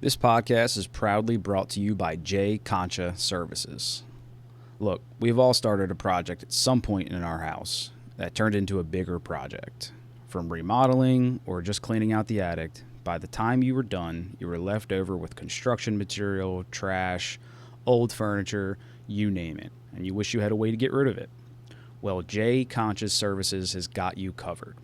This podcast is proudly brought to you by Concha Services. Look, we've all started a project at some point in our house that turned into a bigger project. From remodeling or just cleaning out the attic, by the time you were done, you were left over with construction material, trash, old furniture, you name it, and you wish you had a way to get rid of it. Well, Concha Services has got you covered.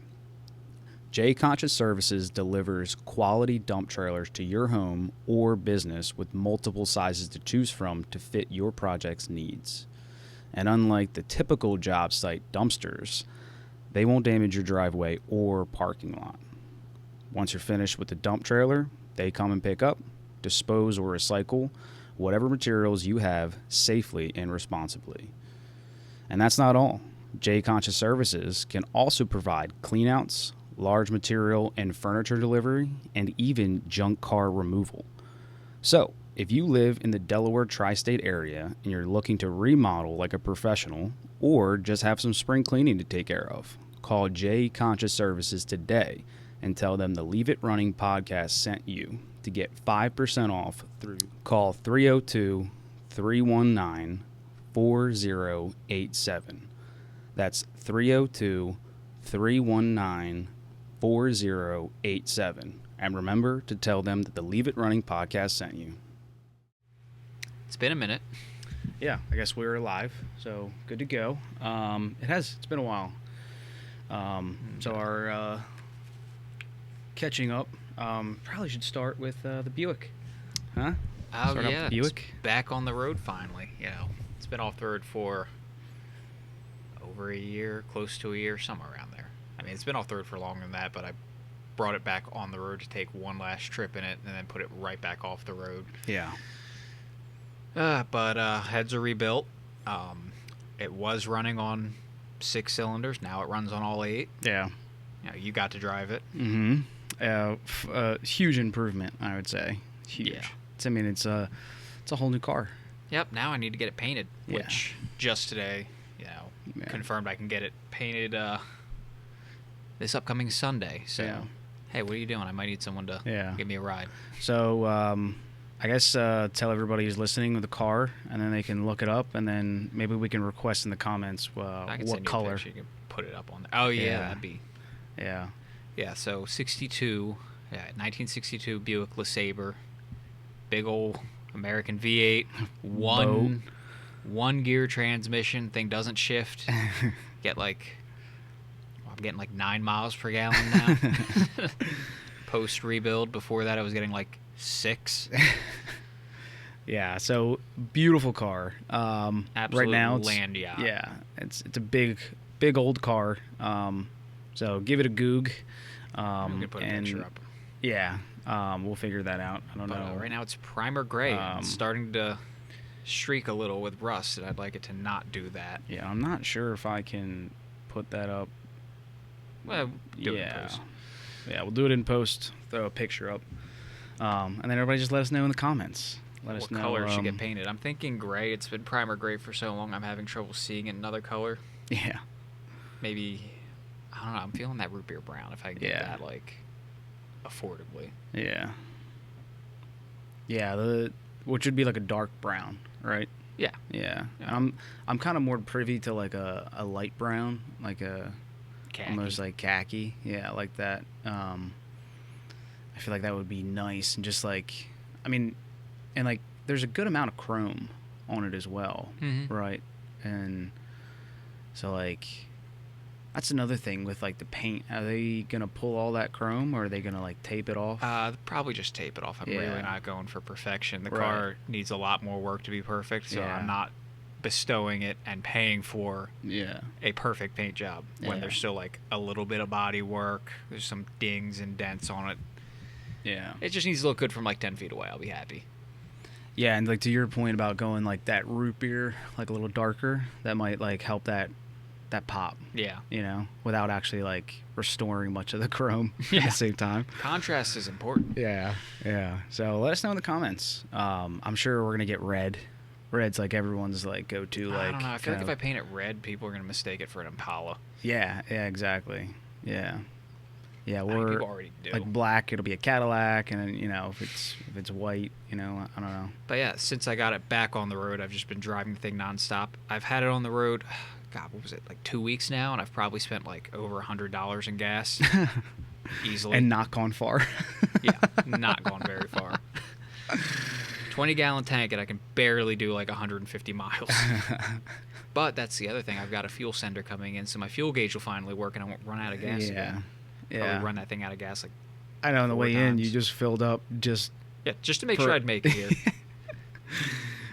Concha Services delivers quality dump trailers to your home or business with multiple sizes to choose from to fit your project's needs. And unlike the typical job site dumpsters, they won't damage your driveway or parking lot. Once you're finished with the dump trailer, they come and pick up, dispose, or recycle whatever materials you have safely and responsibly. And that's not all. Concha Services can also provide cleanouts, large material and furniture delivery, and even junk car removal. So, if you live in the Delaware tri-state area and you're looking to remodel like a professional or just have some spring cleaning to take care of, call Concha Services today and tell them the Leave It Running podcast sent you to get 5% off through call 302-319-4087. That's 302-319-4087. And remember to tell them that the Leave It Running podcast sent you. It's been a minute. Yeah, I guess we're live, so good to go. It's been a while. So our catching up, probably should start with the Buick. Huh? Oh, Start yeah. with the Buick. It's back on the road finally. You know, it's been off the road for over a year, close to a year, somewhere around there. I mean, it's been off the road for longer than that, but I brought it back on the road to take one last trip in it and then put it right back off the road. Yeah. But heads are rebuilt. It was running on 6 cylinders. Now it runs on all 8. Yeah. You know, you got to drive it. Mm-hmm. Huge improvement, I would say. Huge. Yeah. It's a whole new car. Yep. Now I need to get it painted, Yeah. which just today, confirmed I can get it painted this upcoming Sunday. So, Yeah. hey, what are you doing? I might need someone to give me a ride. So, I guess tell everybody who's listening with the car, and then they can look it up, and then maybe we can request in the comments I can what send color. You a picture. You can put it up on there. Oh, yeah, that'd be... Yeah. Yeah, so 1962 Buick LeSabre. Big old American V8. One gear transmission. Thing doesn't shift. I'm getting like 9 miles per gallon now. Post rebuild. Before that, I was getting like 6. Yeah, so beautiful car. Absolute right now, land yacht. Yeah, it's a big old car. So give it a goog. We can put a picture up. Yeah, we'll figure that out. I don't know. Right now it's primer gray. It's starting to streak a little with rust, and I'd like it to not do that. Yeah, I'm not sure if I can put that up. Well, do it in post. Yeah, we'll do it in post. Throw a picture up. And then everybody just let us know in the comments. Let us know what color should get painted. I'm thinking gray. It's been primer gray for so long, I'm having trouble seeing another color. Yeah. Maybe, I don't know, I'm feeling that root beer brown if I can get that, affordably. Yeah. Yeah, which would be like a dark brown, right? Yeah. Yeah. I'm kind of more privy to like a light brown, like a Khaki. almost like khaki. Yeah, like that. I feel like that would be nice, and just like, I mean, and like there's a good amount of chrome on it as well, right? And so like that's another thing with like the paint. Are they gonna pull all that chrome, or are they gonna like tape it off? Probably just tape it off. I'm really not going for perfection. The Right. car needs a lot more work to be perfect, so I'm not bestowing it and paying for a perfect paint job when there's still like a little bit of body work. There's some dings and dents on it. Yeah. It just needs to look good from like 10 feet away. I'll be happy. Yeah, and like to your point about going like that root beer, like a little darker, that might like help that pop. Yeah. You know, without actually like restoring much of the chrome at the same time. Contrast is important. Yeah. So let us know in the comments. I'm sure we're gonna get red. Red's like everyone's like go-to. Like I don't know. I feel like if I paint it red, people are gonna mistake it for an Impala. Yeah. Exactly. Yeah. Yeah, I mean, or people already do. like black, it'll be a Cadillac, and then, if it's white, I don't know. But yeah, since I got it back on the road, I've just been driving the thing nonstop. I've had it on the road, God, what was it, like 2 weeks now, and I've probably spent like over $100 in gas easily. And not gone far. Yeah, not gone very far. 20-gallon tank, and I can barely do like 150 miles. But that's the other thing. I've got a fuel sender coming in, so my fuel gauge will finally work, and I won't run out of gas again. Probably run that thing out of gas like I know. On the 4 way in, times. you just filled up just to make sure I'd make it here.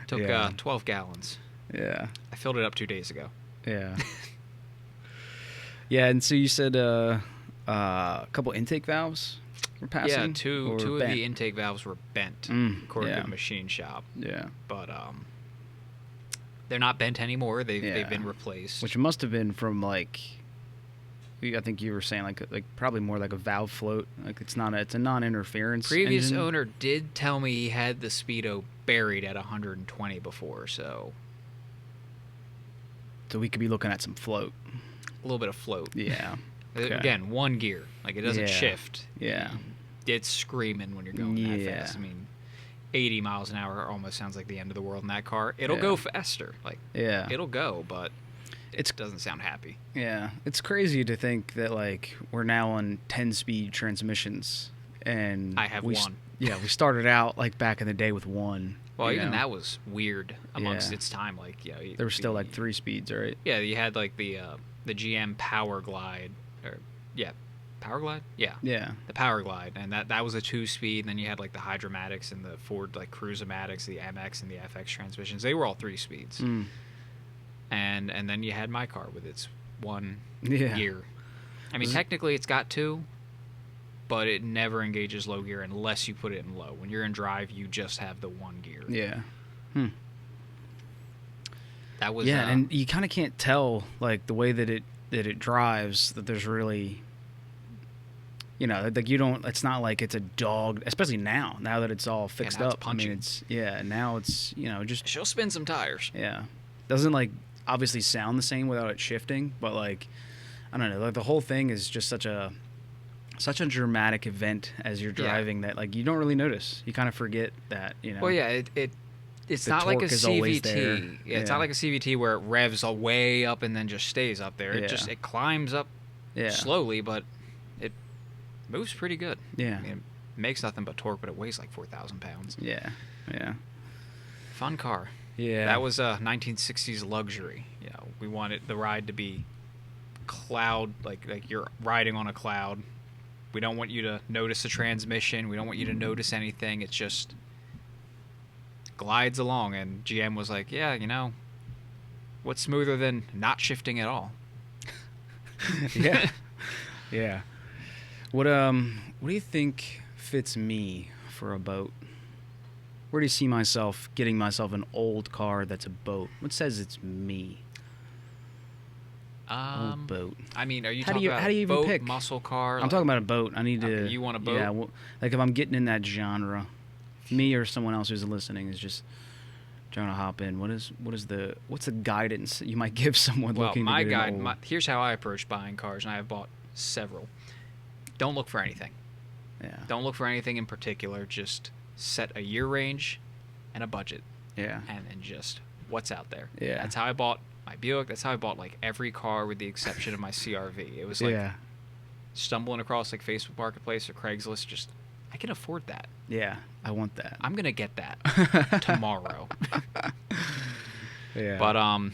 Took Yeah. 12 gallons. Yeah. I filled it up 2 days ago. Yeah. Yeah, and so you said a couple intake valves were passing? Yeah, two of bent? the intake valves were bent, according to the machine shop. Yeah. But they're not bent anymore. They've been replaced. Which must have been from like, I think you were saying like probably more like a valve float. Like it's a non-interference. Previous engine. owner did tell me he had the speedo buried at 120 before, so we could be looking at some float. a little bit of float. Yeah. Okay. Again, one gear. Like it doesn't Yeah. shift. Yeah. It's screaming when you're going that Yeah. fast. I mean, 80 miles an hour almost sounds like the end of the world in that car. It'll Yeah. go faster. Like Yeah. it'll go, but It's doesn't sound happy. Yeah, it's crazy to think that like we're now on 10-speed transmissions, and I have one. Yeah, we started out like back in the day with one. Well, you even know? that was weird amongst Yeah. its time. Like, yeah, There were still like 3 speeds, right? Yeah, you had like the GM Power Glide, Power Glide, yeah, the Power Glide, and that was a 2-speed. And then you had like the Hydramatics and the Ford like Cruise-O-Matics, the MX and the FX transmissions. They were all 3 speeds. And then you had my car with its 1 gear. I mean, technically it's got 2, but it never engages low gear unless you put it in low. When you're in drive, you just have the 1 gear. Yeah. That was and you kind of can't tell like the way that it drives that there's really, like you don't. It's not like it's a dog, especially now that it's all fixed now it's up. punchy. I mean, now it's just she'll spin some tires. Yeah. Doesn't like obviously sound the same without it shifting, but like I don't know, like the whole thing is just such a dramatic event as you're driving that like you don't really notice. You kind of forget that, Well, yeah, it's The not like a torque is always there. CVT. Yeah, it's Yeah. not like a CVT where it revs all way up and then just stays up there. Yeah. It climbs up slowly, but it moves pretty good. Yeah. I mean, it makes nothing but torque, but it weighs like 4,000 pounds. Yeah. Yeah. Fun car. Yeah. That was a 1960s luxury. We wanted the ride to be cloud, like you're riding on a cloud. We don't want you to notice the transmission. We don't want you to notice anything. It's just glides along. And GM was like, yeah, what's smoother than not shifting at all? Yeah. Yeah. What do you think fits me for a boat? Where do you see myself getting myself an old car that's a boat? What says it's me? Old boat. I mean, are you How do talking you- about how do you even boat, pick? muscle car? I'm talking about a boat. I need to. Okay, you want a boat? Yeah. Like if I'm getting in that genre, me or someone else who's listening is just trying to hop in. What's the guidance you might give someone Well, looking my to get an guide, old? here's how I approach buying cars, and I have bought several. Don't look for anything. Yeah. Don't look for anything in particular. Just set a year range and a budget, Yeah. and then just what's out there. Yeah. That's how I bought my Buick. That's how I bought like every car with the exception of my CRV. It was like Yeah. stumbling across like Facebook Marketplace or Craigslist. Just I can afford that. Yeah. I want that. I'm gonna get that tomorrow. Yeah. But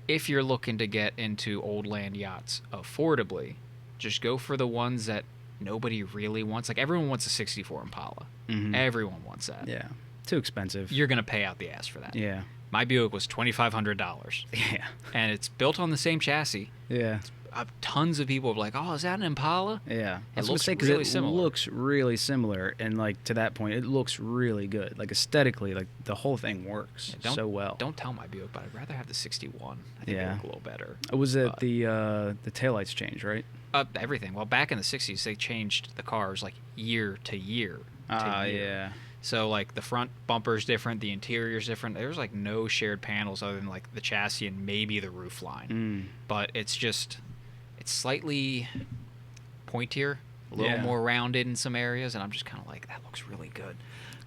if you're looking to get into old land yachts affordably, just go for the ones that nobody really wants. Like everyone wants a 64 Impala. Mhm. Everyone wants that. Yeah. Too expensive. You're gonna pay out the ass for that. Yeah. My Buick was $2,500, Yeah. and it's built on the same chassis. Yeah. Tons of people are like, "Oh, is that an Impala?" Yeah. It looks because really it similar. looks really similar, and like to that point, it looks really good. Like aesthetically, like the whole thing works Yeah, so well. Don't tell my Buick, but I'd rather have the 61. I think Yeah. they look a little better. Was it But- the taillights change, right? Everything. Well, back in the 60s, they changed the cars like year to year. to year. Yeah. So like the front bumper's different, the interior's different. There's like no shared panels other than like the chassis and maybe the roof line. But it's slightly pointier a little Yeah. more rounded in some areas, and I'm just kind of like, that looks really good.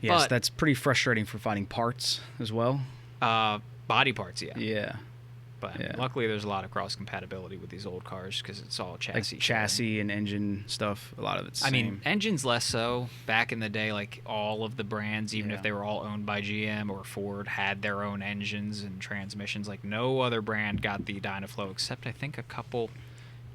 Yes, But, that's pretty frustrating for finding parts as well. body parts, yeah. Yeah. But Yeah. luckily, there's a lot of cross compatibility with these old cars because it's all chassis. Like chassis and engine stuff, a lot of it's I mean, same. engines less so. Back in the day, like all of the brands, even Yeah. if they were all owned by GM or Ford, had their own engines and transmissions. Like no other brand got the Dynaflow except I think a couple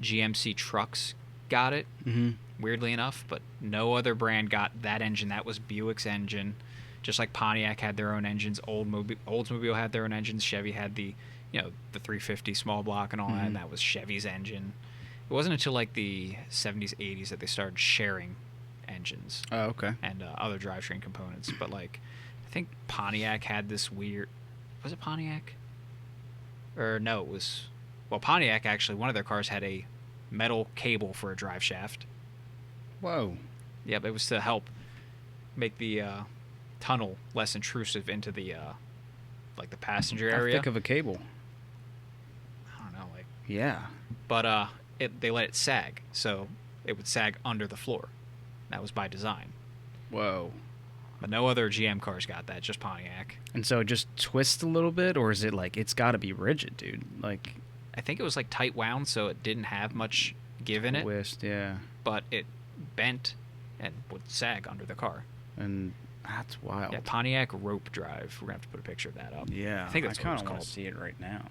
GMC trucks got it. Mm-hmm. Weirdly enough, but no other brand got that engine. That was Buick's engine. Just like Pontiac had their own engines, Oldsmobile had their own engines, Chevy had the 350 small block and all that, and that was Chevy's engine. It wasn't until like the 70s, 80s that they started sharing engines Oh, okay. and other drivetrain components. But like, I think Pontiac had this weird. Was it Pontiac? Or no, it was. Well, Pontiac actually, one of their cars had a metal cable for a drive shaft. Whoa. Yep, it was to help make the tunnel less intrusive into the like the passenger How area. thick of a cable? I don't know, like, Yeah. but they let it sag, so it would sag under the floor. That was by design. Whoa. But no other GM cars got that, just Pontiac. And so it just twists a little bit, or is it like it's got to be rigid, dude? Like I think it was like tight wound, so it didn't have much give in it, twist, yeah. but it bent and would sag under the car. And that's wild. Yeah, Pontiac rope drive. We're gonna have to put a picture of that up. Yeah, I think that's what kind it's of want called. to see it right now.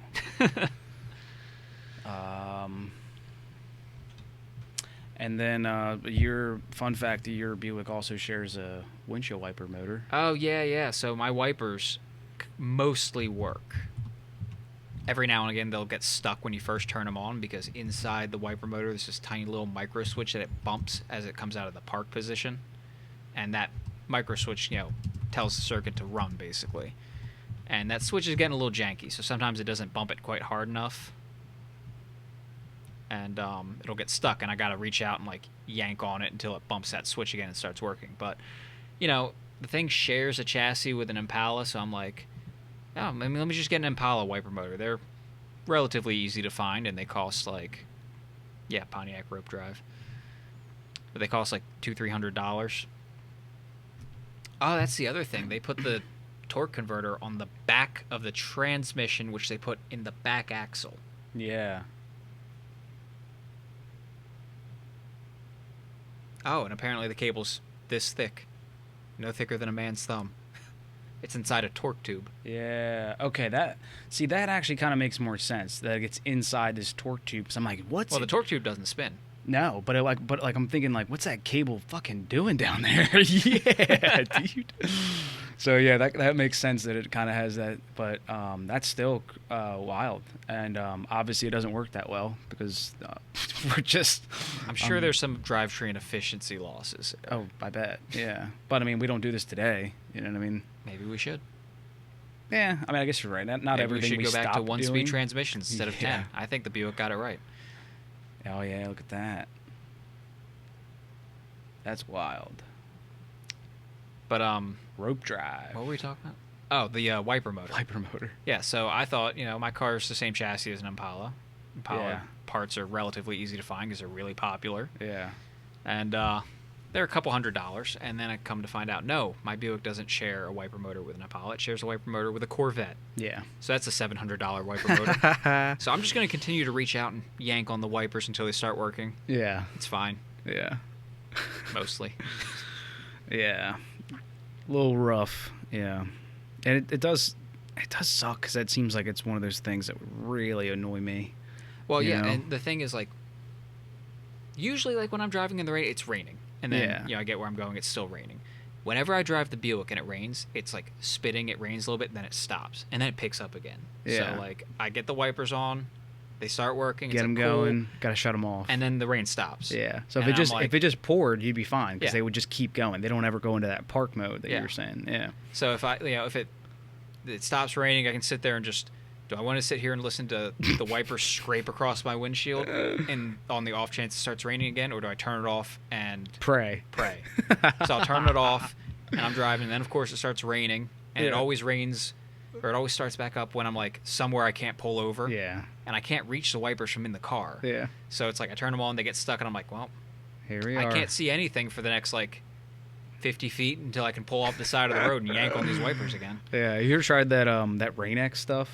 And then your fun fact: your Buick also shares a windshield wiper motor. Oh yeah. So my wipers mostly work. Every now and again, they'll get stuck when you first turn them on because inside the wiper motor, there's this tiny little micro switch that it bumps as it comes out of the park position, and that micro switch, tells the circuit to run basically. And that switch is getting a little janky, so sometimes it doesn't bump it quite hard enough, and it'll get stuck, and I gotta reach out and like yank on it until it bumps that switch again and starts working. But the thing shares a chassis with an Impala, so I'm like, oh, let me just get an Impala wiper motor. They're relatively easy to find, and they cost like, Pontiac rope drive. But they cost like $200-300. Oh, that's the other thing. They put the torque converter on the back of the transmission, which they put in the back axle. Yeah. Oh, and apparently the cable's this thick. No thicker than a man's thumb. It's inside a torque tube. Yeah. Okay. That actually kind of makes more sense that it's inside this torque tube. So I'm like, what's Well, the torque tube doesn't spin. No, but I'm thinking like, what's that cable fucking doing down there? Yeah, dude. So yeah, that makes sense that it kind of has that, but that's still wild, and obviously it doesn't work that well because we're just. I'm sure there's some drivetrain efficiency losses. Oh, I bet. Yeah, but I mean, we don't do this today. You know what I mean? Maybe we should. Yeah, I mean, I guess you're right. Not Maybe everything we should go back to stopped one-speed doing. transmissions instead of 10. Yeah. I think the Buick got it right. Oh yeah, look at that. That's wild. But Rope drive. what were we talking about? Oh, the wiper motor. Wiper motor. Yeah, so I thought, my car's the same chassis as an Impala. Impala Yeah. parts are relatively easy to find because they're really popular. Yeah. And they're a couple $100. And then I come to find out, no, my Buick doesn't share a wiper motor with an Impala. It shares a wiper motor with a Corvette. Yeah. So that's a $700 wiper motor. So I'm just going to continue to reach out and yank on the wipers until they start working. Yeah. It's fine, Yeah. mostly. Yeah. A little rough. Yeah. And it does suck because that seems like it's one of those things that would really annoy me. Well, You yeah, know? and the thing is, like, usually, like, when I'm driving in the rain, it's raining. And then, Yeah. I get where I'm going, it's still raining. Whenever I drive the Buick and it rains, it's, like, spitting, it rains a little bit, and then it stops. And then it picks up again. Yeah. So, like, I get the wipers on, they start working, Get it's them like, cool, going. Got to shut them off. and then the rain stops. Yeah. So And I'm like- if it just poured, you'd be fine because Yeah. they would just keep going. They don't ever go into that park mode that Yeah. you were saying. Yeah. So if if it stops raining, I can sit there and just, do I want to sit here and listen to the wipers scrape across my windshield and on the off chance it starts raining again, or do I turn it off and Pray. pray? So I'll turn it off and I'm driving, and then of course it starts raining, and it Yeah. always rains, or it always starts back up when I'm like somewhere I can't pull over, Yeah. and I can't reach the wipers from in the car. Yeah. So it's like I turn them on, they get stuck, and I'm like, well, here we I are. can't see anything for the next, like, 50 feet until I can pull off the side of the road and yank on these wipers again. Yeah, you ever tried that Rain-X stuff?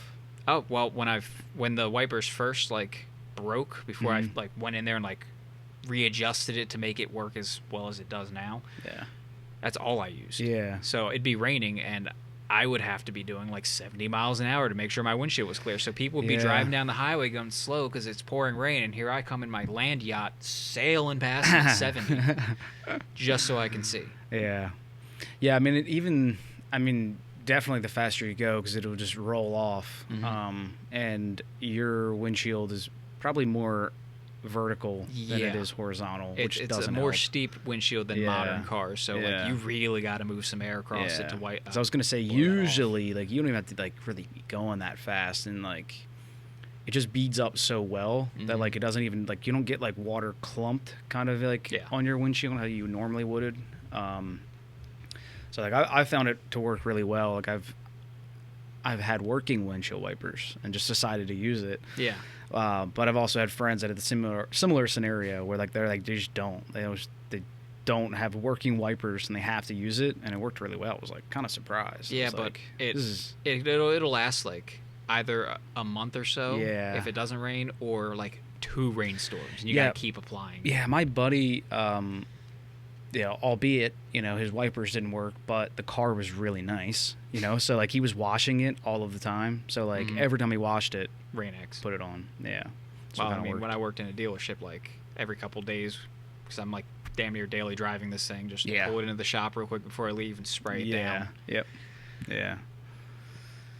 Oh, well, when the wipers first, like, broke, before I, like, went in there and, like, readjusted it to make it work as well as it does now. Yeah. That's all I used. Yeah. So it'd be raining, and I would have to be doing like 70 miles an hour to make sure my windshield was clear. So people would be driving down the highway going slow because it's pouring rain, and here I come in my land yacht sailing past at 70 just so I can see. Yeah. Yeah, I mean, definitely the faster you go because it'll just roll off. And your windshield is probably more vertical than it is horizontal, which it's doesn't a more help. steep windshield than modern cars, so like you really got to move some air across it to white. So I was gonna say usually like you don't even have to like really be going that fast, and like it just beads up so well that like it doesn't even like you don't get like water clumped kind of like on your windshield how you normally would. So like I found it to work really well. Like I've had working windshield wipers and just decided to use it. Yeah. But I've also had friends that had the similar scenario where like they're like they just don't don't have working wipers and they have to use it, and it worked really well. I was like kind of surprised. Yeah, but like, it'll last like either a month or so if it doesn't rain, or like 2 rainstorms, and you gotta keep applying. Yeah, my buddy, albeit his wipers didn't work, but the car was really nice. So like he was washing it all of the time. So like every time he washed it, Rain-X. put it on. Yeah. Well, I mean, when I worked in a dealership, like every couple days, because I'm like damn near daily driving this thing, just pull it into the shop real quick before I leave and spray it down. Yep. Yeah.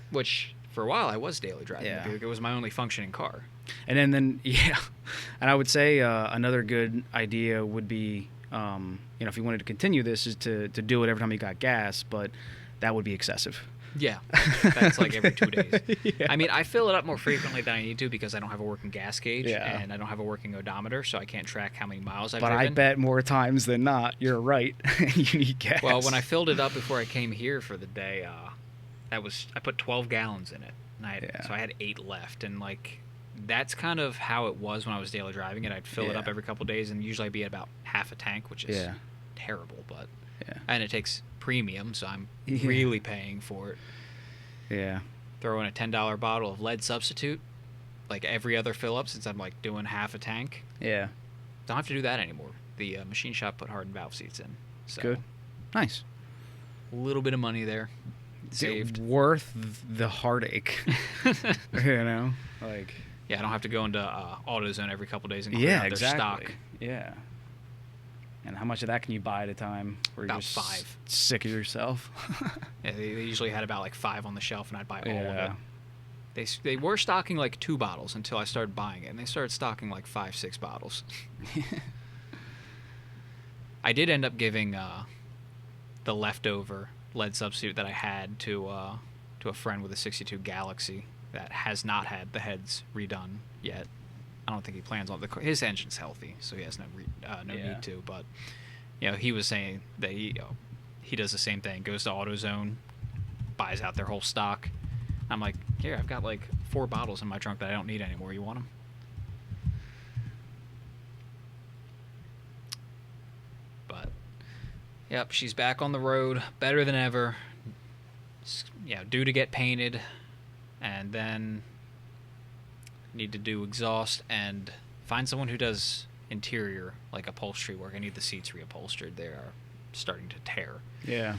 Which for a while I was daily driving. It was my only functioning car. And then and I would say another good idea would be, if you wanted to continue this, is to do it every time you got gas, but that would be excessive. Yeah, that's like every 2 days. I mean, I fill it up more frequently than I need to because I don't have a working gas gauge and I don't have a working odometer, so I can't track how many miles I've driven. But I bet more times than not, you're right. You need gas. Well, when I filled it up before I came here for the day, I put 12 gallons in it, and so I had 8 left, and like that's kind of how it was when I was daily driving it. I'd fill it up every couple days, and usually I'd be at about half a tank, which is terrible, but and it takes premium, so I'm really paying for it. Yeah. Throw in a $10 bottle of lead substitute, like every other fill up, since I'm like doing half a tank. Yeah. Don't have to do that anymore. The machine shop put hardened valve seats in. So good. Nice. A little bit of money there. Saved. Worth the heartache. Like. Yeah, I don't have to go into AutoZone every couple days and clear out their stock. Yeah. And how much of that can you buy at a time? Where about you're just 5. Sick of yourself. Yeah, they usually had about like 5 on the shelf, and I'd buy all of it. They were stocking like 2 bottles until I started buying it, and they started stocking like 5-6 bottles. I did end up giving the leftover lead substitute that I had to a friend with a 62 Galaxy that has not had the heads redone yet. I don't think he plans on his engine's healthy, so he has no need to. But he was saying that he does the same thing. Goes to AutoZone, buys out their whole stock. I'm like, here, I've got like 4 bottles in my trunk that I don't need anymore. You want them? But yep, she's back on the road, better than ever. Due to get painted, and then need to do exhaust and find someone who does interior, like upholstery work. I need the seats reupholstered. They are starting to tear. Yeah.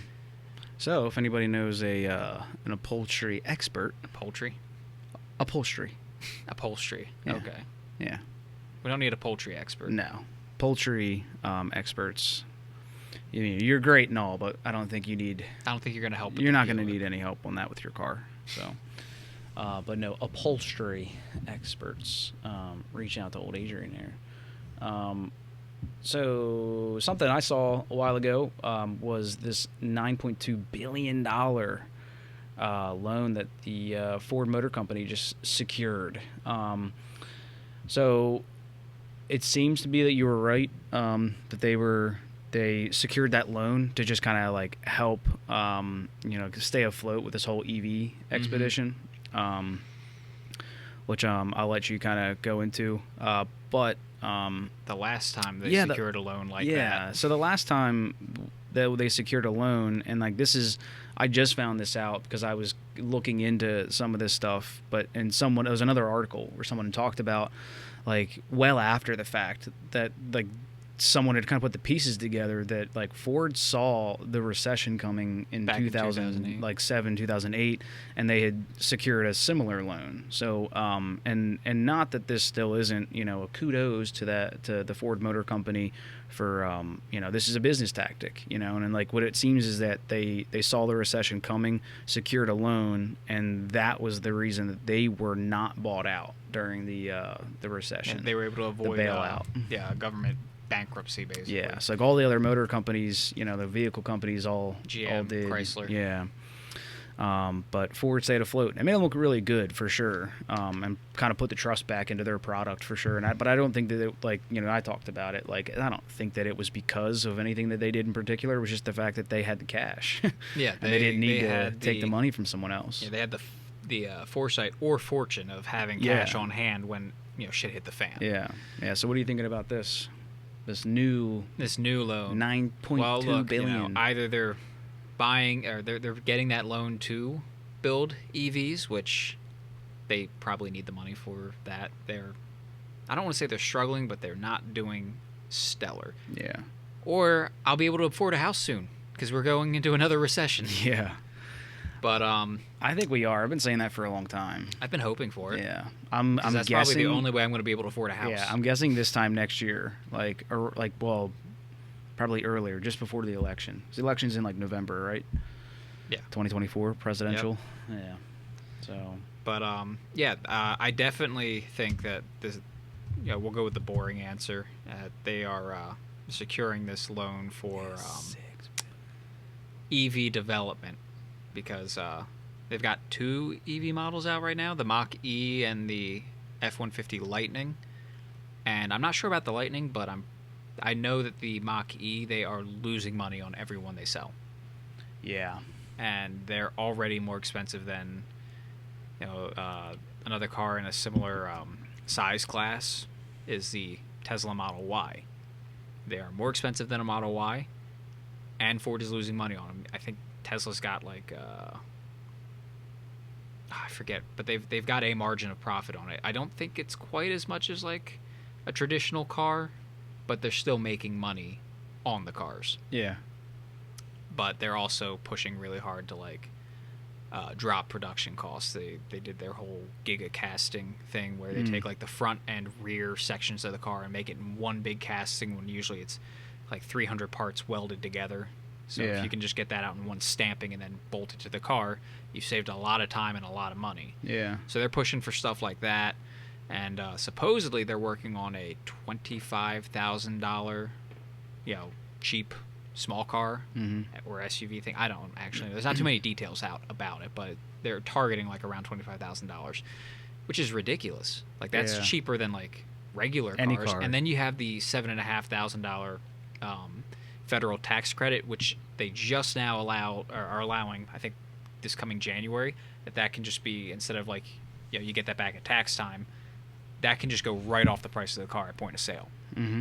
So if anybody knows an upholstery expert. Upholstery? Upholstery. Upholstery. Yeah. Okay. Yeah. We don't need a poultry expert. No. Poultry experts. You're great and all, but I don't think you need... I don't think you're going to help. You're not going to need any help on that with your car. So... but no, upholstery experts. Reach out to old Adrian here. So something I saw a while ago was this $9.2 billion loan that the Ford Motor Company just secured. So it seems to be that you were right, that they secured that loan to just kind of like help, stay afloat with this whole EV expedition. Which I'll let you kind of go into. But The last time they Yeah, secured a loan like yeah. that. So the last time that they secured a loan, and like this is, I just found this out because I was looking into some of this stuff, it was another article where someone talked about like well after the fact that like someone had kind of put the pieces together that like Ford saw the recession coming in Back in 2000 like 2008, and they had secured a similar loan. So and not that this still isn't, you know, a kudos to the Ford Motor Company for you know, this is a business tactic, you know, and like what it seems is that they saw the recession coming, secured a loan, and that was the reason that they were not bought out during the recession. And they were able to avoid the bailout. Government bankruptcy, basically. Yeah, it's like all the other motor companies, you know, the vehicle companies all GM, did. Chrysler. Yeah. But Ford stayed afloat. It made them look really good for sure, and kind of put the trust back into their product for sure. But I don't think that it, like, you know, I talked about it. Like, I don't think that it was because of anything that they did in particular. It was just the fact that they had the cash. Yeah, and they didn't need to take the money from someone else. Yeah, they had the foresight or fortune of having cash on hand when, you know, shit hit the fan. Yeah, yeah. So what are you thinking about this? This new loan, $9.2 billion. You know, either they're buying or they're getting that loan to build EVs, which they probably need the money for that. I don't want to say they're struggling, but they're not doing stellar. Yeah. Or I'll be able to afford a house soon because we're going into another recession. Yeah. But I think we are. I've been saying that for a long time. I've been hoping for it. Yeah, I'm that's guessing, probably the only way I'm going to be able to afford a house. Yeah, I'm guessing this time next year, well, probably earlier, just before the election. The election's in like November, right? Yeah. 2024 presidential. Yep. Yeah. So. But I definitely think that this. You know, we'll go with the boring answer. They are securing this loan for EV development. Because they've got 2 EV models out right now, the Mach-E and the F-150 Lightning. And I'm not sure about the Lightning, but I know that the Mach-E, they are losing money on every one they sell. Yeah. And they're already more expensive than, you know, another car in a similar size class is the Tesla Model Y. They are more expensive than a Model Y, and Ford is losing money on them. I think Tesla's got like I forget, but they've got a margin of profit on it. I don't think it's quite as much as like a traditional car, but they're still making money on the cars. Yeah. But they're also pushing really hard to like drop production costs. They did their whole giga casting thing where they take like the front and rear sections of the car and make it in one big casting when usually it's like 300 parts welded together. So if you can just get that out in one stamping and then bolt it to the car, you've saved a lot of time and a lot of money. Yeah. So they're pushing for stuff like that. And supposedly they're working on a $25,000, you know, cheap small car or SUV thing. I don't actually. There's not too many details out about it, but they're targeting like around $25,000, which is ridiculous. Like that's cheaper than like regular Any cars. car. And then you have the $7,500 federal tax credit, which they just now are allowing. I think this coming January that can just be, instead of like, you know, you get that back at tax time, that can just go right off the price of the car at point of sale.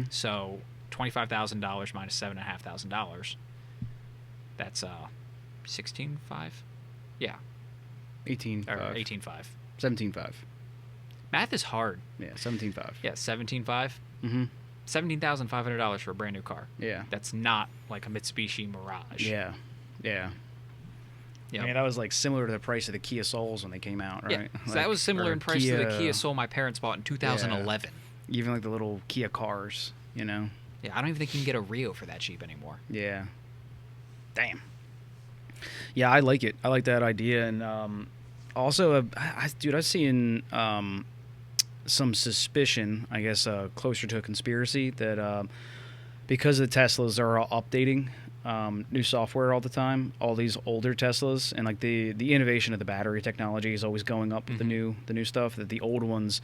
So $25,000 minus $7,500. That's $16,500. Yeah. 18.5. Or $18,500. 17.5. Math is hard. Yeah, 17.5. Yeah, $17,500. $17,500 for a brand new car. Yeah. That's not like a Mitsubishi Mirage. Yeah. Yeah. Yep. I mean, that was like similar to the price of the Kia Souls when they came out, right? Yeah, so like, that was similar in price Kia, to the Kia Soul my parents bought in 2011. Yeah. Even like the little Kia cars, you know? Yeah, I don't even think you can get a Rio for that cheap anymore. Yeah. Damn. Yeah, I like it. I like that idea. And also, I've seen some suspicion, I guess, closer to a conspiracy, that because the Teslas are all updating new software all the time, all these older Teslas, and like the innovation of the battery technology is always going up with the new stuff, that the old ones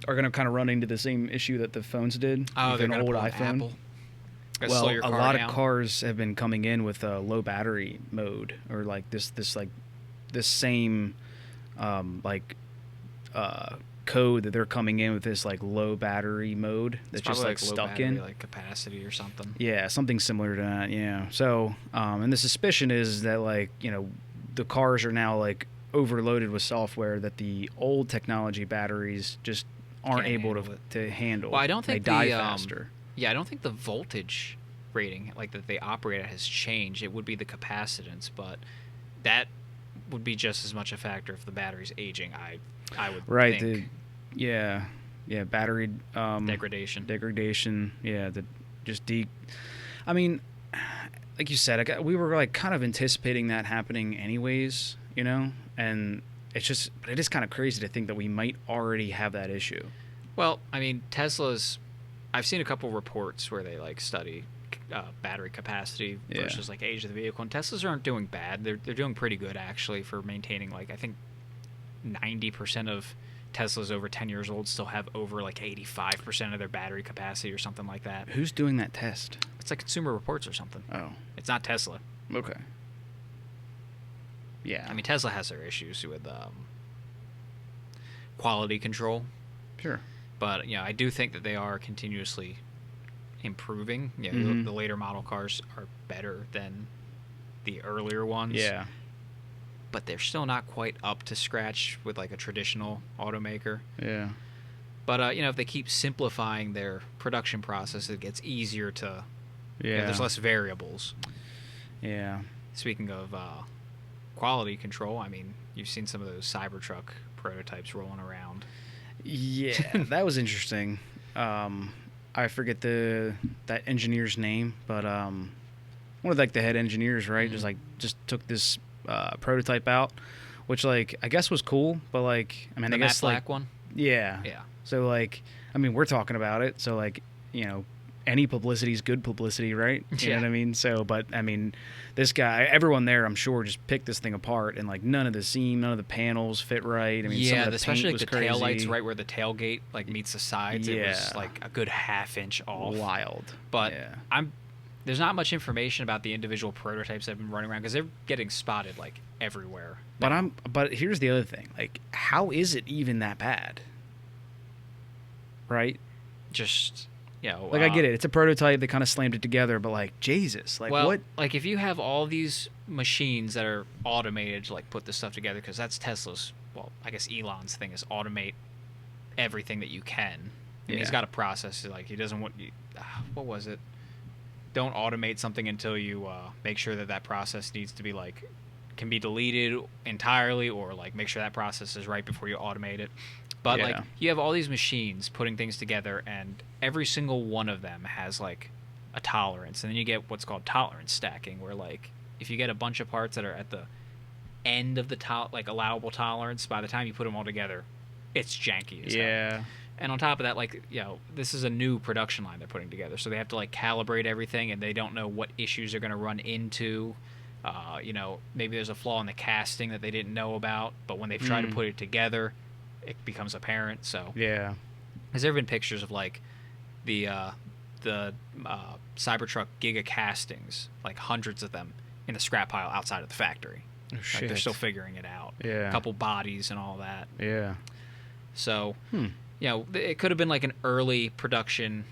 are going to kind of run into the same issue that the phones did. Oh, with they're an going to old iPhone. Apple. Well, a lot of cars have been coming in with a low battery mode, or like this same code that they're coming in with this like low battery mode that's just like low stuck battery, in. like capacity or something. Yeah, something similar to that. Yeah. So, and the suspicion is that like the cars are now like overloaded with software that the old technology batteries just aren't Can't able handle to handle. Well, I don't think they die the faster. yeah, I don't think the voltage rating like that they operate at has changed. It would be the capacitance, but that would be just as much a factor if the battery's aging. I would Right. think. Yeah. Battery Degradation. Yeah. I mean, like you said, we were like kind of anticipating that happening anyways, and it is kind of crazy to think that we might already have that issue. Well, I mean, I've seen a couple reports where they like study battery capacity versus like age of the vehicle, and Teslas aren't doing bad. They're doing pretty good actually for maintaining, like, I think 90% of Teslas over 10 years old still have over like 85% of their battery capacity or something like that. Who's doing that test? It's like Consumer Reports or something. Oh, it's not Tesla. Okay. Yeah. I mean, Tesla has their issues with quality control. Sure. But I do think that they are continuously improving. The later model cars are better than the earlier ones. Yeah. But they're still not quite up to scratch with like a traditional automaker. Yeah. But if they keep simplifying their production process, it gets easier to. Yeah. There's less variables. Yeah. Speaking of quality control, I mean, you've seen some of those Cybertruck prototypes rolling around. Yeah, that was interesting. I forget that engineer's name, but one of like the head engineers, right? Mm-hmm. Just took this prototype out, which like I guess was cool, but like I mean, The I guess matte black like one. Yeah. So like I mean, we're talking about it, so like any publicity is good publicity, right? You know what I mean? So, but I mean, this guy, everyone there, I'm sure, just picked this thing apart, and like none of the panels fit right. I mean, some of the especially paint like was the tail lights, crazy. right where the tailgate like meets the sides. It was like a good half-inch off. Wild. But there's not much information about the individual prototypes that have been running around because they're getting spotted like everywhere. But here's the other thing: like, how is it even that bad? Right? Just. Like I get it. It's a prototype. They kind of slammed it together, but like Jesus, like what? Like if you have all these machines that are automated to like put this stuff together, because that's Tesla's. Well, I guess Elon's thing is automate everything that you can. And he's got a process. Like he doesn't want you. What was it? Don't automate something until you make sure that process needs to be like can be deleted entirely, or like make sure that process is right before you automate it. But like you have all these machines putting things together, and every single one of them has like a tolerance, and then you get what's called tolerance stacking, where like if you get a bunch of parts that are at the end of the like allowable tolerance, by the time you put them all together, it's janky as hell. And on top of that, like this is a new production line they're putting together, so they have to like calibrate everything, and they don't know what issues they're going to run into. Maybe there's a flaw in the casting that they didn't know about, but when they've tried to put it together, it becomes apparent. So has there been pictures of like the Cybertruck Giga castings, like hundreds of them in the scrap pile outside of the factory? Like they're still figuring it out. A couple bodies and all that. So it could have been like an early production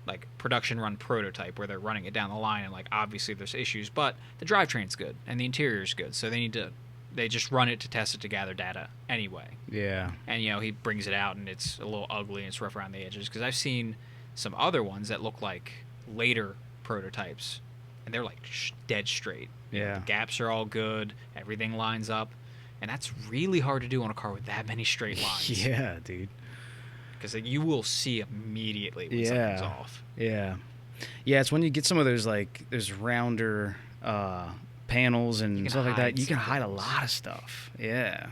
run prototype where they're running it down the line, and like obviously there's issues, but the drivetrain's good and the interior's good, so they just run it to test it to gather data anyway. And he brings it out, and it's a little ugly and it's rough around the edges, because I've seen some other ones that look like later prototypes, and they're like dead straight. The gaps are all good, everything lines up, and that's really hard to do on a car with that many straight lines. Dude. Because you will see immediately when something's off. It's when you get some of those like those rounder panels and stuff like that, you can hide a lot of stuff. I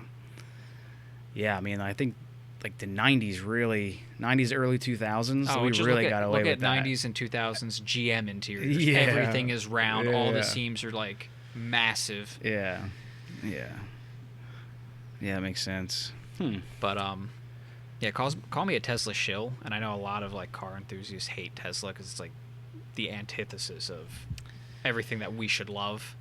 mean, I think like the 90s, early 2000s, so we really got away with that. Look at 90s and 2000s GM interiors. Everything is round. All the seams are like massive. That makes sense. But call me a Tesla shill, and I know a lot of like car enthusiasts hate Tesla because it's like the antithesis of everything that we should love.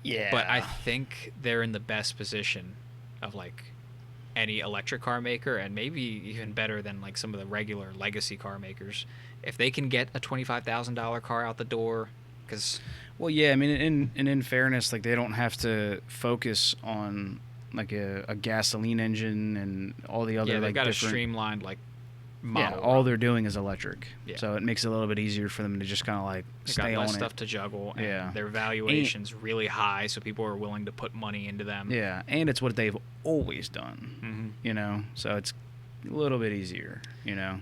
But I think they're in the best position of like any electric car maker, and maybe even better than like some of the regular legacy car makers, if they can get a $25,000 car out the door, because Well, yeah, I mean, in fairness, like they don't have to focus on like a gasoline engine and all the other yeah, they've like got a different. streamlined like Yeah, model. all run. they're doing is electric, Yeah. so it makes it a little bit easier for them to just kind of like They stay got less on stuff it. to juggle, and Yeah. their valuation's really high, so people are willing to put money into them. Yeah, and it's what they've always done, Mm-hmm. you know. So it's a little bit easier, you know.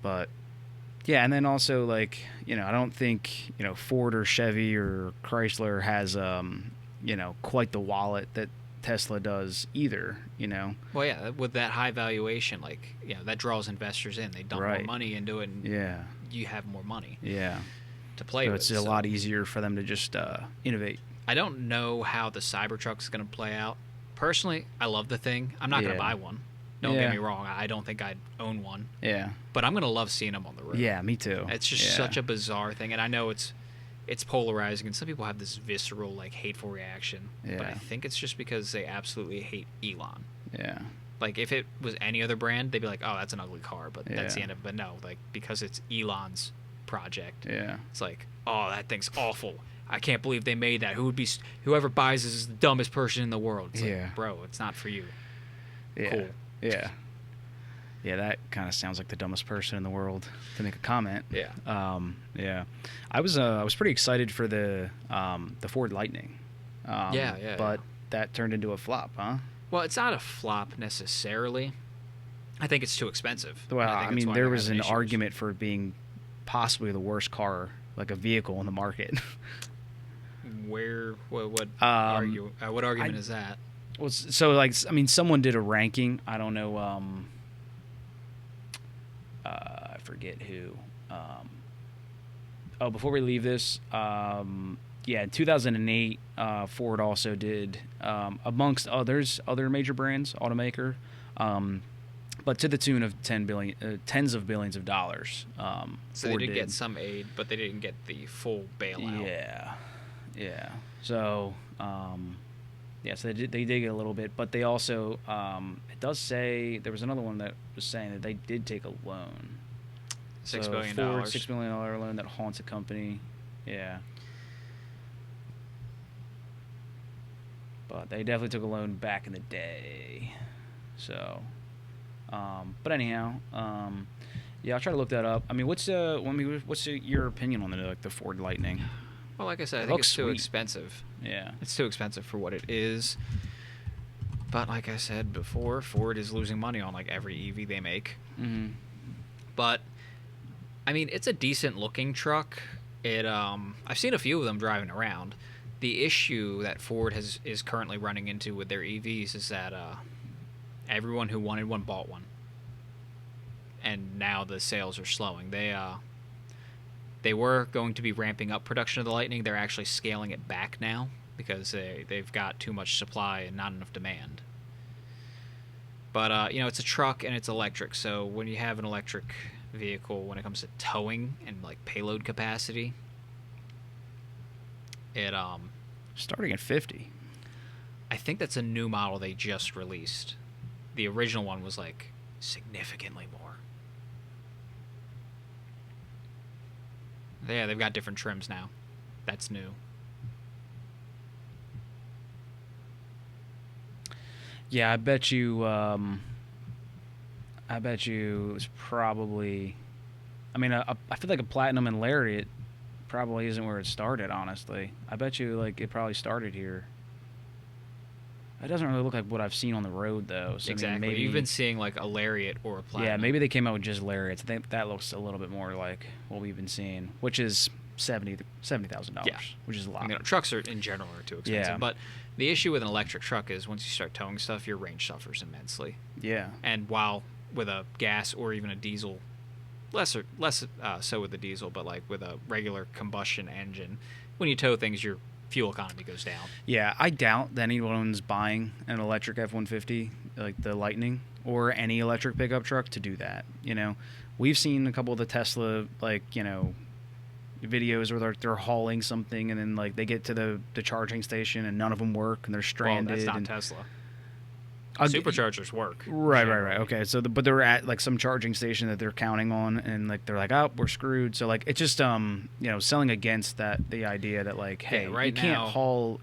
But yeah, and then also like I don't think Ford or Chevy or Chrysler has quite the wallet that Tesla does either, Well, yeah, with that high valuation, like that draws investors in. They dump more Right. money into it, and Yeah, you have more money yeah. to play So with. it's a lot easier for them to just innovate. I don't know how the Cybertruck is going to play out. Personally, I love the thing. I'm not going to Yeah. buy one. Don't Yeah. get me wrong. I don't think I'd own one, Yeah, but I'm going to love seeing them on the road. yeah, me too. It's just such a bizarre thing, and I know it's polarizing, and some people have this visceral, like, hateful reaction. But I Yeah. think it's just because they absolutely hate Elon. Yeah, Like, if it was any other brand, they'd be like, "Oh, that's an ugly car," but that's the Yeah. end of it. But no, like, because it's Elon's project, yeah, it's like, "Oh, that thing's awful. I can't believe they made that. Whoever buys this is the dumbest person in the world." It's Yeah. like, bro, it's not for you. yeah, Cool. yeah. Yeah, that kind of sounds like the dumbest person in the world to make a comment. Yeah. Yeah, I was pretty excited for the Ford Lightning. Yeah. But that turned into a flop, huh? Well, it's not a flop necessarily. I think it's too expensive. Well, And think I that's mean, why there they're was having an issues. argument for it being possibly the worst car, like a vehicle in the market. What argument I- is that? Well, so like, I mean, someone did a ranking. I don't know. I forget who. Before we leave this, yeah, in 2008, Ford also did, amongst others, other major brands, automaker, but to the tune of tens of billions of dollars. So Ford they did get some aid, but they didn't get the full bailout. Yeah. So, so they did get a little bit, but they also, it does say, there was another one that was saying that they did take a loan. $6 billion. Ford, $6 million loan that haunts a company. Yeah. But they definitely took a loan back in the day. So, but anyhow, yeah, I'll try to look that up. I mean, what's your opinion on the Ford Lightning? Well, like I said, I It think looks it's too sweet. expensive. Yeah. It's too expensive for what it is. But like I said before, Ford is losing money on like every EV they make. Mm-hmm. But I mean, it's a decent looking truck. I've seen a few of them driving around. The issue that Ford is currently running into with their EVs is that everyone who wanted one bought one, and now the sales are slowing. They were going to be ramping up production of the Lightning. They're actually scaling it back now because they've got too much supply and not enough demand. But it's a truck and it's electric, so when you have an electric vehicle, when it comes to towing and like payload capacity, it Starting at 50. I think that's a new model they just released. The original one was like significantly more. Yeah, they've got different trims now. That's new. Yeah, I bet you it was probably. I mean, I feel like a Platinum and Lariat probably isn't where it started. Honestly, I bet you like it probably started here. It doesn't really look like what I've seen on the road though. So, Exactly. I mean, maybe You've been seeing like a Lariat or a Platinum. yeah, maybe they came out with just Lariats. I think that looks a little bit more like what we've been seeing, which is $70,000, Yeah. which is a lot. Trucks are in general are too expensive. Yeah. But the issue with an electric truck is once you start towing stuff, your range suffers immensely. Yeah, And while with a gas or even a diesel, less so with the diesel, but like with a regular combustion engine, when you tow things, your fuel economy goes down. yeah. I doubt that anyone's buying an electric F-150 like the Lightning or any electric pickup truck to do that. We've seen a couple of the Tesla videos where they're hauling something and then like they get to the charging station and none of them work and they're stranded. Well, that's not and, Tesla. Superchargers work. Right. generally. Okay, so but they're at like some charging station that they're counting on, and like they're like, oh, we're screwed. So like it's just selling against the idea that like, hey, right you can't now, haul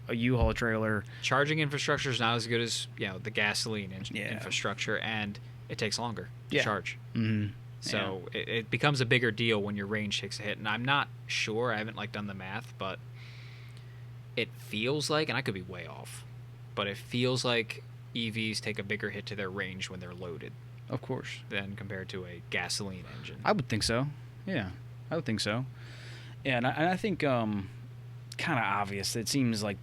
a U-Haul trailer. Charging infrastructure is not as good as the gasoline Yeah. infrastructure, and it takes longer to Yeah. charge. Mm-hmm. So it becomes a bigger deal when your range takes a hit. And I'm not sure. I haven't done the math, but it feels like, and I could be way off, but it feels like EVs take a bigger hit to their range when they're loaded Of course. than compared to a gasoline engine. I would think so. Yeah, I would think so. Yeah, and I think kind of obvious. It seems like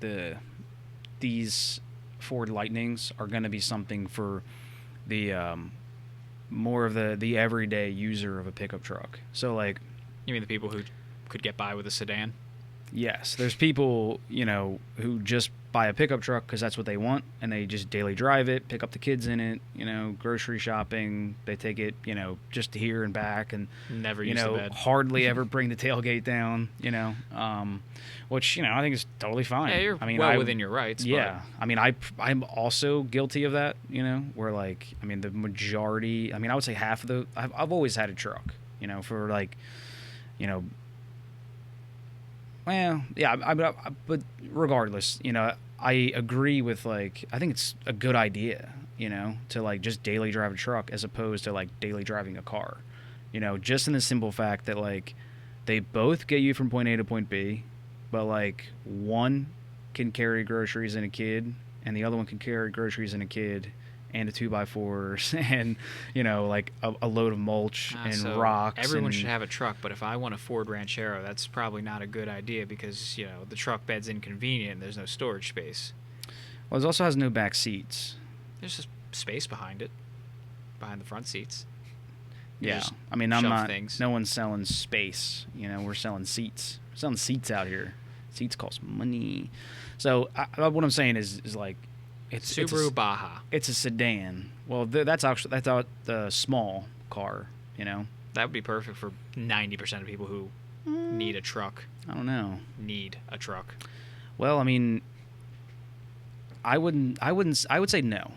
these Ford Lightnings are going to be something for the more of the everyday user of a pickup truck. So like, You mean the people who could get by with a sedan? yes, there's people who just buy a pickup truck because that's what they want, and they just daily drive it, pick up the kids in it, grocery shopping. They take it, just here and back, and Never use the bed. hardly ever bring the tailgate down. Which I think is totally fine. Yeah, you're within your rights. Yeah, I mean, I'm also guilty of that. Where like, I mean, the majority. I mean, I would say half of the. I've always had a truck. For like, Well, yeah, but regardless, I agree with like, I think it's a good idea, to like just daily drive a truck as opposed to like daily driving a car, just in the simple fact that like they both get you from point A to point B, but like one can carry groceries and a kid, and the other one can carry groceries and a kid, and a 2x4s, and like a load of mulch and so rocks. Everyone and, should have a truck, but if I want a Ford Ranchero, that's probably not a good idea because the truck bed's inconvenient and there's no storage space. Well, it also has no back seats. There's just space behind it, behind the front seats. You Yeah, just I mean, I'm shove not. things. No one's selling space. We're selling seats. We're selling seats out here. Seats cost money. So what I'm saying is like, it's Subaru Baja. It's a sedan. Well, that's the small car. That would be perfect for 90% of people who need a truck. I don't know. Need a truck. Well, I mean, I would say no,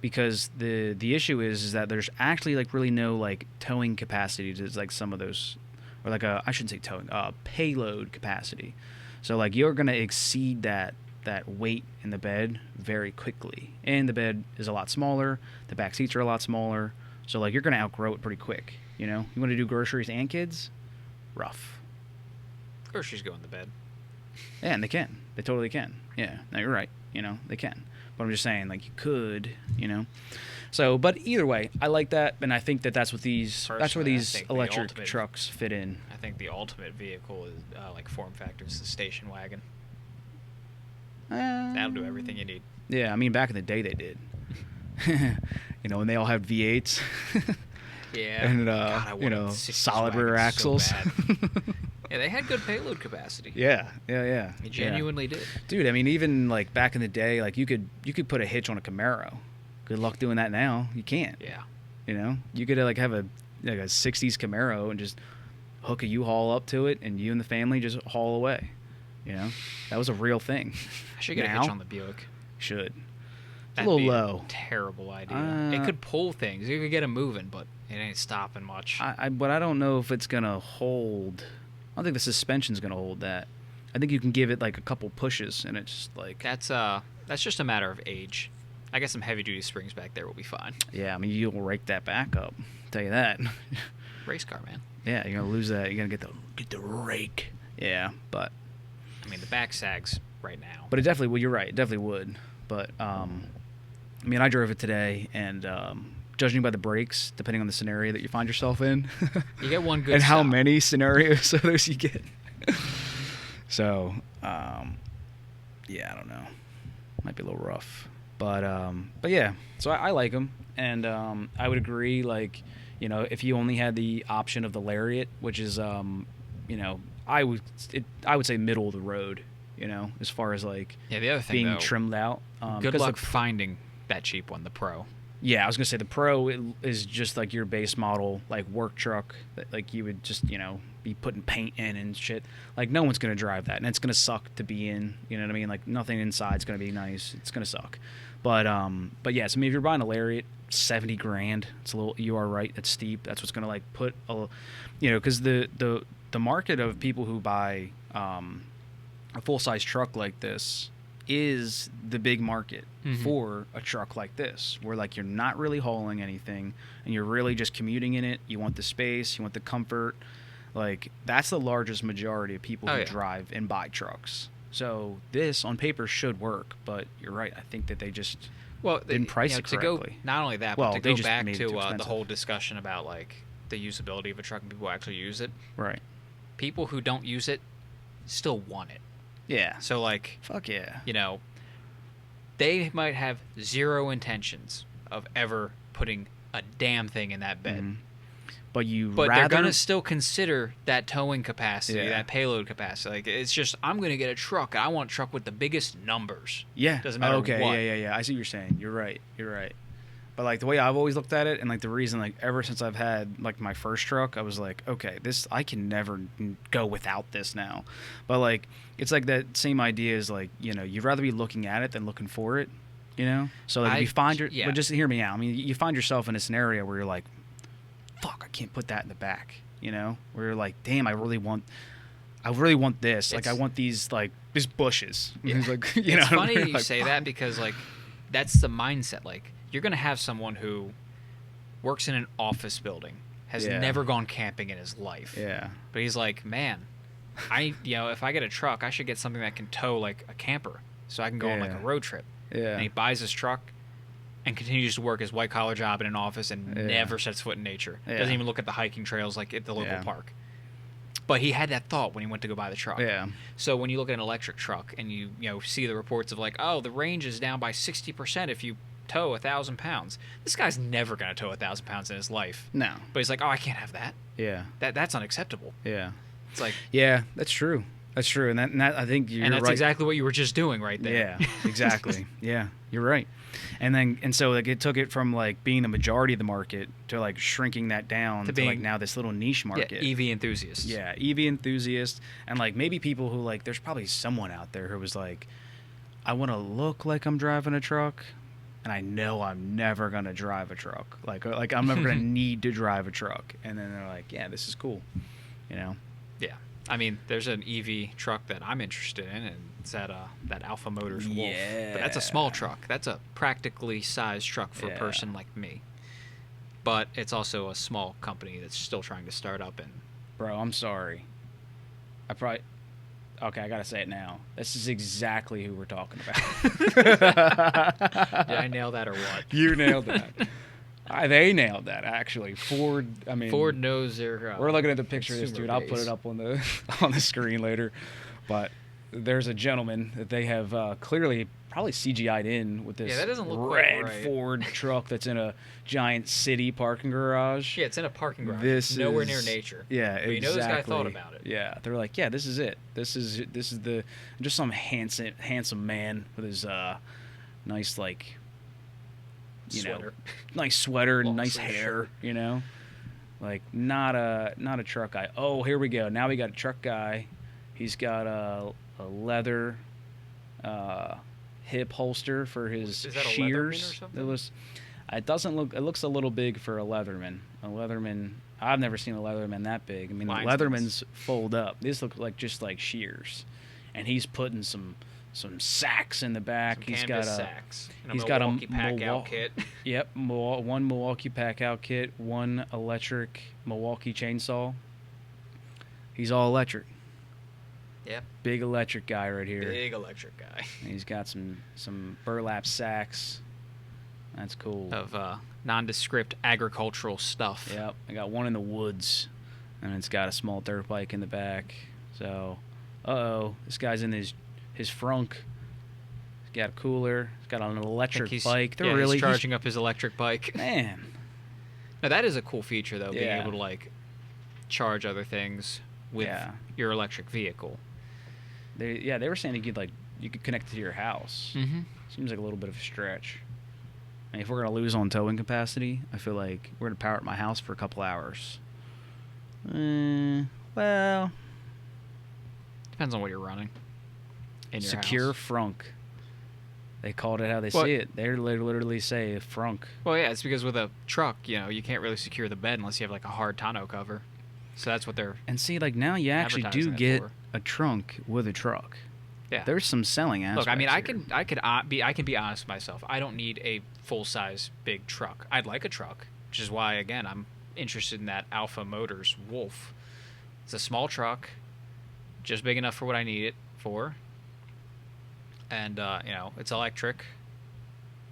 because the issue is that there's actually like really no like towing capacity to like some of those, or like I shouldn't say towing, payload capacity. So like you're gonna exceed that weight in the bed very quickly, and the bed is a lot smaller. The back seats are a lot smaller, so like you're gonna outgrow it pretty quick. You want to do groceries and kids, rough. Groceries go in the bed. Yeah, and they totally can. Yeah, no, you're right. They can. But I'm just saying, like, you could. So, but either way, I like that, and I think that's where these electric trucks fit in. I think the ultimate vehicle is like form factor is the station wagon. That'll do everything you need. Yeah, I mean, back in the day they did. When they all had V8s. Yeah. And God, I wanted 60s solid rear wagons axles. So bad. Yeah, they had good payload capacity. Yeah. They genuinely did. Dude, I mean, even like back in the day, like you could put a hitch on a Camaro. Good luck doing that now. You can't. Yeah. You could like have a 60s Camaro and just hook a U-Haul up to it, and you and the family just haul away. That was a real thing. I should get a hitch on the Buick. Should. That'd a little be low. A terrible idea. It could pull things. You could get them moving, but it ain't stopping much. But I don't know if it's gonna hold. I don't think the suspension's gonna hold that. I think you can give it like a couple pushes, and it's just like that's just a matter of age. I guess some heavy duty springs back there will be fine. Yeah, I mean you'll rake that back up. I'll tell you that. Race car, man. Yeah, you're gonna lose that. You're gonna get the rake. Yeah, but I mean the back sags right now. But it definitely. Well, you're right. It definitely would. But I mean, I drove it today, and judging by the brakes, depending on the scenario that you find yourself in, you get one good. And stop. how many scenarios of those you get. So, yeah, I don't know. Might be a little rough, but yeah. So I like them, and I would agree. Like, if you only had the option of the Lariat, which is I would say middle of the road. As far as like the other thing being though, trimmed out. Good luck finding that cheap one, the Pro. Yeah, I was gonna say the Pro is just like your base model, like work truck that like you would just be be putting paint in and shit. Like, no one's gonna drive that, and it's gonna suck to be in. You know what I mean? Like, nothing inside's gonna be nice. It's gonna suck. But yes, I mean, if you're buying a Lariat, $70,000. It's a little. You are right. It's steep. That's what's gonna like put a, because the market of people who buy a full size truck like this is the big market for a truck like this, where like you're not really hauling anything and you're really just commuting in it. You want the space, you want the comfort. Like, that's the largest majority of people who drive and buy trucks. So this on paper should work, but you're right. I think that they just didn't price it correctly. To go, not only that, but to go back to the whole discussion about like the usability of a truck and people who actually use it. Right. People who don't use it still want it. Yeah. So like, fuck yeah. They might have zero intentions of ever putting a damn thing in that bed. But they're gonna still consider that towing capacity, that payload capacity. Like, it's just, I'm gonna get a truck. I want a truck with the biggest numbers. Yeah. Doesn't matter what. Yeah. I see what you're saying. You're right. But like, the way I've always looked at it, and like the reason, like, ever since I've had like my first truck, I was like, okay, this, I can never go without this now. But like, it's like that same idea is like, you'd rather be looking at it than looking for it. So like, if you find but just hear me out. I mean, you find yourself in a scenario where you're like, fuck, I can't put that in the back. Where you're like, damn, I really want this. Like, I want these bushes. Yeah. It's like, it's funny you like, say that, because like, that's the mindset. Like, you're gonna have someone who works in an office building, has never gone camping in his life. Yeah. But he's like, man, if I get a truck, I should get something that can tow like a camper, so I can go on like a road trip. Yeah. And he buys his truck and continues to work his white collar job in an office and never sets foot in nature. Yeah. Doesn't even look at the hiking trails like at the local park. But he had that thought when he went to go buy the truck. Yeah. So when you look at an electric truck and you see the reports of like, oh, the range is down by 60% if you tow 1,000 pounds. This guy's never gonna tow 1,000 pounds in his life. No. But he's like, oh, I can't have that. Yeah. That's unacceptable. Yeah. It's like, yeah, that's true. That's true, and that I think you're right. And that's exactly what you were just doing right there. Yeah, exactly. Yeah, you're right. And so like, it took it from like being the majority of the market to like shrinking that down to like now this little niche market. Yeah, EV enthusiasts. Yeah, EV enthusiasts, and like maybe people who like, there's probably someone out there who was like, I want to look like I'm driving a truck, and I know I'm never gonna drive a truck. Like I'm never gonna need to drive a truck, and then they're like, yeah, this is cool. Yeah. I mean, there's an EV truck that I'm interested in, and it's that Alpha Motors Wolf. Yeah. But that's a small truck. That's a practically sized truck for a person like me. But it's also a small company that's still trying to start up. And bro, I'm sorry. Okay, I gotta say it now. This is exactly who we're talking about. Did I nail that or what? You nailed that. They nailed that, actually. Ford knows their we're looking at the picture of this dude. I'll put it up on the screen later. But there's a gentleman that they have clearly probably CGI'd in with this that doesn't look red quite right. Ford truck that's in a giant city parking garage. Yeah, it's in a parking garage. Nowhere near nature. Yeah, but exactly. This guy thought about it. Yeah, they're like, yeah, this is it. This is the just some handsome man with his nice Sweater. Nice sweater and nice sleeve hair, shirt. Like not a truck guy. Oh, here we go. Now we got a truck guy. He's got a leather hip holster for his Is that a shears. Leatherman or something? It doesn't look. It looks a little big for a Leatherman. I've never seen a Leatherman that big. I mean, the Leathermans fold up. These look like just like shears, and he's putting some sacks in the back. He's got sacks. He's got a Milwaukee pack-out kit. Yep, one Milwaukee pack-out kit, one electric Milwaukee chainsaw. He's all electric. Yep. Big electric guy right here. Big electric guy. And he's got some burlap sacks. That's cool. Of nondescript agricultural stuff. Yep. I got one in the woods, and it's got a small dirt bike in the back. So, this guy's in his frunk. He's got a cooler. He's got an electric bike. He's charging up his electric bike. Man. Now that is a cool feature, though, being able to like charge other things with your electric vehicle. They were saying you could connect it to your house. Mm-hmm. Seems like a little bit of a stretch. And if we're gonna lose on towing capacity, I feel like we're gonna power up my house for a couple hours. Well, Depends on what you're running in your secure house. frunk. They called it how they see it. They literally say frunk. Well, yeah, it's because with a truck, you can't really secure the bed unless you have like a hard tonneau cover. So that's what they're And see, like now you actually do advertising it get for. a trunk with a truck. Yeah. There's some selling aspects. Look, I mean, I here. can be honest with myself. I don't need a full size big truck. I'd like a truck, which is why again I'm interested in that Alpha Motors Wolf. It's a small truck, just big enough for what I need it for. And it's electric.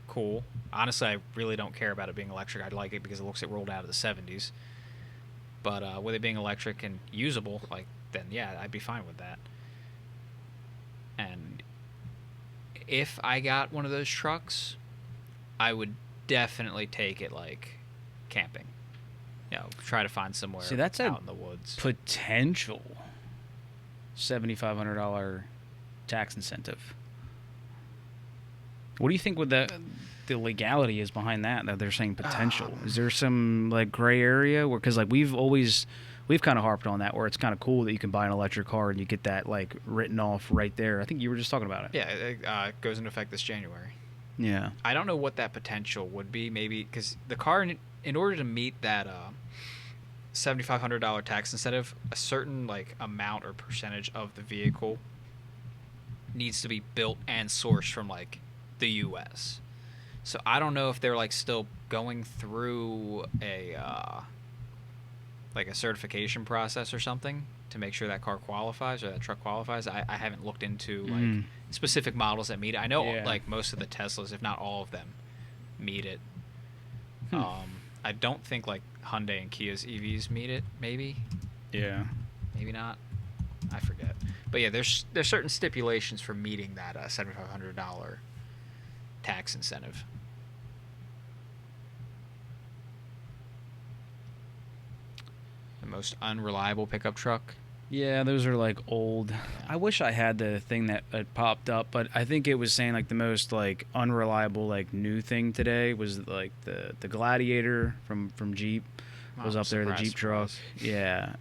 Cool. Honestly, I really don't care about it being electric. I like it because it looks like it rolled out of the 70s. But with it being electric and usable, then yeah, I'd be fine with that. And if I got one of those trucks, I would definitely take it camping. Try to find somewhere See, that's out in the woods. Potential $7,500 tax incentive. What do you think with the legality is behind that they're saying potential? Is there some gray area where, because we've kind of harped on that, where it's kind of cool that you can buy an electric car and you get that written off right there. I think you were just talking about it. Yeah, it goes into effect this January. Yeah. I don't know what that potential would be. Maybe because the car, in order to meet that $7,500 tax incentive, a certain amount or percentage of the vehicle needs to be built and sourced from the U.S. So I don't know if they're still going through a certification process or something to make sure that car qualifies or that truck qualifies. I haven't looked into specific models that meet it. I know most of the Teslas, if not all of them, meet it. I don't think Hyundai and Kia's EVs meet it. Maybe. Yeah. Maybe not. I forget. But yeah, there's certain stipulations for meeting that $7,500 tax incentive. The most unreliable pickup truck. Yeah, those are old. Yeah. I wish I had the thing that popped up, but I think it was saying the most unreliable new thing today was the Gladiator from Jeep was up there, the Jeep truck. Yeah.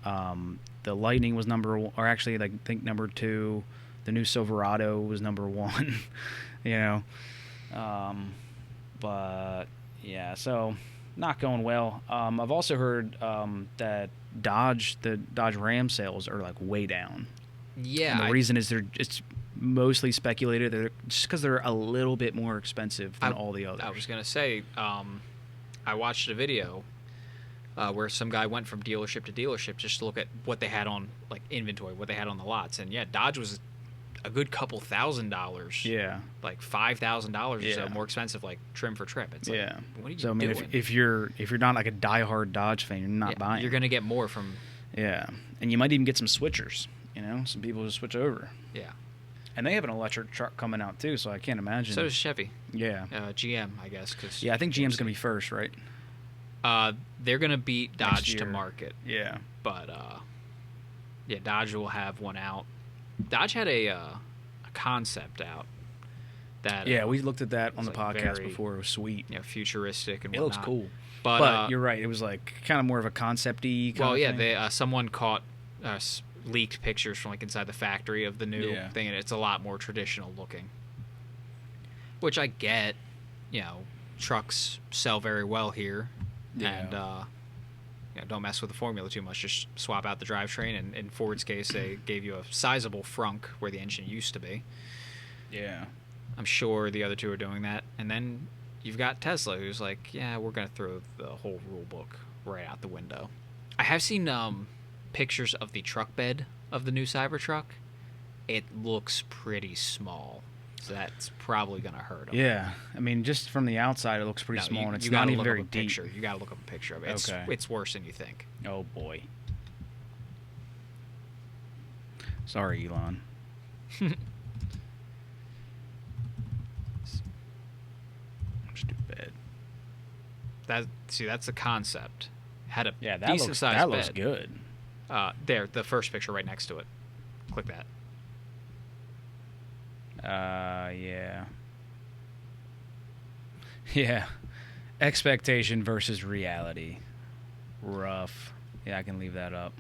The Lightning was number one, or actually I think number two. The new Silverado was number one. But yeah, so not going well. I've also heard that the Dodge Ram sales are way down. Yeah, and the reason is it's mostly speculated. They're just because they're a little bit more expensive than all the others. I was gonna say, I watched a video where some guy went from dealership to dealership just to look at what they had on inventory, what they had on the lots, and yeah, Dodge was a good couple $1,000s. Yeah, $5,000 or so more expensive, trim for trip. It's what are you doing? if you're not a diehard Dodge fan, you're not buying. You're gonna get more from. Yeah, and you might even get some switchers. Some people just switch over. Yeah, and they have an electric truck coming out too, so I can't imagine. So does Chevy. Yeah, GM, I guess. I think GM's gonna be first, right? They're gonna beat Dodge to market. Yeah, but Dodge will have one out. Dodge had a concept out that we looked at that on the podcast before. It was sweet, futuristic and it whatnot. looks cool. But you're right, it was kind of more of a concept-y kind of thing. They someone caught leaked pictures from inside the factory of the new thing, and it's a lot more traditional looking, which I get. Trucks sell very well here, and don't mess with the formula too much. Just swap out the drivetrain, and in Ford's case, they gave you a sizable frunk where the engine used to be. Yeah. I'm sure the other two are doing that. And then you've got Tesla, who's we're going to throw the whole rule book right out the window. I have seen pictures of the truck bed of the new Cybertruck. It looks pretty small. So that's probably going to hurt them. Yeah. I mean, just from the outside, it looks pretty small, and it's not even very deep. You got to look up a picture of it. It's worse than you think. Oh, boy. Sorry, Elon. Stupid. That's the concept. Had a that decent sized bed. That looks good. There, the first picture right next to it. Click that. Yeah. Yeah. Expectation versus reality. Rough. Yeah, I can leave that up.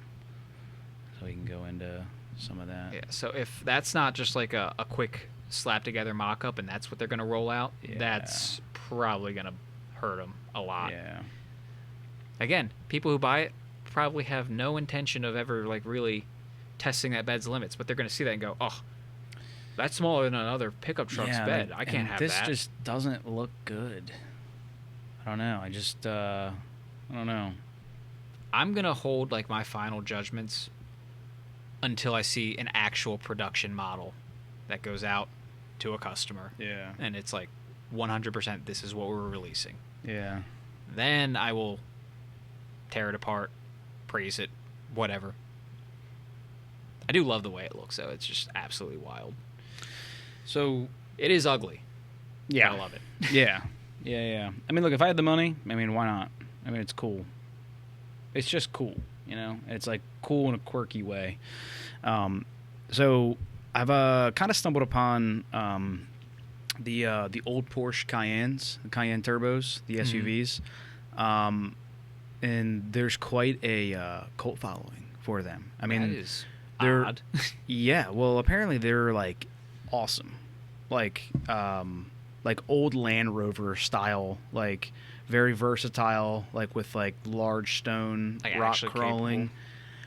so we can go into some of that. Yeah. So if that's not just like a quick slap together mock-up and that's what they're going to roll out, that's probably going to hurt them a lot. Yeah. Again, people who buy it probably have no intention of ever like really testing that bed's limits, but they're going to see that and go, oh, that's smaller than another pickup truck's bed. I can't have this that. This just doesn't look good. I don't know. I don't know. I'm going to hold like my final judgments until I see an actual production model that goes out to a customer. Yeah. And it's like 100% this is what we're releasing. Yeah. Then I will tear it apart, praise it, whatever. I do love the way it looks, though. It's just absolutely wild. So it is ugly. Yeah. I love it. Yeah. I mean, look, if I had the money, I mean, why not? I mean, it's cool. It's just cool, you know? It's like cool in a quirky way. So I've kind of stumbled upon the old Porsche Cayennes, the Cayenne turbos, the SUVs. And there's quite a cult following for them. I mean, that is they're odd. Yeah, well, apparently they're like awesome, like old Land Rover style, like very versatile, like with like large stone like rock crawling.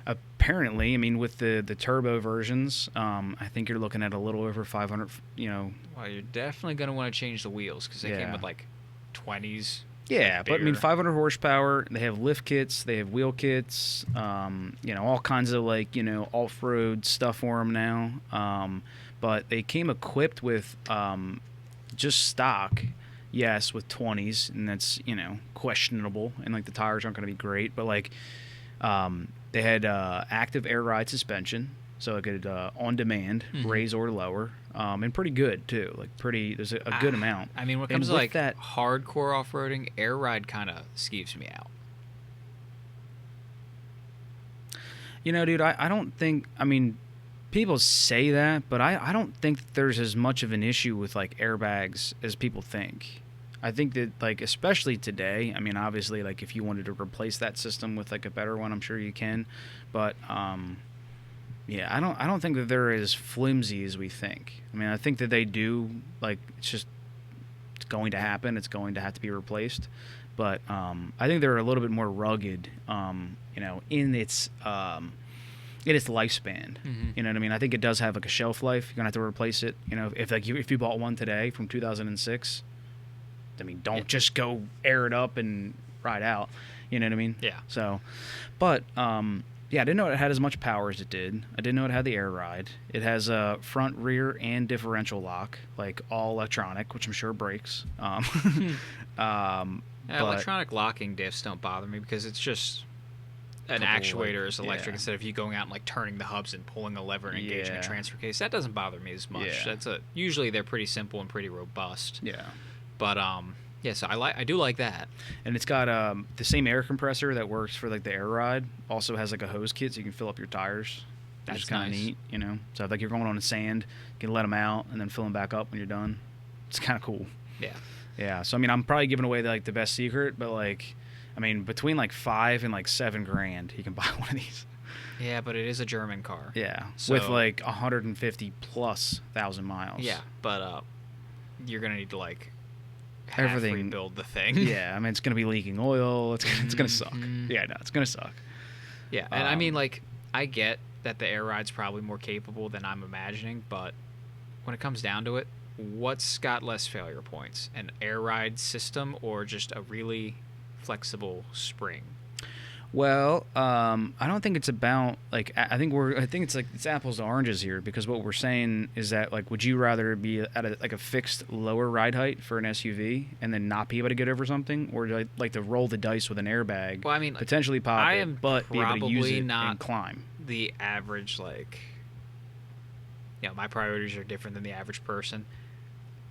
Apparently, I mean, with the turbo versions, I think you're looking at a little over 500. You know, well, you're definitely gonna want to change the wheels because they came with like 20s. Yeah, but I mean, bigger. 500 horsepower. They have lift kits. They have wheel kits. You know, all kinds of like, you know, off-road stuff for them now. But they came equipped with just stock, yes, with 20s, and that's, you know, questionable. And like the tires aren't going to be great, but like they had active air ride suspension, so it could on demand raise or lower. And pretty good too. Like there's a good amount. I mean, when it comes to like that hardcore off-roading, air ride kind of skeeves me out. You know, dude, I don't think. I mean, people say that, but I don't think that there's as much of an issue with like airbags as people think. I think that like especially today. I mean, obviously, like if you wanted to replace that system with like a better one, I'm sure you can. But yeah, I don't think that they're as flimsy as we think. I mean, I think that they do, like, it's going to happen. It's going to have to be replaced. But I think they're a little bit more rugged, you know, in its lifespan. You know what I mean? I think it does have like a shelf life. You're gonna have to replace it. You know, if you bought one today from 2006, I mean, don't just go air it up and ride out. You know what I mean? Yeah. So, but yeah, I didn't know it had as much power as it did. I didn't know it had the air ride. It has a front, rear, and differential lock, like all electronic, which I'm sure breaks. Electronic locking diffs don't bother me because it's just an actuator is electric instead of you going out and like turning the hubs and pulling a lever and engaging a transfer case. That doesn't bother me as much. Yeah. Usually they're pretty simple and pretty robust. Yeah. But yeah, so I do like that. And it's got the same air compressor that works for like the air ride. Also has like a hose kit so you can fill up your tires. That's kind of neat, you know. So if like you're going on the sand, you can let them out and then fill them back up when you're done. It's kind of cool. Yeah. Yeah. So I mean, I'm probably giving away like the best secret, but like, I mean, between like $5,000 and like $7,000, you can buy one of these. Yeah, but it is a German car. Yeah. So, with like 150,000+ miles. Yeah, but you're gonna need to like everything rebuild the thing. Yeah, I mean it's gonna be leaking oil. It's gonna suck. Yeah, no, it's gonna suck. Yeah, and I mean like I get that the air ride's probably more capable than I'm imagining, but when it comes down to it, what's got less failure points? An air ride system or just a really flexible spring? Well, I don't think it's about like I think it's apples to oranges here because what we're saying is that like would you rather be at a fixed lower ride height for an SUV and then not be able to get over something, or like to roll the dice with an airbag? Well, I mean, potentially pop it, but be able to use it and climb. The average my priorities are different than the average person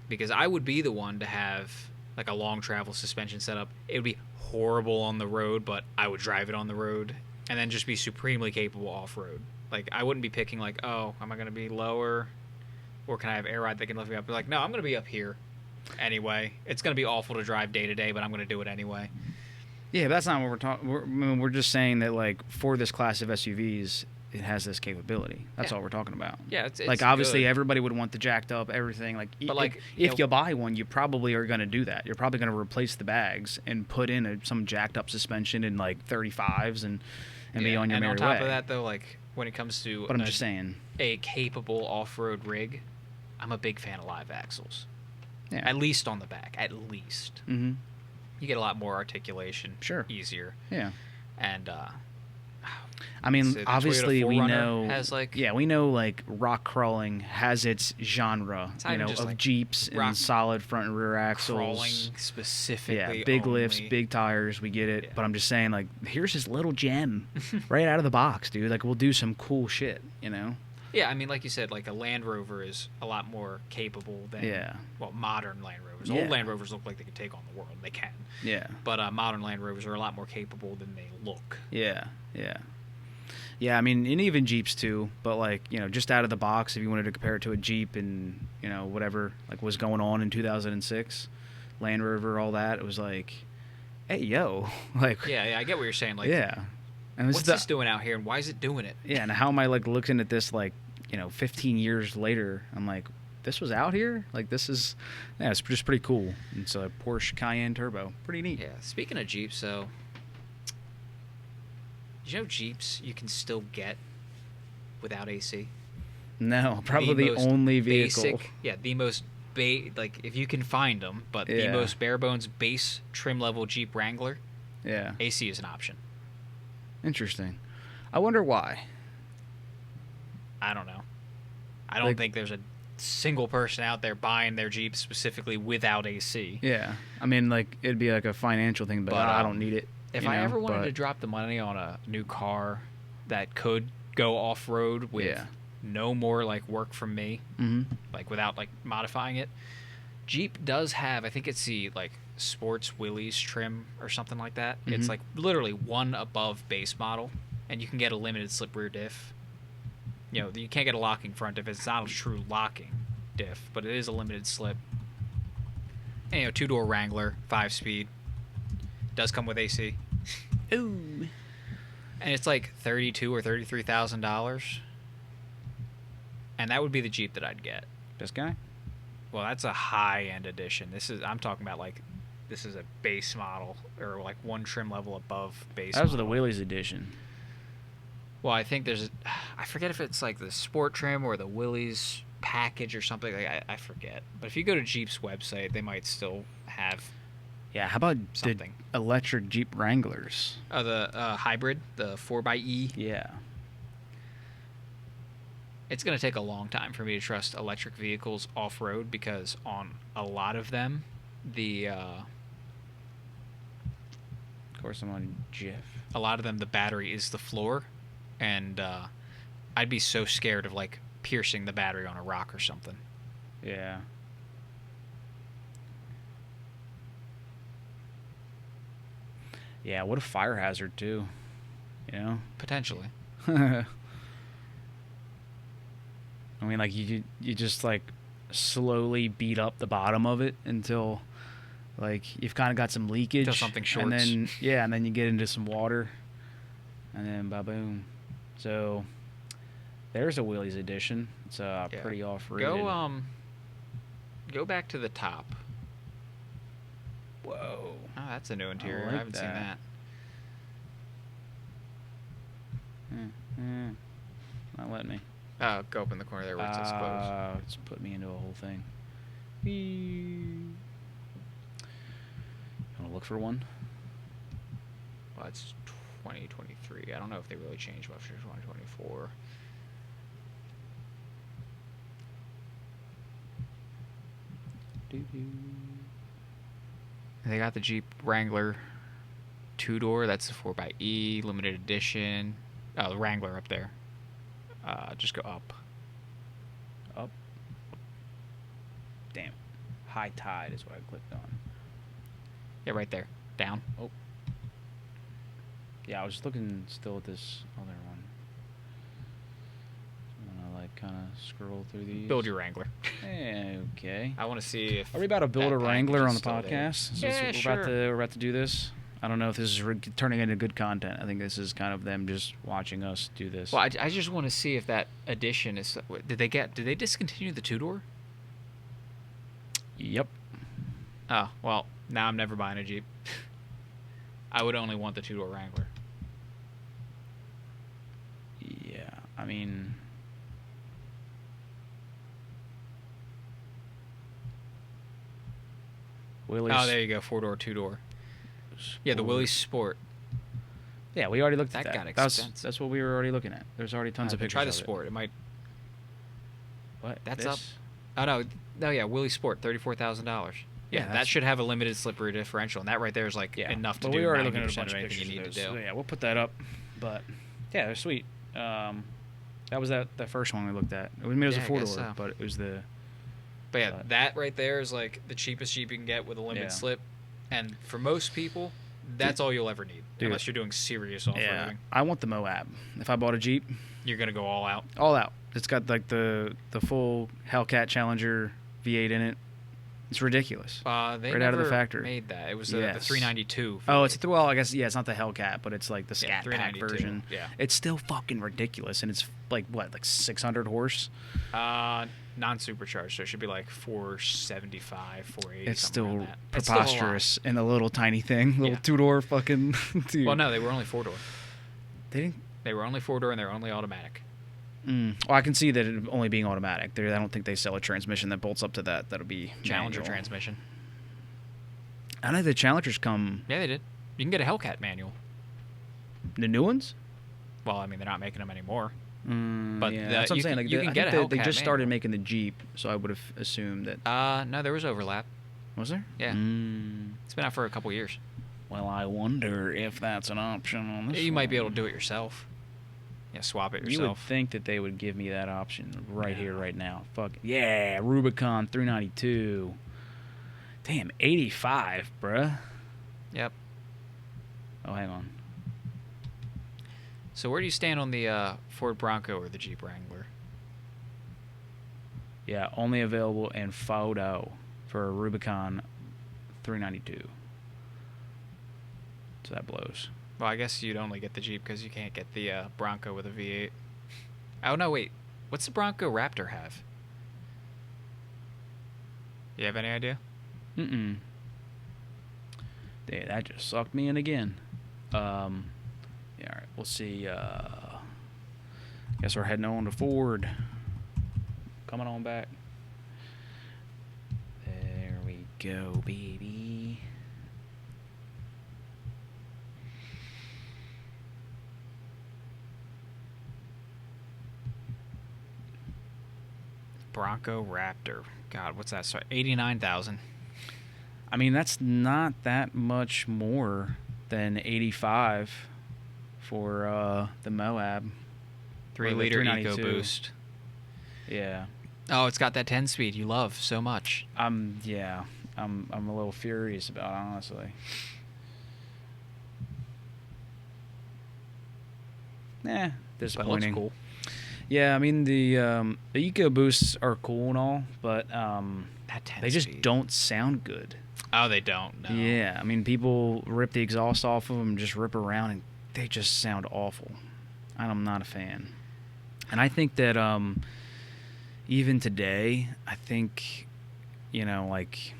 because I would be the one to have like a long travel suspension setup. It would be horrible on the road, but I would drive it on the road and then just be supremely capable off-road. Like I wouldn't be picking like, oh, am I going to be lower or can I have air ride that can lift me up? But like, no, I'm going to be up here anyway. It's going to be awful to drive day to day, but I'm going to do it anyway. Yeah, but that's not what we're talking. We're just saying that like for this class of SUVs, it has this capability. That's Yeah. all we're talking about. Yeah, it's like obviously good. everybody would want the jacked up everything. Like, But, like, if you buy one, you probably are going to do that. You're probably going to replace the bags and put in some jacked up suspension in like 35s and be on your merry way. And on top of that, though, like when it comes to But I'm just saying, a capable off-road rig, I'm a big fan of live axles. yeah, At least on the back, at least. mm-hmm. You get a lot more articulation. Sure. Easier. Yeah. And I mean, the obviously Toyota we 4Runner know, has like we know like rock crawling has its genre, not even just of like Jeeps rock and solid front and rear axles. crawling specifically. Yeah, big only. lifts, big tires, we get it. Yeah. But I'm just saying, like, here's this little gem right out of the box, dude. Like, we'll do some cool shit, Yeah, I mean, like you said, like a Land Rover is a lot more capable than modern Land Rovers. Yeah. Old Land Rovers look like they could take on the world. They can. Yeah. But modern Land Rovers are a lot more capable than they look. Yeah. Yeah, I mean, and even Jeeps too, but like, just out of the box, if you wanted to compare it to a Jeep and, whatever, like was going on in 2006, Land Rover, all that, it was like, hey, yo, like. Yeah, I get what you're saying. Like, yeah. And what's this doing out here and why is it doing it? Yeah, and how am I like looking at this like, 15 years later, I'm like, this was out here? Like, this is, it's just pretty cool. It's a Porsche Cayenne Turbo. Pretty neat. Yeah, speaking of Jeeps, so, Jeeps you can still get without AC? No, probably the only vehicle. The most like, if you can find them, but the most bare bones base trim level Jeep Wrangler, AC is an option. Interesting. I wonder why. I don't know. I don't think there's a single person out there buying their Jeep specifically without AC. Yeah. I mean, like, it'd be like a financial thing, but I don't need it. If I ever wanted to drop the money on a new car that could go off-road with no more, like, work from me, like, without, like, modifying it, Jeep does have, I think it's the, like, Sports Willys trim or something like that. It's, like, literally one above base model, and you can get a limited slip rear diff. You can't get a locking front diff. It's not a true locking diff, but it is a limited slip. And, two-door Wrangler, 5-speed. Does come with AC. Ooh. And it's like $32,000 or $33,000. And that would be the Jeep that I'd get. This guy? Well, that's a high-end edition. I'm talking about, like, this is a base model, or like one trim level above base model. That was the Willys edition. Well, I think I forget if it's like the sport trim or the Willys package or something. Like, I forget. But if you go to Jeep's website, they might still have. Yeah, how about something. The electric Jeep Wranglers? Oh, the hybrid, the 4xe. Yeah. It's going to take a long time for me to trust electric vehicles off-road because on a lot of them, of course, I'm on Jiff. A lot of them, the battery is the floor, and I'd be so scared of, like, piercing the battery on a rock or something. Yeah. Yeah, what a fire hazard, too. Potentially. I mean, like, you just, like, slowly beat up the bottom of it until, like, you've kind of got some leakage. Until something shorts. And then you get into some water. And then, ba-boom. So, there's a Willys edition. It's pretty off-rated. Go back to the top. Whoa. Oh, that's a new interior. I haven't seen that. Not letting me. Go up in the corner there where it says close. It's put me into a whole thing. You want to look for one? Well, it's 2023. I don't know if they really changed much for 2024. They got the Jeep Wrangler 2-door. That's the 4xe limited edition. Oh, the Wrangler up there. Just go up. Up. Damn. High Tide is what I clicked on. Yeah, right there. Down. Oh. Yeah, I was looking still at this other one. I'm gonna, like, kind of scroll through these. Build your Wrangler. Okay. I want to see if. Are we about to build a Wrangler on the still there. podcast? Yeah, we're sure. We're about to do this. I don't know if this is turning into good content. I think this is kind of them just watching us do this. Well, I just want to see if that edition is. Did they discontinue the 2-door? Yep. Oh, well, now I'm never buying a Jeep. I would only want the 2-door Wrangler. Yeah, I mean... Willys. Oh, there you go. 4-door, 2-door. Yeah, the Willys Sport. Yeah, we already looked at that. That got expensive. That's what we were already looking at. There's already tons of pictures Try the of it. Sport. It might... What? That's this? up. Oh, no. No, yeah, Willys Sport, $34,000. Yeah, that should have a limited slippery differential, and that right there is like enough to do 90% of anything you need to do. So yeah, we'll put that up. But yeah, they're sweet. That was the first one we looked at. It was a 4-door, but it was the... But yeah, that right there is like the cheapest Jeep you can get with a limited slip. And for most people, that's all you'll ever need. Unless you're doing serious off-roading. Yeah, I want the Moab. If I bought a Jeep... You're going to go all out? All out. It's got like the full Hellcat Challenger V8 in it. It's ridiculous. They right never out of the factory. Made that. It was the 392. Oh, I guess it's not the Hellcat, but it's like the Scat Pack version. Yeah. It's still fucking ridiculous, and it's like 600 horse. Non-supercharged, so it should be like 475, 480. It's still like that. preposterous in a little tiny thing, little 2-door fucking. Dude. Well, no, they were only 4-door. They didn't. They were only 4-door, and they were only automatic. Well, I can see that it only being automatic. I don't think they sell a transmission that bolts up to that. That'll be Challenger manual. transmission. I know the Challengers come. Yeah, they did. You can get a Hellcat manual. The new ones? Well, I mean, they're not making them anymore. But yeah, that's what I'm saying. Like, you can get a Hellcat They just started manual. making the Jeep, so I would have assumed that. No, there was overlap. Was there? Yeah. It's been out for a couple years. Well, I wonder if that's an option on this. You might be able to do it yourself. Yeah, swap it yourself. You would think that they would give me that option here, right now. Fuck yeah, Rubicon 392. Damn, 85, bruh. Yep. Oh, hang on. So where do you stand on the Ford Bronco or the Jeep Wrangler? Yeah, only available in photo for a Rubicon 392. So that blows. Well, I guess you'd only get the Jeep because you can't get the Bronco with a V8. Oh, no, wait. What's the Bronco Raptor have? You have any idea? Yeah, that just sucked me in again. Yeah, all right. We'll see. Guess we're heading on to Ford. Coming on back. There we go, baby. Bronco Raptor. God, what's that? Sorry, 89,000. I mean, that's not that much more than 85 for the Moab. 3-liter EcoBoost. Yeah. Oh, it's got that 10-speed you love so much. I'm a little furious about it, honestly. Disappointing. But it looks cool. Yeah, I mean the EcoBoosts are cool and all, but that 10 they just speed. don't sound good. Oh, they don't. No. Yeah, I mean people rip the exhaust off of them and just rip around, and they just sound awful. I'm not a fan. And I think that even today, I think, like,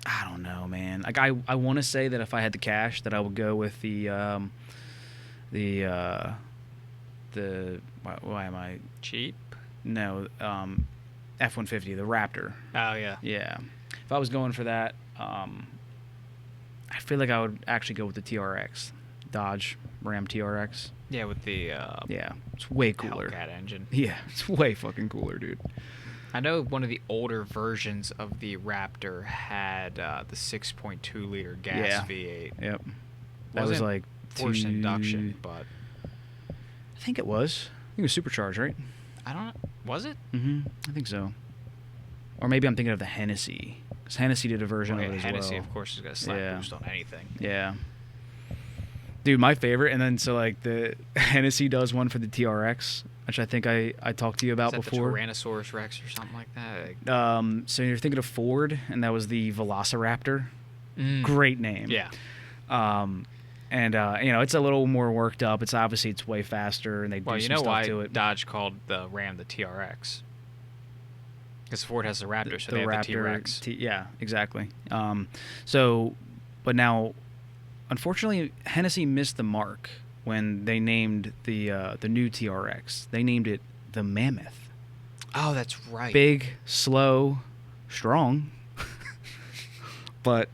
I don't know, man. Like I want to say that if I had the cash, that I would go with the why am I cheap? No, F-150, the Raptor. Oh yeah. Yeah. If I was going for that, I feel like I would actually go with the TRX, Dodge Ram TRX. Yeah, with the yeah, it's way cooler. Hellcat engine. Yeah, it's way fucking cooler, dude. I know one of the older versions of the Raptor had the 6.2 liter gas V8. Yep. That was like forced induction, but I think it was. I think it was supercharged, right? I don't know. Was it? I think so. Or maybe I'm thinking of the Hennessy. Because Hennessy did a version of it as Hennessy, well. of course, is going to slap boost on anything. Yeah. Dude, my favorite, and then so like the Hennessy does one for the TRX, which I think I talked to you about before. The Tyrannosaurus Rex or something like that? So you're thinking of Ford, and that was the Velociraptor. Great name. Yeah. And it's a little more worked up. It's obviously it's way faster, and they do some stuff to it. Dodge called the Ram the TRX? Because Ford has the Raptor, so the they have Raptor, the T-Rex. Yeah, exactly. But now, unfortunately, Hennessy missed the mark when they named the new TRX. They named it the Mammoth. Oh, that's right. Big, slow, strong, but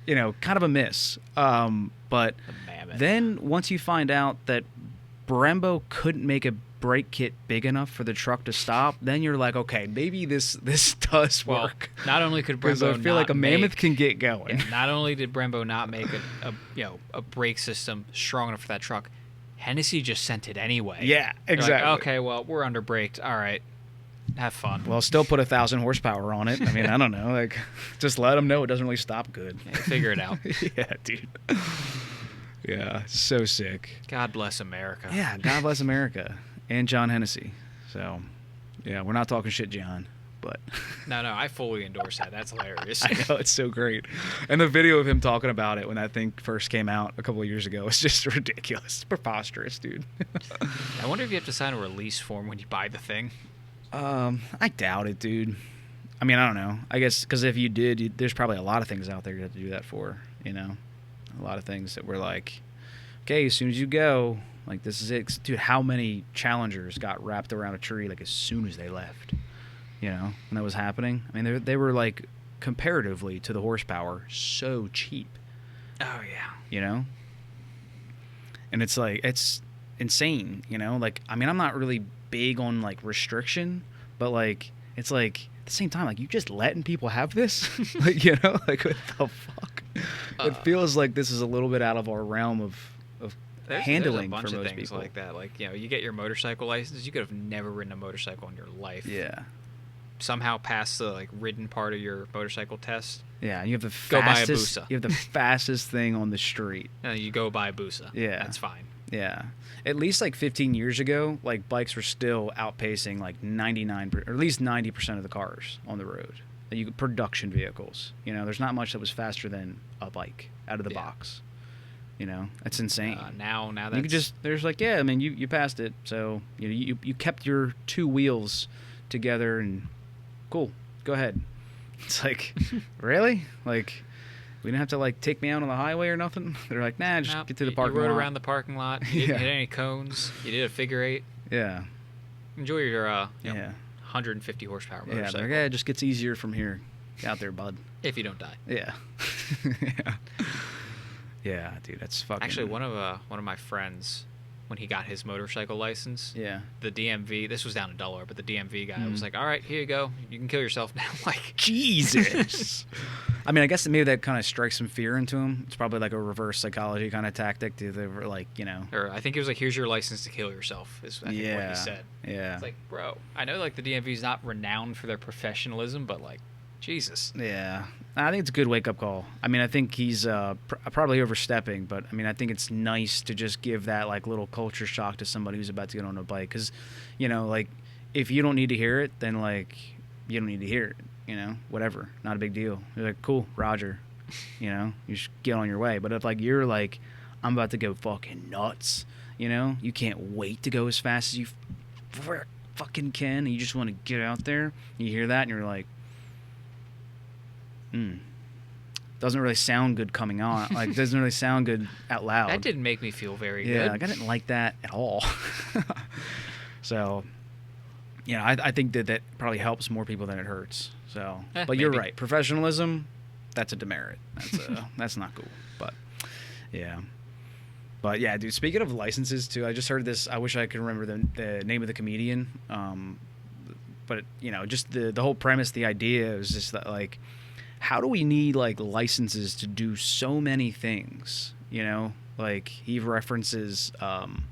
kind of a miss. But The Mammoth. then once you find out that Brembo couldn't make a brake kit big enough for the truck to stop, then you're like, okay, maybe this does Well, work. not only could Because Brembo I feel like a Mammoth make, can get going. yeah, not only did Brembo not make a brake system strong enough for that truck, Hennessy just sent it anyway. Yeah, They're exactly. Like, okay, well, we're under braked. All right, have fun. Well, still put 1,000 horsepower on it. I mean, I don't know. Like, just let them know it doesn't really stop good. Yeah, figure it out. Yeah, dude. Yeah, so sick. God bless America. Yeah, God bless America and John Hennessy. So, yeah, we're not talking shit, John, but No, I fully endorse that. That's hilarious. I know it's so great. And the video of him talking about it when that thing first came out a couple of years ago was just ridiculous. It's preposterous, dude. I wonder if you have to sign a release form when you buy the thing. I doubt it, dude. I mean, I don't know. I guess because if you did, there's probably a lot of things out there you have to do that for, A lot of things that were like, okay, as soon as you go, like, this is it. Dude, how many Challengers got wrapped around a tree, like, as soon as they left, when that was happening? I mean, they were, like, comparatively to the horsepower, so cheap. Oh, yeah. And it's, like, it's insane, Like, I mean, I'm not really big on, like, restriction, but, like, it's, like, at the same time, like, you just letting people have this? Like, like, what the fuck? It feels like this is a little bit out of our realm of handling there's a bunch for of most things people. like that. Like, you get your motorcycle license. You could have never ridden a motorcycle in your life. Yeah. Somehow pass the, like, ridden part of your motorcycle test. Yeah, and you have the Go buy a fastest. Busa. You have the fastest thing on the street. You go buy a Busa. Yeah. That's fine. Yeah. At least like 15 years ago, like bikes were still outpacing like 99 or at least 90% of the cars on the road. Production vehicles. There's not much that was faster than a bike out of the box. That's insane. Now that's... You could just there's like, yeah, I mean you passed it, so you kept your two wheels together and cool. Go ahead. It's like, really? Like, we didn't have to like take me out on the highway or nothing. They're like, nah, just Nope. get to the parking lot. You rode lot. around the parking lot. You didn't hit any cones. You did a figure eight. Yeah. Enjoy your 150 horsepower Yeah, motorcycle. like, yeah, it just gets easier from here. Get out there, bud. If you don't die. Yeah. Yeah. Yeah, dude, that's fucking... Actually, one of my friends, when he got his motorcycle license, Yeah. the DMV, this was down in Delaware, but the DMV guy was like, all right, here you go. You can kill yourself now. Like, Jesus. I mean, I guess maybe that kind of strikes some fear into him. It's probably like a reverse psychology kind of tactic to the, like, Or I think he was like, here's your license to kill yourself, is I think what he said. Yeah. It's like, bro, I know like the DMV is not renowned for their professionalism, but like, Jesus. Yeah. I think it's a good wake-up call. I mean, I think he's probably overstepping, but, I mean, I think it's nice to just give that, like, little culture shock to somebody who's about to get on a bike. Because, like, if you don't need to hear it, then, like, you don't need to hear it, whatever. Not a big deal. You're like, cool, Roger. You just get on your way. But if, like, you're like, I'm about to go fucking nuts, you can't wait to go as fast as you fucking can, and you just want to get out there, you hear that, and you're like, doesn't really sound good coming on. Like, doesn't really sound good out loud. That didn't make me feel very good. Yeah, like, I didn't like that at all. So, I think that probably helps more people than it hurts. So, but you're maybe. right. Professionalism, that's a demerit. That's not cool. But yeah. But yeah, dude, speaking of licenses too, I just heard this. I wish I could remember the name of the comedian. But just the whole premise, the idea is just that, like, how do we need like licenses to do so many things? Like, he references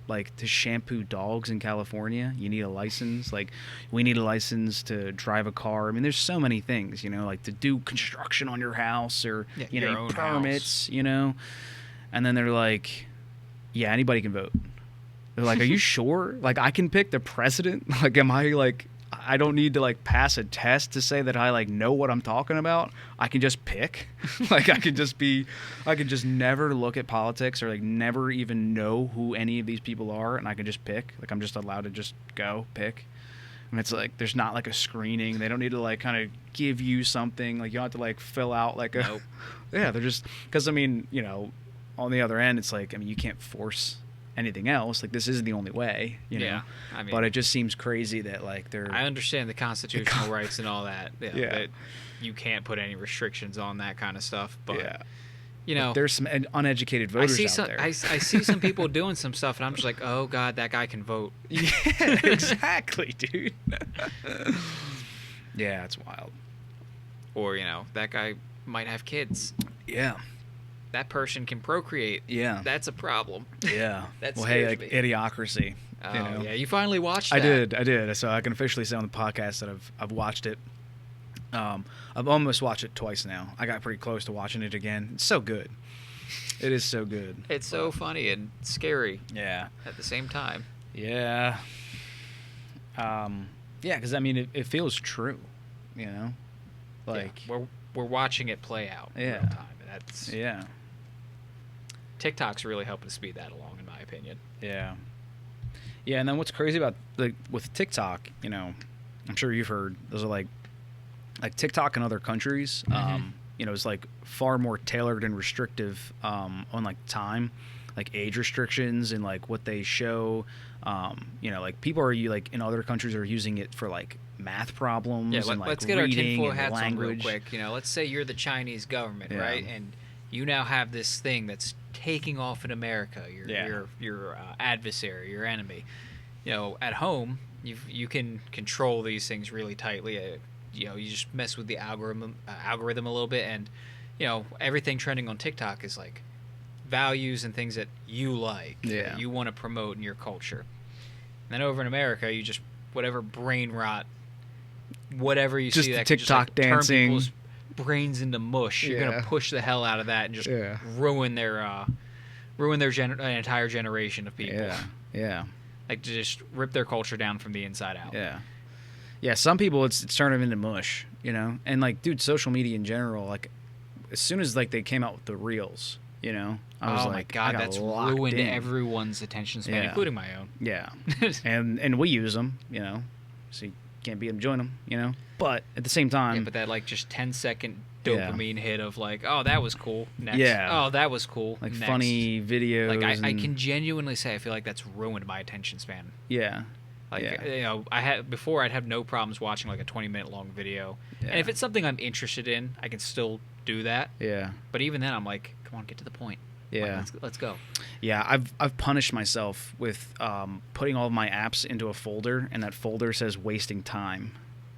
like to shampoo dogs in California, you need a license. Like, we need a license to drive a car. I mean, there's so many things, like to do construction on your house or your own permits, and then they're like, yeah, anybody can vote. They're like, are you sure? Like, I can pick the president? Like, am I like I don't need to like pass a test to say that I like know what I'm talking about. I can just pick. Like I could just never look at politics or like never even know who any of these people are, and I can just pick. Like I'm just allowed to just go pick. And it's like there's not like a screening. They don't need to like kind of give you something. Like you don't have to like fill out like a. Nope. Yeah, they're just because I mean on the other end it's like I mean you can't force anything else. Like this isn't the only way, know. I mean, but it just seems crazy that like they're. I understand the constitutional rights and all that. Yeah. That you can't put any restrictions on that kind of stuff. But But there's some uneducated voters out there. I see some people doing some stuff, and I'm just like, oh god, that guy can vote. Yeah, exactly, dude. Yeah, it's wild. Or that guy might have kids. Yeah. That person can procreate. Yeah. That's a problem. Yeah. That well, hey, scares like me. Idiocracy. Oh, yeah. You finally watched that. I did. So I can officially say on the podcast that I've watched it. I've almost watched it twice now. I got pretty close to watching it again. It's so good. It is so good. It's so funny and scary. Yeah. At the same time. Yeah. Yeah, because I mean, it feels true. Like we're watching it play out in real time. That's TikTok's really helping to speed that along, in my opinion. Yeah. Yeah, and then what's crazy about with TikTok, I'm sure you've heard, those are like TikTok in other countries, is like far more tailored and restrictive on like time, like age restrictions and like what they show. Like people are like in other countries are using it for like math problems. Yeah, and like let's get our tinfoil hats language. on real quick. Let's say you're the Chinese government, right? And you now have this thing that's taking off in America. Your adversary, your enemy. At home, you can control these things really tightly. You just mess with the algorithm a little bit, and everything trending on TikTok is like values and things that you like, that you want to promote in your culture. And then over in America, you just whatever brain rot, whatever you just see that TikTok can just, like, dancing, turn people's brains into mush. You're gonna push the hell out of that and just ruin their entire generation of people. Yeah. Like to just rip their culture down from the inside out. Yeah, some people it's turned them into mush, and like, dude, social media in general, like, as soon as like they came out with the reels, I was my god, that's ruined everyone's attention span, including my own. Yeah, and we use them, so you can't beat them, join them, but at the same time, but that like just 10-second dopamine hit of like, oh, that was cool. Next. Oh, that was cool. Like next. funny videos. Like I can genuinely say I feel like that's ruined my attention span. Yeah. Like I'd have no problems watching like a 20-minute long video, and if it's something I'm interested in, I can still do that. Yeah. But even then, I'm like, come on, get to the point. Yeah. Like, let's go. Yeah, I've punished myself with putting all of my apps into a folder, and that folder says wasting time.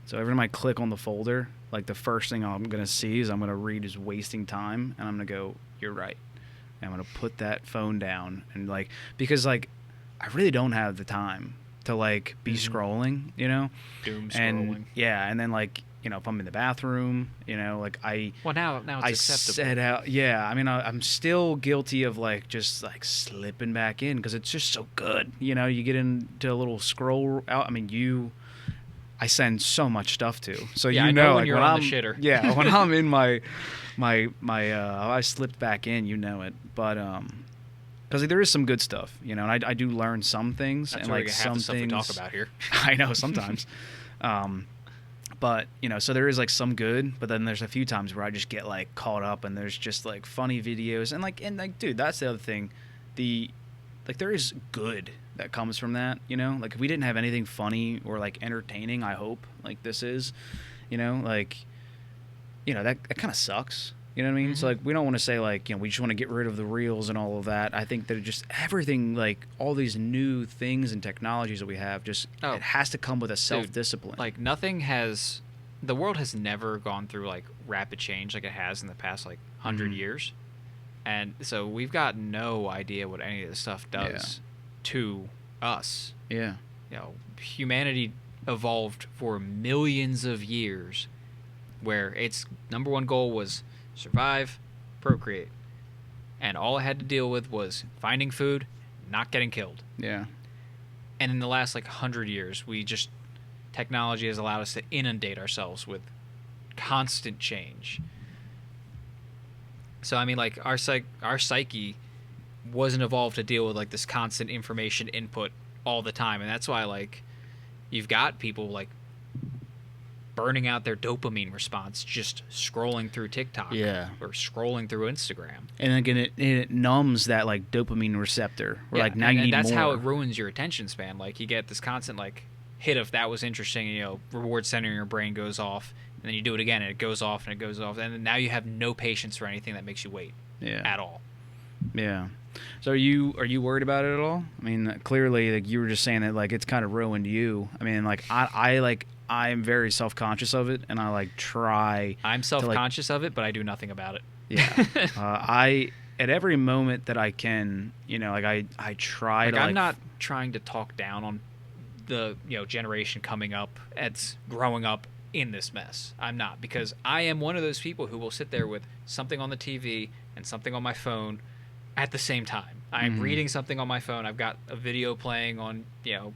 So every time I click on the folder, like the first thing I'm gonna see is I'm gonna read is wasting time, and I'm gonna go, you're right. And I'm gonna put that phone down, and like because like I really don't have the time to like be scrolling, Doom scrolling. And and then like if I'm in the bathroom, like now it's acceptable. Set out, I mean I'm still guilty of like just like slipping back in because it's just so good, you get into a little scroll out. I mean I send so much stuff to, so I know when like you're on the shitter. When I'm in my I slipped back in, it, but because there is some good stuff, and I do learn some things. That's and like some stuff things we talk about here. I know sometimes, but so there is like some good, but then there's a few times where I just get like caught up, and there's just like funny videos, and like dude, that's the other thing, there is good that comes from that, like if we didn't have anything funny or like entertaining, I hope like this is, that kind of sucks. You know what I mean? Mm-hmm. So, like, we don't want to say, like, we just want to get rid of the reels and all of that. I think that just everything, like, all these new things and technologies that we have, it has to come with a self-discipline. Like, the world has never gone through, like, rapid change like it has in the past, like, 100 years. And so we've got no idea what any of this stuff does to us. Yeah. Humanity evolved for millions of years where its number one goal was survive, procreate. And all I had to deal with was finding food, not getting killed. Yeah. And in the last, like, 100 years, we just technology has allowed us to inundate ourselves with constant change. So I mean, like our psyche wasn't evolved to deal with like this constant information input all the time, and that's why like you've got people like burning out their dopamine response just scrolling through TikTok or scrolling through Instagram. And again, it numbs that like dopamine receptor. Where like now you need that's more. how it ruins your attention span. Like you get this constant like hit of that was interesting, and, you know, reward center in your brain goes off, and then you do it again and it goes off and it goes off, and then now you have no patience for anything that makes you wait at all. Yeah. So are you worried about it at all? I mean, clearly, like you were just saying that like it's kind of ruined you. I mean, like I'm very self-conscious of it, and I like try. I'm self-conscious of it, but I do nothing about it. Yeah. I at every moment that I can, you know, like I try like to. I'm not trying to talk down on the, you know, generation coming up that's growing up in this mess. I'm not, because I am one of those people who will sit there with something on the TV and something on my phone at the same time. I'm reading something on my phone. I've got a video playing on, you know,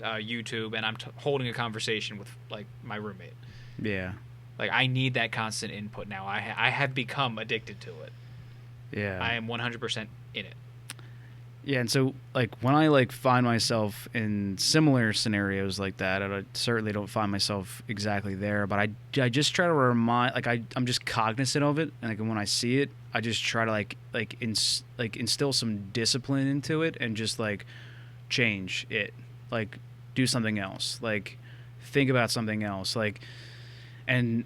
YouTube, and I'm holding a conversation with like my roommate. Yeah. Like I need that constant input now. I have become addicted to it. Yeah. I am 100% in it. Yeah, and so like when I like find myself in similar scenarios like that, and I certainly don't find myself exactly there, but I just try to remind, like I'm just cognizant of it, and like when I see it, I just try to like instill some discipline into it, and just like change it, like do something else, like think about something else, like. And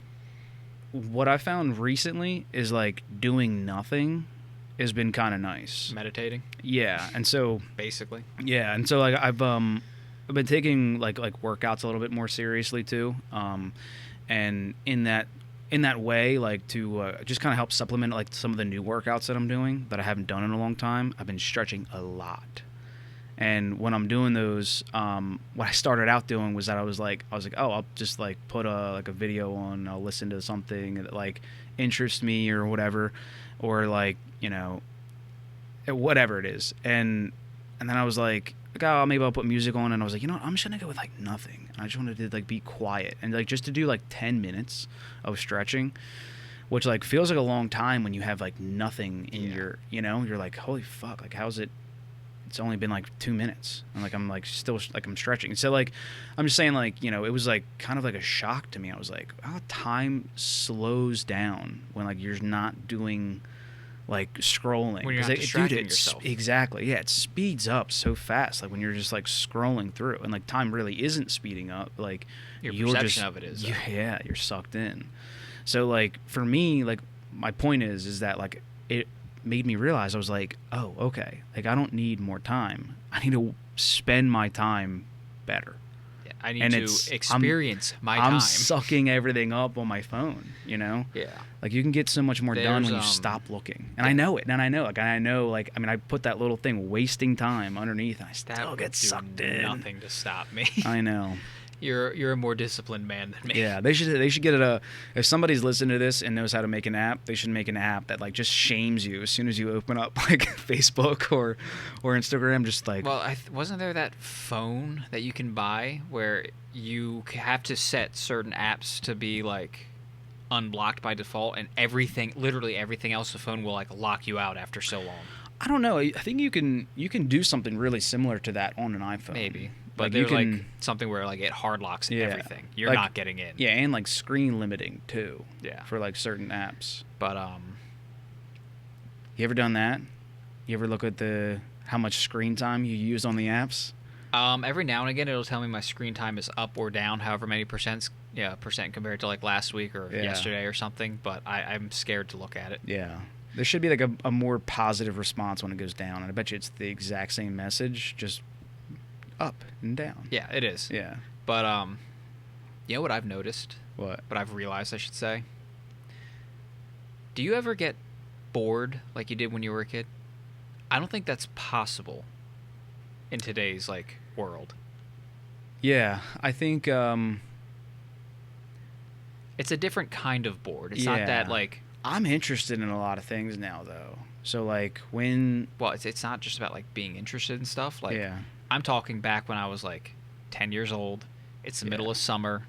what I found recently is like doing nothing has been kind of nice. Meditating. Yeah, and so basically. Yeah, and so like I've been taking like workouts a little bit more seriously too, and in that way, like to just kind of help supplement like some of the new workouts that I'm doing that I haven't done in a long time. I've been stretching a lot. And when I'm doing those, what I started out doing was that I was like, oh, I'll just like put a video on, I'll listen to something that like interests me or whatever, or like, you know, whatever it is. And then I was like, oh, maybe I'll put music on, and I was like, you know what, I'm just gonna go with like nothing. I just wanted to like be quiet and like just to do like 10 minutes of stretching, which like feels like a long time when you have like nothing in your, you know, you're like, holy fuck, like how's it? It's only been like 2 minutes, and like I'm like still like I'm stretching. So like I'm just saying, like, you know, it was like kind of like a shock to me. I was like, oh, time slows down when like you're not doing like scrolling. When you're not distracting yourself. Exactly. Yeah, it speeds up so fast. Like when you're just like scrolling through, and like time really isn't speeding up. Like your perception of it is. Yeah, you're sucked in. So like for me, like my point is that like it made me realize, I was like, oh, okay, like I don't need more time. I need to spend my time better. Yeah, I need to experience my time. I'm sucking everything up on my phone, you know? Yeah. Like you can get so much more done when you stop looking. And I know it. And I know, like, I mean, I put that little thing, wasting time, underneath, and I still get sucked in. Nothing to stop me. I know. You're a more disciplined man than me. Yeah, they should get if somebody's listening to this and knows how to make an app, they should make an app that like just shames you as soon as you open up like Facebook or Instagram, just like. Well, wasn't there that phone that you can buy where you have to set certain apps to be like unblocked by default, and literally everything else the phone will like lock you out after so long? I don't know. I think you can do something really similar to that on an iPhone. Maybe. But there's like something where like it hard locks everything. You're like, not getting in. Yeah, and like screen limiting too. Yeah. For like certain apps. But you ever done that? You ever look at how much screen time you use on the apps? Every now and again it'll tell me my screen time is up or down, however many percent compared to like last week or yesterday or something, but I'm scared to look at it. Yeah. There should be like a more positive response when it goes down, and I bet you it's the exact same message, just up and down. Yeah, it is. Yeah. But you know what I've noticed? What? What I've realized, I should say. Do you ever get bored like you did when you were a kid? I don't think that's possible in today's like world. Yeah, I think it's a different kind of bored. It's not that like I'm interested in a lot of things now though. So like it's not just about like being interested in stuff. Like I'm talking back when I was like 10 years old. It's the middle of summer.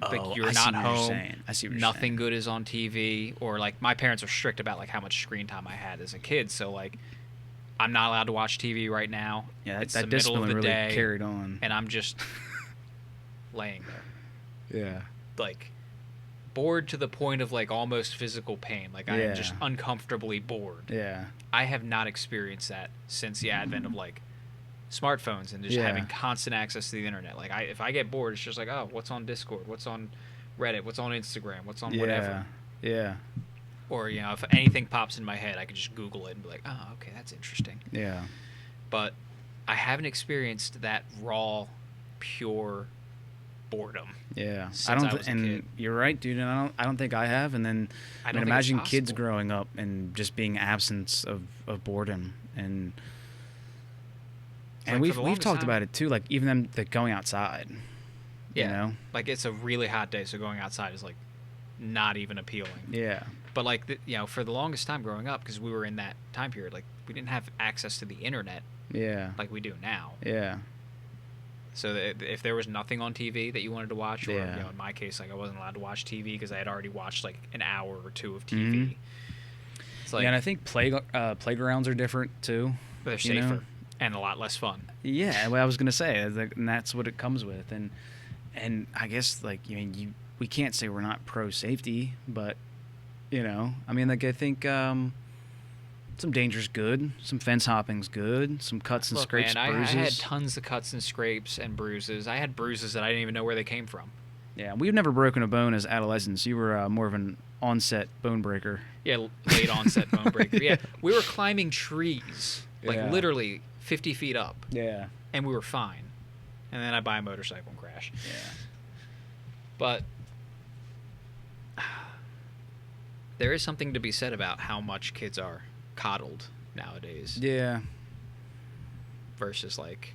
Oh, You're I see not what you're home. saying. I see what you're Nothing saying. good is on TV, or like my parents are strict about like how much screen time I had as a kid. So like, I'm not allowed to watch TV right now. Yeah, It's that the middle of discipline the really day, carried on. and I'm just laying there, Yeah. like bored to the point of like almost physical pain. Like I am just Yeah. uncomfortably bored. Yeah. I have not experienced that since the advent of like smartphones and just Yeah. having constant access to the internet. Like if I get bored, it's just like, oh, what's on Discord? What's on Reddit? What's on Instagram? What's on whatever? Yeah. Or if anything pops in my head, I can just Google it and be like, oh, okay, that's interesting. Yeah. But I haven't experienced that raw, pure boredom. Yeah. Since I don't I was a and kid. you're right, dude. And I don't think I have. And then I I don't mean, think it's imagine kids possible. growing up and just being absence of boredom and Like, for we've the we've longest talked time- about it too, like even them like going outside. Yeah. You know? Like it's a really hot day, so going outside is like not even appealing. Yeah. But like for the longest time growing up, because we were in that time period, like we didn't have access to the internet Yeah. like we do now. Yeah. So that if there was nothing on TV that you wanted to watch, or Yeah. in my case, like I wasn't allowed to watch TV because I had already watched like an hour or two of TV. Mhm. It's like yeah, and I think playgrounds are different too. they're you safer know? and a lot less fun. Yeah, what I was gonna say, and that's what it comes with, and I guess like we can't say we're not pro safety, but I mean, like I think some danger's good, some fence hopping's good, some cuts and Look, scrapes, man, I bruises. had tons of cuts and scrapes and bruises. I had bruises that I didn't even know where they came from. Yeah, we've never broken a bone as adolescents. You were more of an onset bone breaker. Yeah, late onset bone breaker. Yeah, we were climbing trees, like Yeah. literally 50 feet up, Yeah. and we were fine. And then I buy a motorcycle and crash. Yeah. But there is something to be said about how much kids are coddled nowadays Yeah. versus like,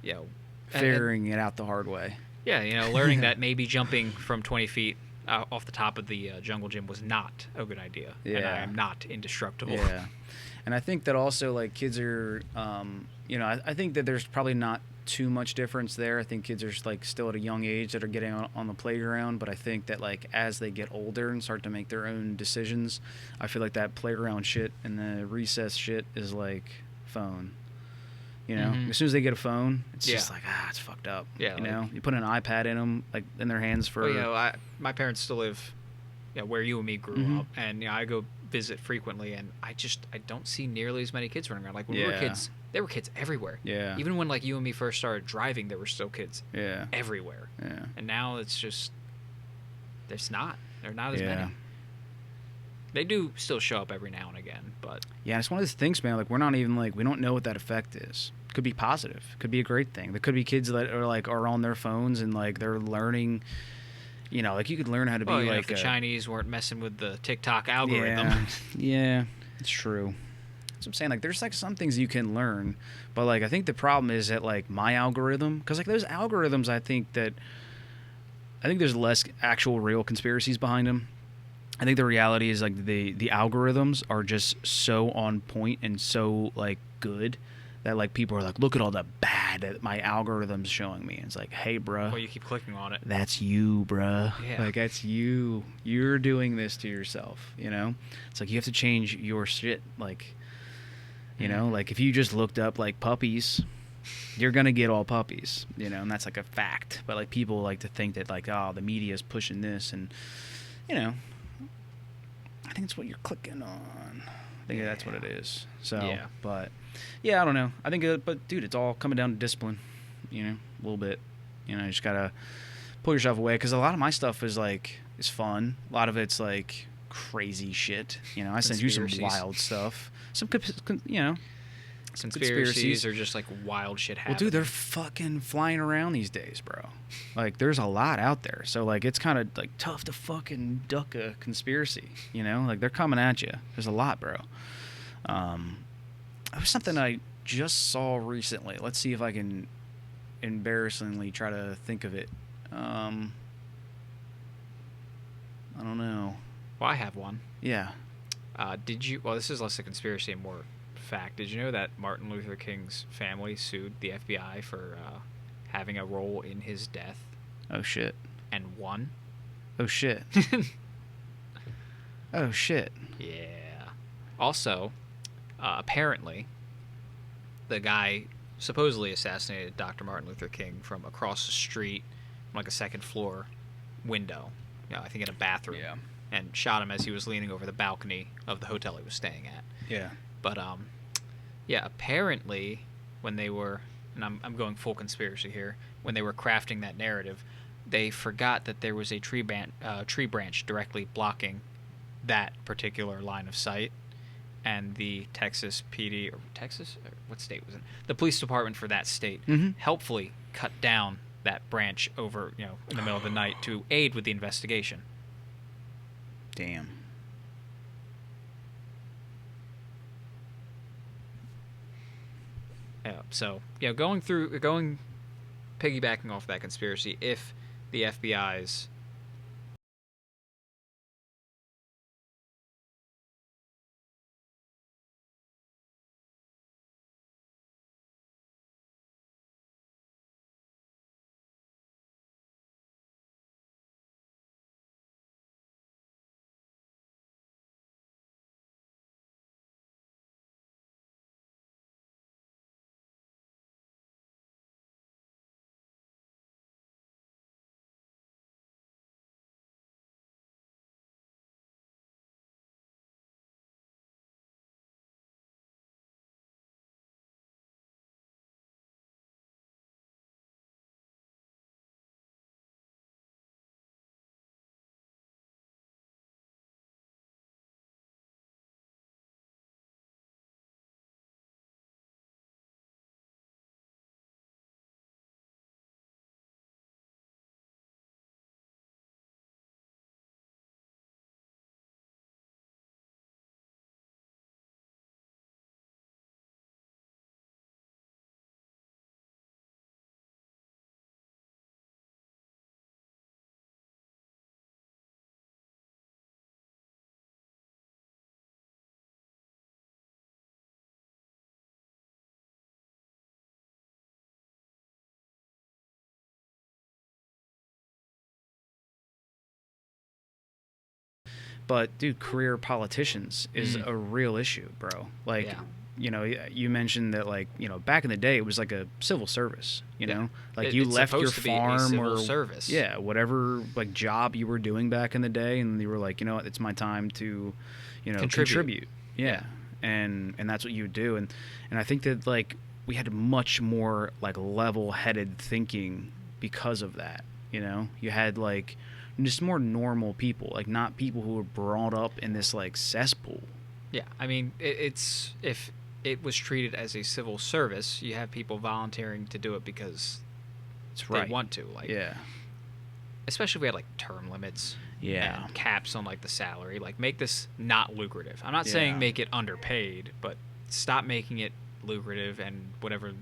and- Figuring it out the hard way. yeah, learning that maybe jumping from 20 feet off the top of the jungle gym was not a good idea. And I Yeah. am not indestructible. Yeah. And I think that also like kids are, I think that there's probably not too much difference there. I think kids are like still at a young age that are getting on the playground, but I think that like as they get older and start to make their own decisions, I feel like that playground shit and the recess shit is like phone. Mhm. As soon as they get a phone, it's just Yeah. like it's fucked up. Yeah, like- you put an iPad in them, like in their hands for. Well, my parents still live where you and me grew Mhm. up, and I go visit frequently, and I don't see nearly as many kids running around. Like when we were Yeah. kids, there were kids everywhere. Yeah. Even when like you and me first started driving, there were still kids Yeah. everywhere. Yeah. And now it's just there's not. There are not as Yeah. many. They do still show up every now and again, but Yeah, it's one of those things, man. Like, we're not even like, we don't know what that effect is. Could be positive. Could be a great thing. There could be kids that are on their phones and like they're learning. Like you could learn how to be if like the Chinese weren't messing with the TikTok algorithm. Yeah, yeah, it's true. That's what I'm saying. Like, there's like some things you can learn, but like I think the problem is that like my algorithm, because like those algorithms, I think there's less actual real conspiracies behind them. I think the reality is like the algorithms are just so on point and so like good that like people are like, look at all the bad that my algorithm's showing me. And it's like, hey, bruh, Well, you keep clicking on it. that's you, bruh. Yeah. Like, that's you. You're doing this to yourself. It's like you have to change your shit. Like, like if you just looked up like puppies, you're gonna get all puppies. And that's like a fact. But like people like to think that like, the media is pushing this, and I think it's what you're clicking on. I think that's what it is. So, Yeah. but yeah, I don't know. I think, but dude, it's all coming down to discipline. A little bit. You just gotta pull yourself away, because a lot of my stuff is fun. A lot of it's like crazy shit. I send you some Conspiracies. wild stuff. Some some Conspiracies are just like wild shit well, happening. dude, they're fucking flying around these days, bro. Like, there's a lot out there. So, like, it's kind of, like, tough to fucking duck a conspiracy, Like, they're coming at you. There's a lot, bro. It was something I just saw recently. Let's see if I can embarrassingly try to think of it. I don't know. Well, I have one. Yeah. Well, this is less a conspiracy and more fact. Did you know that Martin Luther King's family sued the FBI for having a role in his death Oh shit. and won. Oh shit. Oh shit. Yeah. Also, apparently, the guy supposedly assassinated Dr. Martin Luther King from across the street, from like a second floor window. I think in a bathroom. Yeah. And shot him as he was leaning over the balcony of the hotel he was staying at. Yeah. But yeah, apparently when they were, and I'm going full conspiracy here, when they were crafting that narrative, they forgot that there was a tree branch directly blocking that particular line of sight, and the Texas PD or what state was it? The police department for that state helpfully cut down that branch over, in the middle of the night to aid with the investigation. Damn. Yeah. So piggybacking off that conspiracy, if the FBI's But dude, career politicians is a real issue, bro. Like, you mentioned that, like, back in the day, it was like a civil service. You know, like you left your farm or service. Yeah, whatever like job you were doing back in the day, and you were like, you know what, it's my time to, contribute. Yeah. And that's what you would do, and I think that like we had much more like level-headed thinking because of that. You had like just more normal people, like not people who were brought up in this like cesspool. Yeah, I mean, it's if it was treated as a civil service, you have people volunteering to do it because they want to. Like, especially if we had like term limits, and caps on like the salary. Like, make this not lucrative. I'm not saying make it underpaid, but stop making it lucrative and whatever.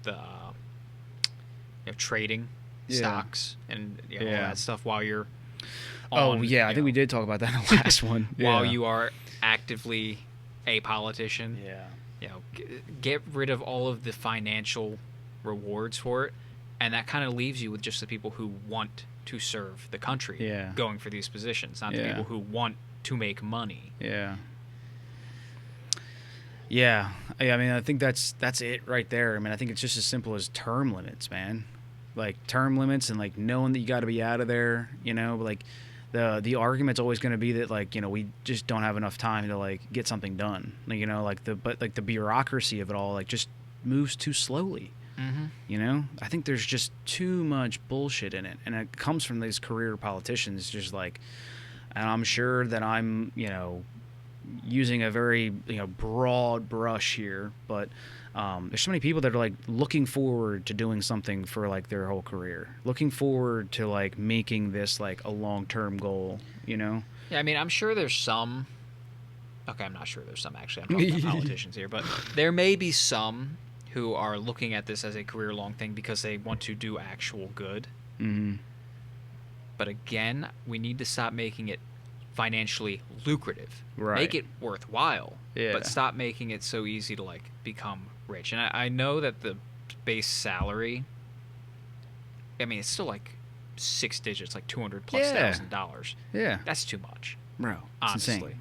The trading. Stocks and all that stuff while you're on, I think we did talk about that in the last one. While you are actively a politician, get rid of all of the financial rewards for it, and that kind of leaves you with just the people who want to serve the country going for these positions, not the people who want to make money. I mean, I think that's it right there. I mean, I think it's just as simple as term limits, man. Like term limits and like knowing that you got to be out of there, like the argument's always going to be that like, we just don't have enough time to like get something done. Like, the bureaucracy of it all like just moves too slowly. I think there's just too much bullshit in it, and it comes from these career politicians. Just like, and I'm sure that I'm using a very broad brush here, but there's so many people that are like looking forward to doing something for like their whole career, looking forward to like making this like a long-term goal. Yeah, I mean, I'm sure there's some. Okay, I'm not sure there's some, actually. I'm talking about politicians here, but there may be some who are looking at this as a career-long thing because they want to do actual good. But again, we need to stop making it financially lucrative. Make it worthwhile, but stop making it so easy to like become rich. And I know that the base salary I mean, it's still like 6 digits, like 200 plus Yeah. $1,000. Yeah. That's too much. Bro, it's Honestly. insane.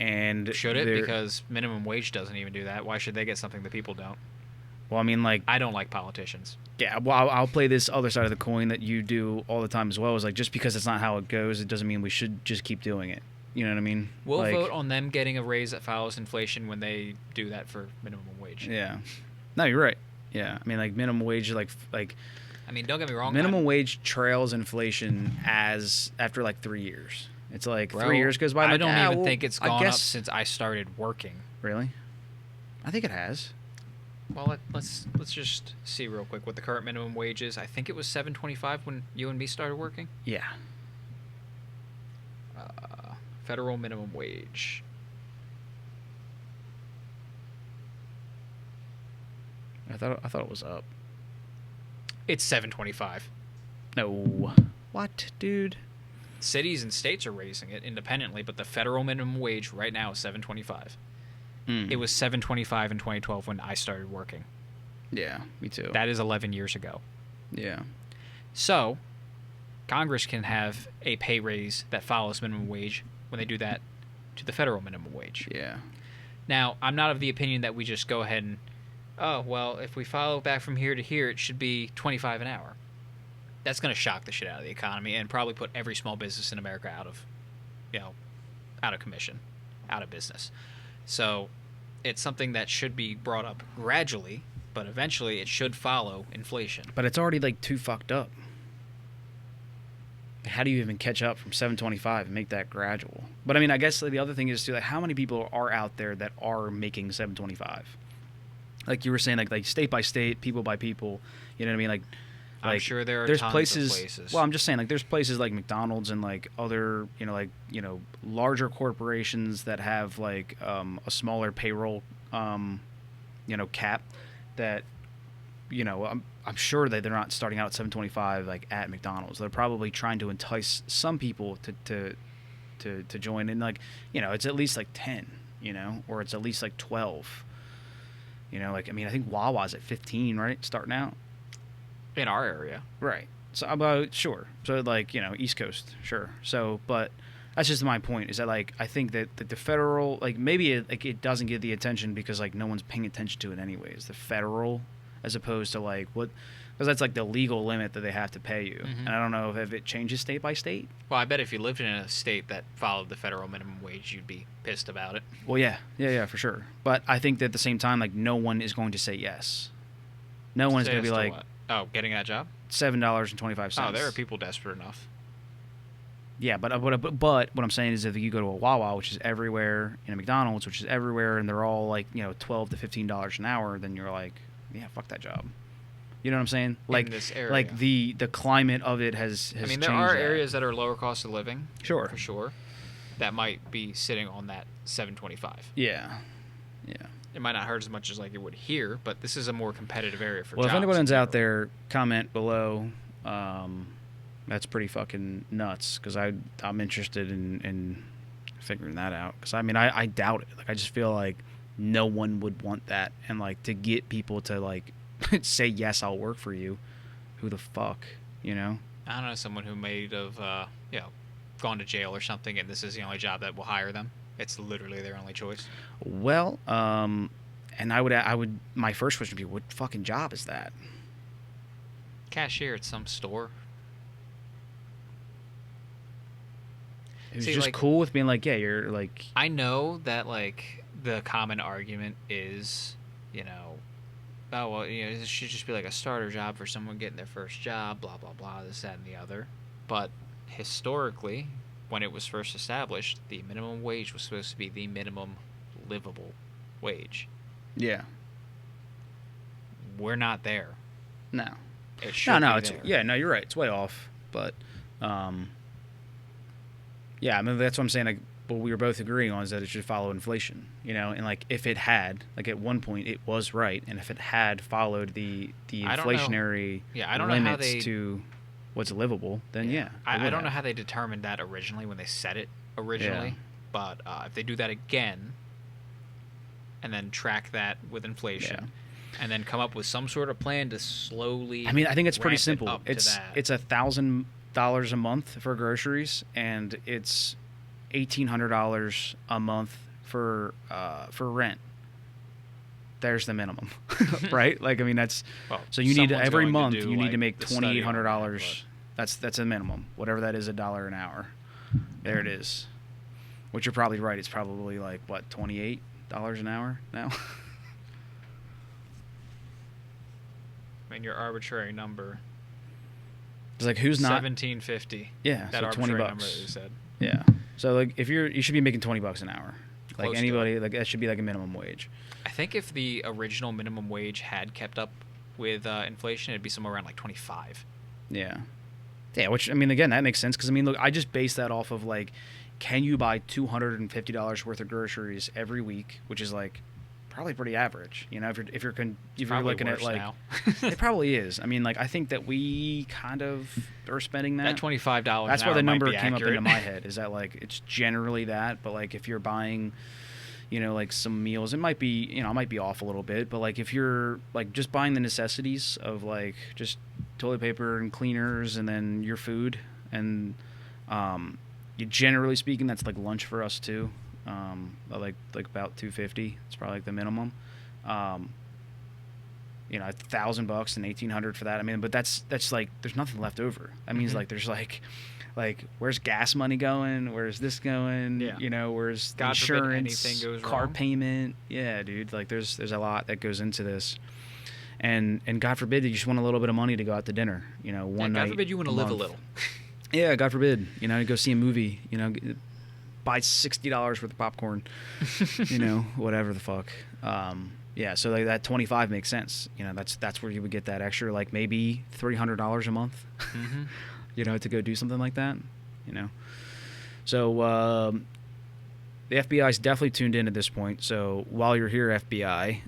And Should it? Because minimum wage doesn't even do that. Why should they get something that people don't? well, I mean, like, I don't like politicians. yeah, well, I'll play this other side of the coin that you do all the time as well. Is like, just because it's not how it goes, it doesn't mean we should just keep doing it. You know what I mean? We'll like, vote on them getting a raise that follows inflation when they do that for minimum wage. Yeah. No, you're right. Yeah, I mean, like, minimum wage, like I mean, don't get me wrong. minimum wage trails inflation as after like 3 years. It's like Bro, 3 years goes by. I like, don't even well, think it's I gone up guess- since I started working. Really? I think it has. Well, let's just see real quick what the current minimum wage is. I think it was $7.25 when you and me started working. Yeah. Federal minimum wage. I thought it was up. It's $7.25. No. What, dude? Cities and states are raising it independently, but the federal minimum wage right now is $7.25. It was $7.25 in 2012 when I started working. Yeah, me too. That is 11 years ago. Yeah. So, Congress can have a pay raise that follows minimum wage when they do that to the federal minimum wage. Yeah. Now, I'm not of the opinion that we just go ahead and, oh, well, if we follow back from here to here, it should be $25 an hour. That's going to shock the shit out of the economy and probably put every small business in America out of commission, out of business. So it's something that should be brought up gradually, but eventually it should follow inflation. But it's already like too fucked up. How do you even catch up from 725 and make that gradual? But I mean, I guess the other thing is too, like, how many people are out there that are making 725? Like you were saying, like state by state, people by people. You know what I mean? Like, I'm sure there are there's tons places, of places. Well, I'm just saying, like, there's places like McDonald's and like other, larger corporations that have like a smaller payroll, cap that, I'm sure that they're not starting out at 725 like at McDonald's. They're probably trying to entice some people to join in, like, it's at least like 10, or it's at least like 12. Like, I mean, I think Wawa's at 15, right? Starting out. In our area. Right. So about, sure. So like, East Coast, sure. So, but that's just my point, is that like, I think that the federal, like, maybe it doesn't get the attention because like no one's paying attention to it anyways. The federal, as opposed to like what, because that's like the legal limit that they have to pay you. Mm-hmm. And I don't know if it changes state by state. Well, I bet if you lived in a state that followed the federal minimum wage, you'd be pissed about it. Well, yeah, for sure. But I think that at the same time, like, no one is going to say yes. No one is going to be like, what? Oh, getting that job? $7.25. Oh, there are people desperate enough. Yeah, but what I'm saying is, if you go to a Wawa, which is everywhere, and a McDonald's, which is everywhere, and they're all like, $12 to $15 an hour, then you're like, yeah, fuck that job. You know what I'm saying? Like, in this area. Like the climate of it has I mean, changed. there are that. areas that are lower cost of living. Sure. For sure. That might be sitting on that 725. Yeah. It might not hurt as much as like it would here, but this is a more competitive area for Well, jobs. if anyone's out there, comment below. That's pretty fucking nuts, because I'm interested in figuring that out. Because I mean, I doubt it. Like, I just feel like no one would want that, and like, to get people to like say yes, I'll work for you. Who the fuck, I don't know, someone who may have gone to jail or something, and this is the only job that will hire them. It's literally their only choice. Well, and I would my first question would be, what fucking job is that? Cashier at some store. It was just like, cool with being like, yeah, you're like... I know that, like, the common argument is, oh, well, this should just be like a starter job for someone getting their first job, blah, blah, blah, this, that, and the other. But historically, when it was first established, the minimum wage was supposed to be the minimum livable wage. Yeah. We're not there. No. It should be it's there. Yeah, no, you're right. It's way off. But yeah, I mean, that's what I'm saying. Like, what we were both agreeing on is that it should follow inflation, and like, if it had, like, at one point it was right, and if it had followed the inflationary limits to what's livable, then I don't know how they determined that originally when they set it originally, but if they do that again and then track that with inflation and then come up with some sort of plan to slowly, I mean, I think it's pretty simple. It's $1,000 a month for groceries, and it's $1,800 a month for rent. There's the minimum, right? Like, I mean, that's so you need every month you need to make $2,800. That's a minimum, whatever that is, $1 an hour. There it is. Which you're probably right. It's probably like what, $28 an hour now. I mean, your arbitrary number. It's like, who's not $17.50. Yeah, that so arbitrary $20. number that you said. Yeah. So like, if you should be making $20 an hour. Like, Close anybody, like, that should be like a minimum wage. I think if the original minimum wage had kept up with inflation, it'd be somewhere around like 25. Yeah. Yeah, which, I mean, again, that makes sense, because, I mean, look, I just base that off of, like, can you buy $250 worth of groceries every week, which is, like, probably pretty average, if you're looking at, like, now. It probably is. I mean, like, I think that we kind of are spending that. That $25 That's an why hour the number might be came accurate. up into my head, is that, like, it's generally that, but, like, if you're buying, like, some meals, it might be off a little bit, but, like, if you're, like, just buying the necessities of, like, just toilet paper and cleaners and then your food, and generally speaking, that's like lunch for us too, like about $250. It's probably like the minimum. $1,000 and $1,800 for that. I mean, but that's like, there's nothing left over. That means like there's like where's gas money going? Where's this going? Yeah. Where's God forbid insurance, anything goes car wrong. payment? Yeah, dude. Like there's a lot that goes into this. And God forbid that you just want a little bit of money to go out to dinner, one night. God forbid you want to live a little. Yeah, God forbid, go see a movie, buy $60 worth of popcorn, whatever the fuck. Yeah, so like that 25 makes sense. You know, that's where you would get that extra, like maybe $300 a month, Mm-hmm. you know, to go do something like that. You know, so the FBI's definitely tuned in at this point. So while you're here, FBI,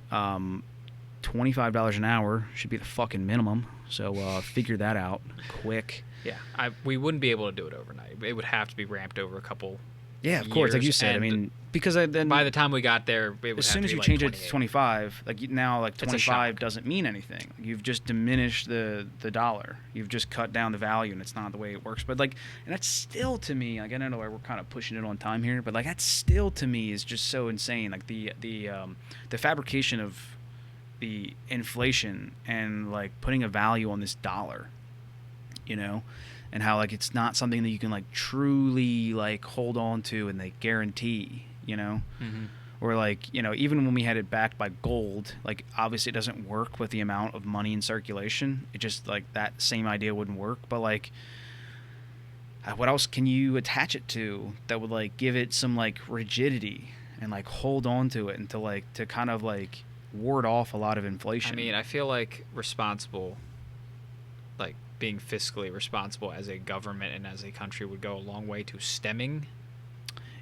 $25 an hour should be the fucking minimum. So figure that out quick. Yeah, we wouldn't be able to do it overnight. It would have to be ramped over a couple. Yeah, of course, like you said. I mean, because then by the time we got there, it would as have soon to as be you like change it 28. to 25, like now, like It's a 25 shock. doesn't mean anything. You've just diminished the dollar. You've just cut down the value, and it's not the way it works. But like, and that's still to me, like I don't know why we're kind of pushing it on time here, but like that still to me is just so insane. Like the fabrication of the inflation and like putting a value on this dollar, you know, and how like it's not something that you can like truly like hold on to and like guarantee, you know. Mm-hmm. Or like, you know, even when we had it backed by gold, like obviously it doesn't work with the amount of money in circulation. It just like that same idea wouldn't work. But like, what else can you attach it to that would like give it some like rigidity and like hold on to it and to like to kind of like ward off a lot of inflation? I mean, I feel like responsible, like being fiscally responsible as a government and as a country would go a long way to stemming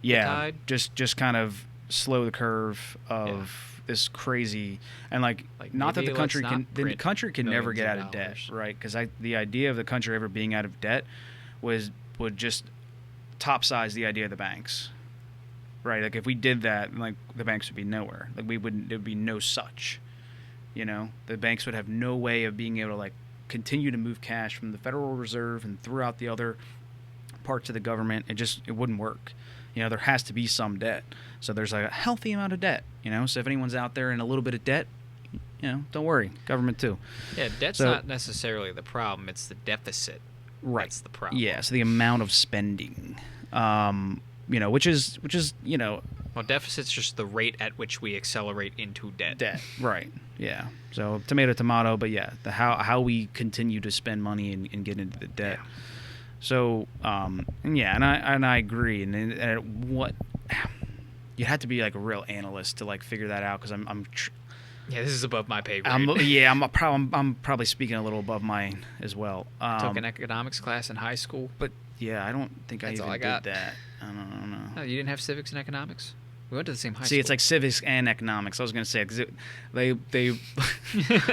the tide. just kind of slow the curve of this crazy and like not that the maybe country let's can not the print country can never millions get of out of debt, dollars. right? Because the idea of the country ever being out of debt would just top size the idea of the banks, right? Like if we did that, like the banks would be nowhere. Like there would be no such, you know, the banks would have no way of being able to like continue to move cash from the Federal Reserve and throughout the other parts of the government. It wouldn't work. You know, there has to be some debt. So there's like a healthy amount of debt, you know. So if anyone's out there in a little bit of debt, you know, don't worry, government too. Yeah, debt's not necessarily the problem. It's the deficit. Right. That's the problem. Yeah, so the amount of spending, you know, which is you know, Well, deficit's just the rate at which we accelerate into debt. Right. Yeah. So tomato, but yeah, the how we continue to spend money and get into the debt. Yeah. So and I agree, and what you had to be like a real analyst to like figure that out because Yeah, this is above my pay grade. I'm probably speaking a little above mine as well. Took an economics class in high school. But yeah, I don't think That's I all even I got. did that. I don't know. No, you didn't have civics and economics? We went to the same high school. See, it's like civics and economics. I was gonna say because they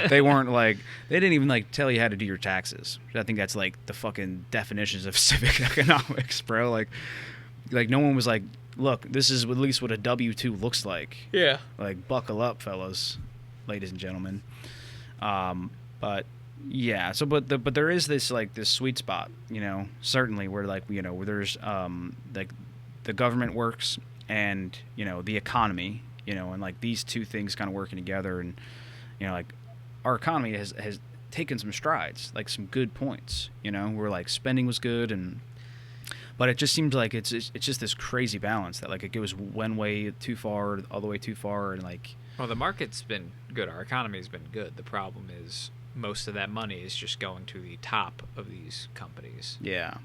they weren't like they didn't even like tell you how to do your taxes. I think that's like the fucking definitions of civic economics, bro. Like no one was like, look, this is at least what a W-2 looks like. Yeah. Like buckle up, fellas, ladies and gentlemen. But yeah, so but there is this like this sweet spot, you know, certainly where like you know where there's like the government works and you know the economy, you know, and like these two things kind of working together, and you know like our economy has taken some strides, like some good points, you know, where like spending was good but it just seems like it's just this crazy balance that like it goes one way too far, all the way too far, and like. Well, the market's been good. Our economy's been good. The problem is most of that money is just going to the top of these companies. Yeah.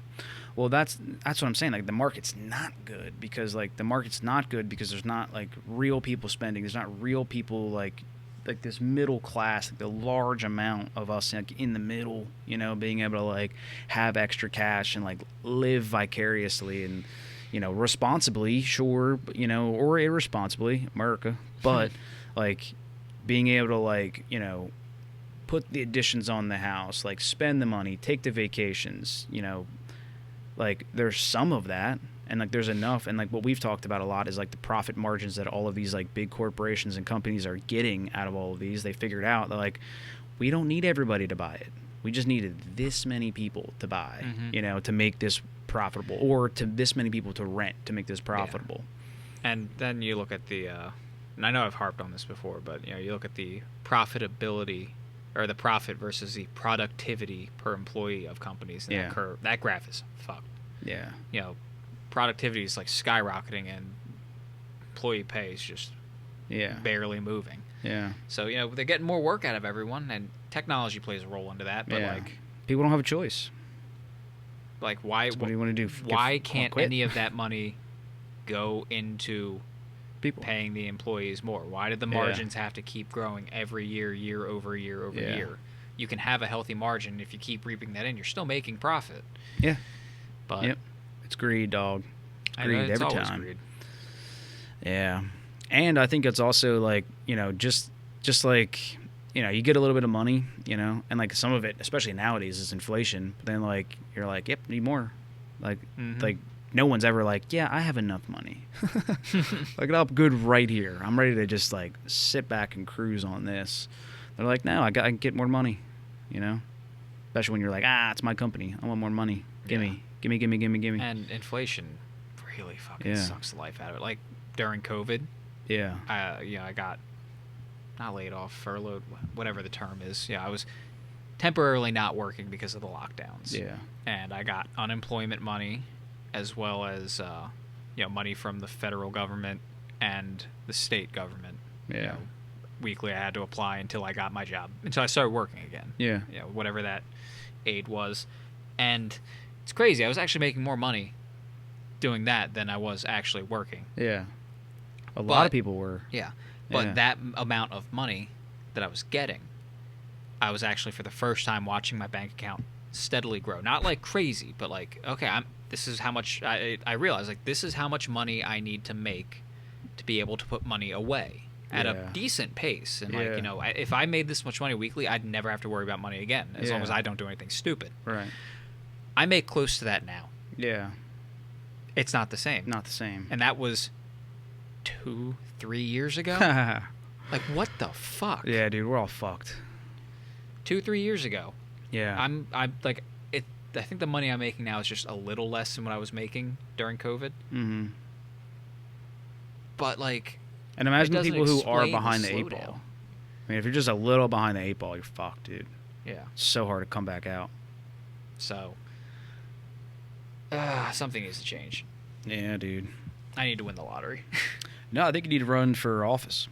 Well, that's what I'm saying. Like the market's not good because there's not like real people spending. There's not real people like this middle class, like the large amount of us like in the middle, you know, being able to like have extra cash and like live vicariously and you know responsibly, sure, you know, or irresponsibly, America, but like being able to like you know put the additions on the house, like spend the money, take the vacations, you know, like there's some of that and like there's enough, and like what we've talked about a lot is like the profit margins that all of these like big corporations and companies are getting out of all of these. They figured out that like we don't need everybody to buy it. We just needed this many people to buy, you know, to make this profitable, or to this many people to rent to make this profitable. Yeah. And then you look at the and I know I've harped on this before, but you know, you look at the profitability or the profit versus the productivity per employee of companies, and that curve, that graph is fucked. Yeah. You know, productivity is like skyrocketing and employee pay is just barely moving. Yeah. So, you know, they're getting more work out of everyone, and technology plays a role into that, but like people don't have a choice. Like why so what do you want to do? Why can't any of that money go into people paying the employees more? Why did the margins have to keep growing every year, year over year over year? You can have a healthy margin if you keep reaping that in. You're still making profit. Yeah. But it's greed, dog. It's greed it's every always time. Greed. Yeah. And I think it's also like, just like, you get a little bit of money, and like some of it, especially nowadays, is inflation. But then like you're like, yep, need more. Like like no one's ever like, yeah, I have enough money. Like, I'm good right here. I'm ready to just like sit back and cruise on this. They're like, no, I can get more money, Especially when you're like, it's my company. I want more money. Gimme. And inflation really fucking sucks the life out of it. Like during COVID, I got not laid off, furloughed, whatever the term is. I was temporarily not working because of the lockdowns. Yeah. And I got unemployment money, as well as money from the federal government and the state government. Yeah. Weekly, I had to apply until I got my job, until I started working again. Yeah. Whatever that aid was. And it's crazy. I was actually making more money doing that than I was actually working. Yeah. A lot of people were. Yeah. But that amount of money that I was getting, I was actually for the first time watching my bank account steadily grow. Not like crazy, but like, okay, this is how much I realized, like, this is how much money I need to make to be able to put money away at a decent pace. And like, if I made this much money weekly, I'd never have to worry about money again, as long as I don't do anything stupid. Right. I make close to that now. Yeah. It's not the same. Not the same. And that was 2-3 years ago. Like, what the fuck? Yeah, dude, we're all fucked. 2-3 years ago. Yeah. I'm like, I think the money I'm making now is just a little less than what I was making during COVID. Mm-hmm. But like, and imagine the people who are behind the 8 ball. I mean, if you're just a little behind the 8 ball, you're fucked, dude. Yeah. It's so hard to come back out. So, something needs to change. Yeah, dude. I need to win the lottery. No, I think you need to run for office.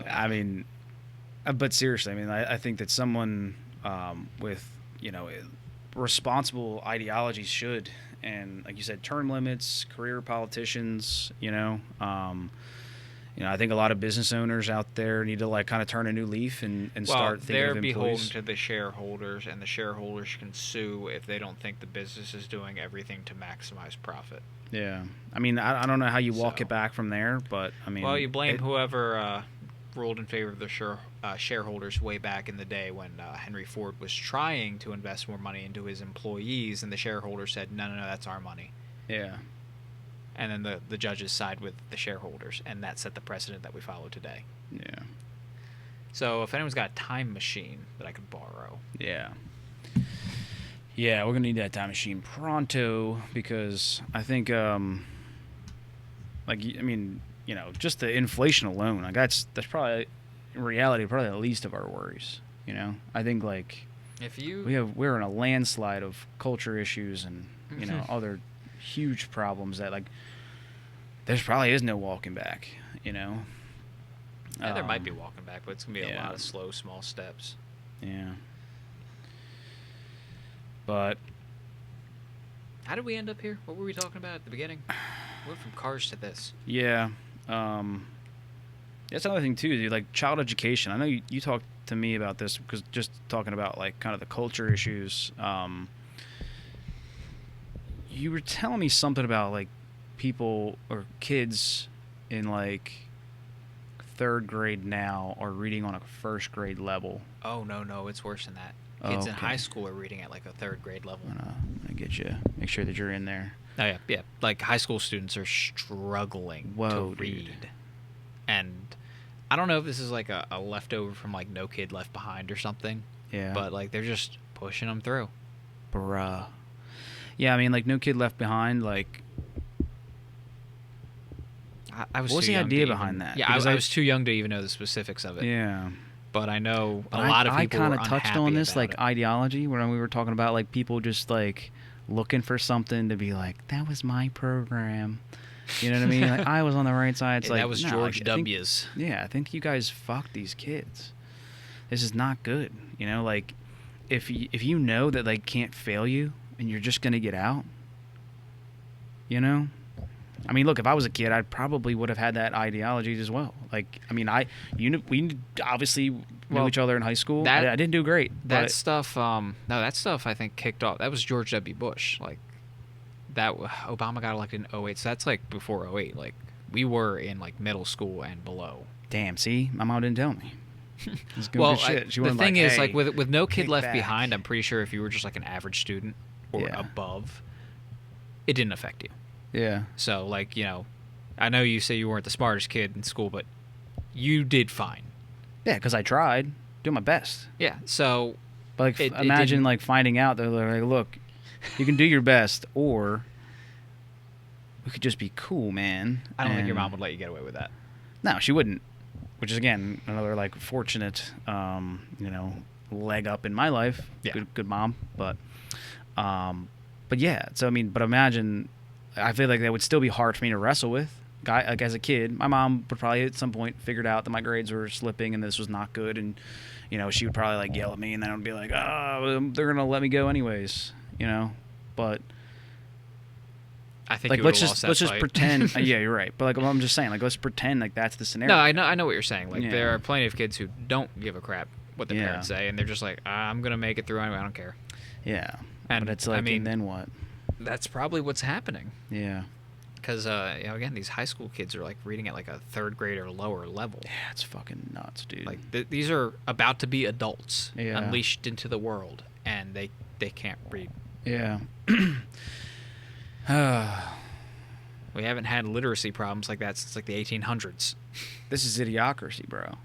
I mean, but seriously, I mean, I think that someone with, responsible ideologies should, and like you said, term limits, career politicians, I think a lot of business owners out there need to like kind of turn a new leaf and start thinking of employees. They're beholden to the shareholders, and the shareholders can sue if they don't think the business is doing everything to maximize profit. Yeah. I mean, I don't know how you walk it back from there, but I mean... Well, you blame whoever ruled in favor of the shareholders way back in the day when Henry Ford was trying to invest more money into his employees, and the shareholders said, no, that's our money. Yeah. And then the judges side with the shareholders, and that set the precedent that we follow today. Yeah. So if anyone's got a time machine that I could borrow... Yeah. Yeah, we're going to need that time machine pronto, because I think, just the inflation alone, like that's probably, in reality, probably the least of our worries, I think, like, we're in a landslide of culture issues and, other huge problems that, like, there probably is no walking back, Yeah, there might be walking back, but it's going to be a lot of slow, small steps. Yeah. But how did we end up here? What were we talking about at the beginning? We went from cars to this. Yeah. That's another thing, too, dude, like child education. I know you talked to me about this because just talking about, like, kind of the culture issues. You were telling me something about, like, people or kids in, like, 3rd grade now are reading on a 1st grade level. Oh, no, it's worse than that. Kids in high school are reading at like a 3rd grade level. I'm gonna get you. Make sure that you're in there. Oh yeah. Like high school students are struggling to read, dude. And I don't know if this is like a leftover from like No Kid Left Behind or something. Yeah. But like they're just pushing them through. Bruh. Yeah, I mean, like No Kid Left Behind. Like, I was. What was the idea behind that? Yeah, I was too young to even know the specifics of it. Yeah. But I know a lot of people I kind of of touched on this, like, ideology, when we were talking about, like, people just, like, looking for something to be like, that was my program. You know what I mean? Like, I was on the right side. It's like, that was George W.'s. I think you guys fucked these kids. This is not good. Like, if you know that they can't fail you and you're just going to get out, you know? I mean, look, if I was a kid, I probably would have had that ideology as well. Like, I mean, we obviously knew each other in high school. I didn't do great. That stuff, no, that stuff I think kicked off. That was George W. Bush. Like, that Obama got elected in 08, so that's like before 08. Like, we were in like middle school and below. Damn, see? My mom didn't tell me. Well, the thing is, like, with no kid left back. behind, I'm pretty sure if you were just like an average student or above, it didn't affect you. Yeah. So, like, you know, I know you say you weren't the smartest kid in school, but you did fine. Yeah, because I tried, doing my best. Yeah, so... But, like, imagine, like, finding out, they're like, look, you can do your best, or we could just be cool, man. I don't think your mom would let you get away with that. No, she wouldn't. Which is, again, another, like, fortunate, you know, leg up in my life. Yeah. Good mom. But yeah, so, I mean, but imagine... I feel like that would still be hard for me to wrestle with. Like, as a kid, my mom would probably at some point figured out that my grades were slipping and this was not good, and you know she would probably like yell at me, and then I would be like, "Oh, they're gonna let me go anyways," you know. But I think like let's just fight. pretend. Yeah, you're right. But like I'm just saying, like let's pretend like that's the scenario. No, I know what you're saying. Like there are plenty of kids who don't give a crap what the parents say, and they're just like, I'm gonna make it through anyway. I don't care. Yeah, and but it's like, I mean, and then what? That's probably what's happening. Yeah. Because, you know, again, these high school kids are, like, reading at, like, a third grade or lower level. Yeah, it's fucking nuts, dude. Like, these are about to be adults unleashed into the world, and they can't read. Yeah. We haven't had literacy problems like that since, like, the 1800s. This is idiocracy, bro.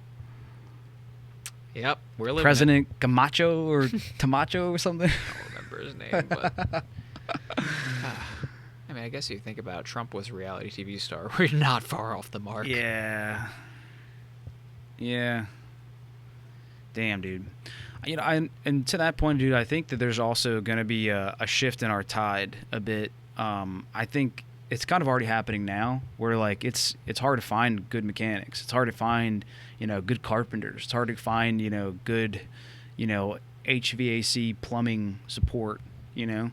Yep, we're living President Camacho or Tamacho or something? I don't remember his name, but... I mean, I guess you think about it, Trump was a reality TV star. We're not far off the mark. Yeah. Yeah. Damn, dude. You know, and to that point, dude, I think that there's also going to be a shift in our tide a bit. I think it's kind of already happening now, where like it's hard to find good mechanics. It's hard to find, you know, good carpenters. It's hard to find, you know, good, you know, HVAC plumbing support. You know.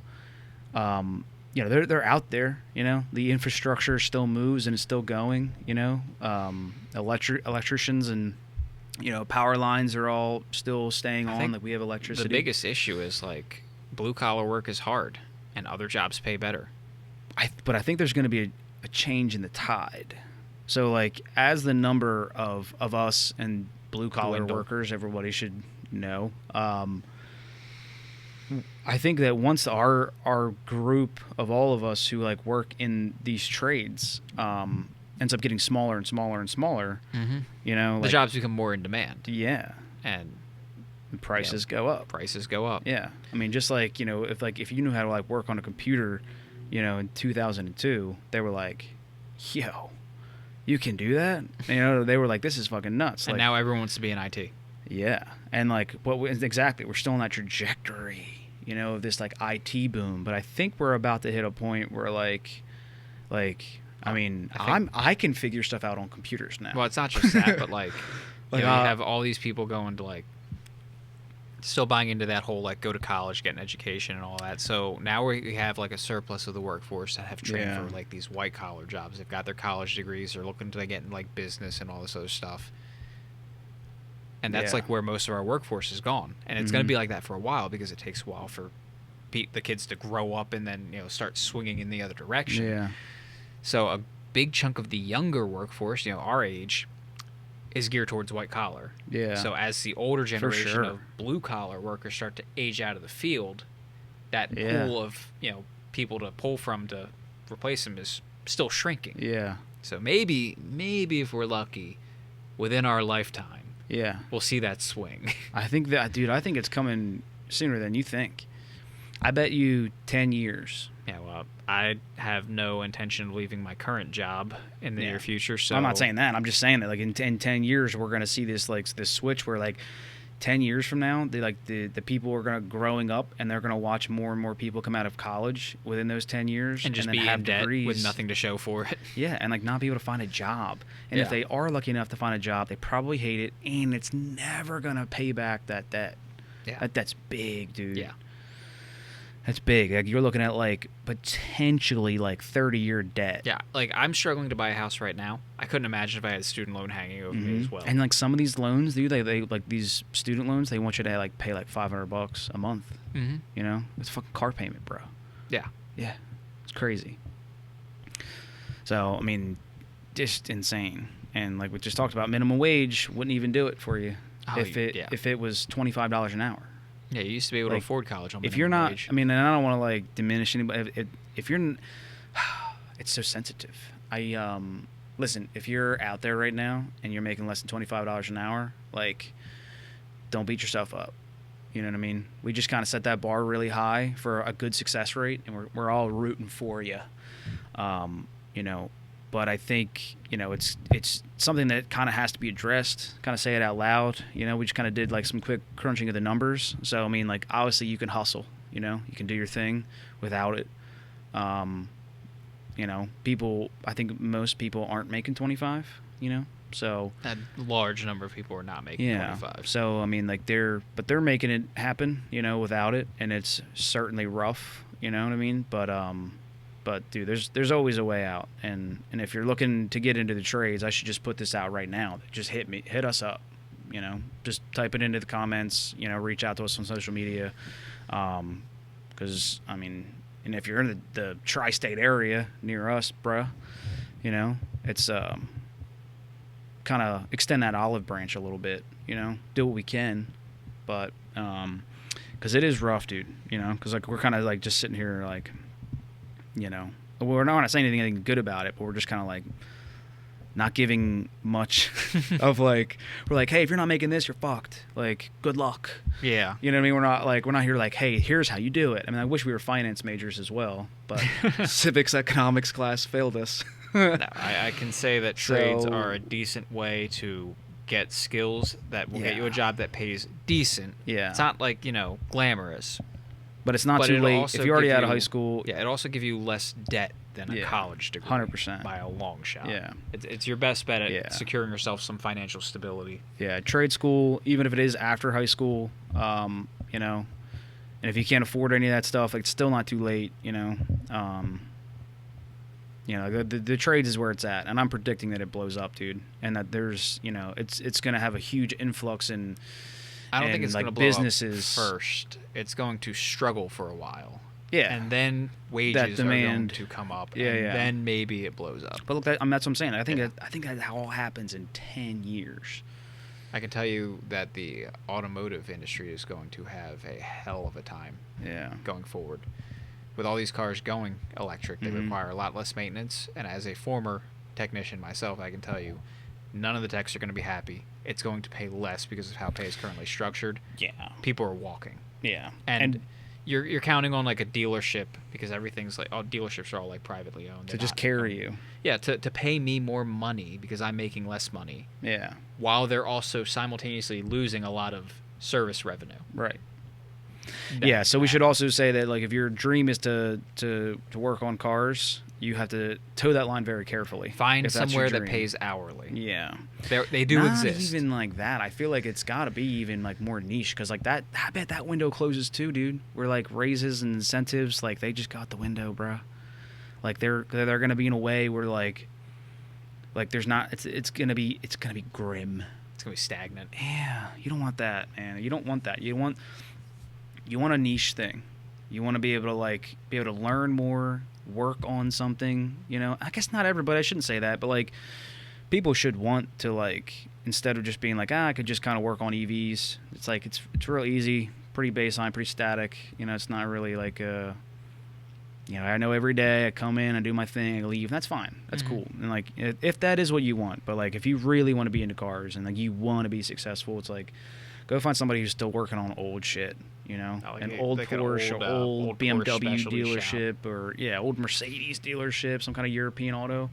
You know, they're out there, you know, the infrastructure still moves and it's still going, you know, electricians and, you know, power lines are all still staying on, like we have electricity. The biggest issue is like blue collar work is hard and other jobs pay better. But I think there's going to be a change in the tide. So like as the number of us and blue collar workers, everybody should know, I think that once our group of all of us who like work in these trades ends up getting smaller and smaller and smaller, you know, the jobs become more in demand. Yeah, and prices go up. Prices go up. Yeah, I mean, just like, you know, if you knew how to like work on a computer, you know, in 2002, they were like, "Yo, you can do that?" You know, they were like, "This is fucking nuts." And like, now everyone wants to be in IT. Yeah, and like exactly, we're still on that trajectory, you know, of this like IT boom. But I think we're about to hit a point where like, I mean, I can figure stuff out on computers now. Well, it's not just that, but like, you have all these people going to like, still buying into that whole like go to college, get an education, and all that. So now we have like a surplus of the workforce that have trained for like these white collar jobs. They've got their college degrees. They're looking to get in like business and all this other stuff. And that's like where most of our workforce is gone. And it's going to be like that for a while because it takes a while for the kids to grow up and then, you know, start swinging in the other direction. Yeah. So a big chunk of the younger workforce, you know, our age, is geared towards white collar. Yeah. So as the older generation of blue collar workers start to age out of the field, that pool of, you know, people to pull from to replace them is still shrinking. Yeah. So maybe if we're lucky, within our lifetime, we'll see that swing. I think that, dude, I think it's coming sooner than you think. I bet you 10 years. Yeah, well, I have no intention of leaving my current job in the near future. So I'm not saying that. I'm just saying that, like, in 10 years, we're going to see this, like, this switch where, like, 10 years from now, the people are going to growing up and they're going to watch more and more people come out of college within those 10 years and just be have in debt degrees with nothing to show for it. Yeah, and like not be able to find a job. And if they are lucky enough to find a job, they probably hate it, and it's never going to pay back that debt. Yeah. That's big, dude. Yeah. That's big. Like you're looking at like potentially like 30-year debt. Yeah, like I'm struggling to buy a house right now. I couldn't imagine if I had a student loan hanging over me as well. And like some of these loans, dude, they like these student loans, they want you to like pay like $500 a month. You know, it's a fucking car payment, bro. Yeah. Yeah, it's crazy. So I mean, just insane. And like we just talked about, minimum wage wouldn't even do it for you if it was $25 an hour. Yeah, you used to be able to afford college on minimum if you're not wage. I mean, and I don't want to like diminish anybody. If you're it's so sensitive. Listen, if you're out there right now and you're making less than $25 an hour, like, don't beat yourself up. You know what I mean? We just kind of set that bar really high for a good success rate, and we're all rooting for you. You know, but I think, you know, it's something that kind of has to be addressed, kind of say it out loud. You know, we just kind of did like some quick crunching of the numbers. So, I mean, like, obviously you can hustle, you know, you can do your thing without it. You know, I think most people aren't making 25, you know, so. A large number of people are not making 25. So, I mean, like they're making it happen, you know, without it. And it's certainly rough, you know what I mean? But dude, there's always a way out. And if you're looking to get into the trades, I should just put this out right now. Just hit us up, you know, just type it into the comments, you know, reach out to us on social media. 'Cause I mean, and if you're in the tri-state area near us, bruh, you know, it's kind of extend that olive branch a little bit, you know, do what we can. But because it is rough, dude, you know, because like we're kind of like just sitting here like, you know, we're not saying anything good about it, but we're just kind of like not giving much of like, we're like, hey, if you're not making this, you're fucked. Like, good luck. Yeah. You know what I mean? We're not here like, hey, here's how you do it. I mean, I wish we were finance majors as well, but civics economics class failed us. No, I can say that trades are a decent way to get skills that will get you a job that pays decent. Yeah. It's not like, you know, glamorous. But it's not too late if you're already out of high school. Yeah, it also give you less debt than a college degree. 100%. By a long shot. Yeah. It's your best bet at securing yourself some financial stability. Yeah, trade school, even if it is after high school, you know, and if you can't afford any of that stuff, like, it's still not too late, you know. You know, the trades is where it's at, and I'm predicting that it blows up, dude, and that there's, you know, it's going to have a huge influx in I don't think it's like going to blow businesses up first. It's going to struggle for a while. Yeah. And then wages are going to come up, and then maybe it blows up. But look, that's what I'm saying. I think that all happens in 10 years. I can tell you that the automotive industry is going to have a hell of a time going forward. With all these cars going electric, they require a lot less maintenance. And as a former technician myself, I can tell you, none of the techs are going to be happy. It's going to pay less because of how pay is currently structured. Yeah. People are walking. Yeah. And you're counting on like a dealership, because everything's like, dealerships are all like privately owned. To just carry you. Yeah, to pay me more money because I'm making less money. Yeah. While they're also simultaneously losing a lot of service revenue. Right. Yeah, so we should also say that, like, if your dream is to work on cars, you have to toe that line very carefully. Find somewhere that pays hourly. Yeah. They do Not exist. Even like that. I feel like it's got to be even like more niche, because like that, I bet that window closes too, dude. Where like raises and incentives, like they just got the window, bruh. Like they're gonna be in a way where like there's not. It's gonna be grim. It's gonna be stagnant. Yeah, you don't want that, man. You don't want that. You want a niche thing. You want to be able to learn more, work on something, you know. I guess not everybody, I shouldn't say that, but like people should want to, like, instead of just being like, I could just kind of work on EVs. It's like it's real easy, pretty baseline, pretty static. You know, it's not really like you know, I know every day I come in, I do my thing, I leave. That's fine. That's cool. And like if that is what you want, but like if you really want to be into cars and like you want to be successful, it's like go find somebody who's still working on old shit, you know, an old Porsche, old BMW dealership, or old Mercedes dealership, some kind of European auto,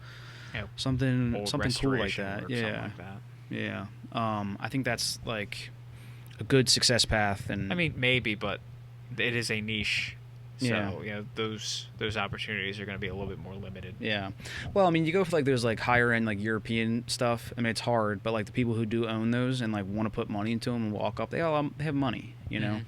something cool like that. Yeah. I think that's like a good success path. And I mean, maybe, but it is a niche. So, you know, those opportunities are going to be a little bit more limited. Yeah. Well, I mean, you go for like those like higher end like European stuff. I mean, it's hard, but like the people who do own those and like want to put money into them and walk up, they all have money, you know.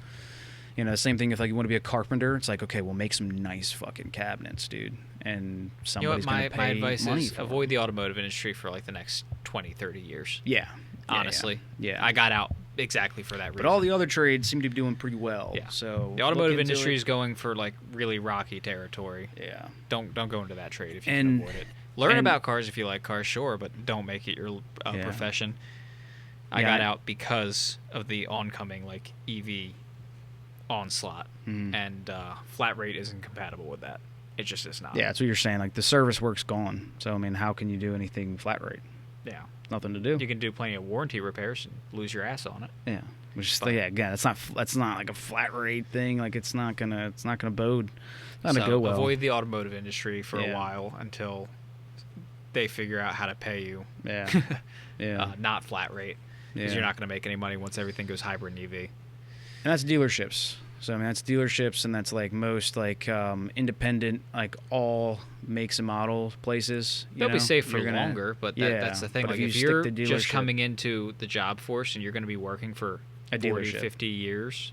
You know, same thing if like you want to be a carpenter. It's like, okay, we'll make some nice fucking cabinets, dude. And somebody's You know what, going to my pay advice money is for avoid the automotive industry for like the next 20, 30 years. Yeah. Honestly. Yeah. I got out exactly for that reason. But all the other trades seem to be doing pretty well. Yeah. So the automotive industry is going for like really rocky territory. Yeah. Don't go into that trade if you can avoid it. Learn about cars if you like cars, sure, but don't make it your profession. I got out because of the oncoming like EV onslaught, and flat rate isn't compatible with that. It just is not. Yeah, that's what you're saying. Like the service work's gone. So I mean, how can you do anything flat rate? Yeah. Nothing to do. You can do plenty of warranty repairs and lose your ass on it. Yeah. Which is again, that's not like a flat rate thing. Like it's not gonna bode. It's not gonna go well. Avoid the automotive industry for a while until they figure out how to pay you. Yeah. Yeah. Not flat rate, because you're not gonna make any money once everything goes hybrid and EV. And that's dealerships. So I mean, that's dealerships, and that's like most like independent, like all makes and model places. They'll be safe for longer, but that's the thing. Like if you're just coming into the job force and you're going to be working for a 40, 50 years,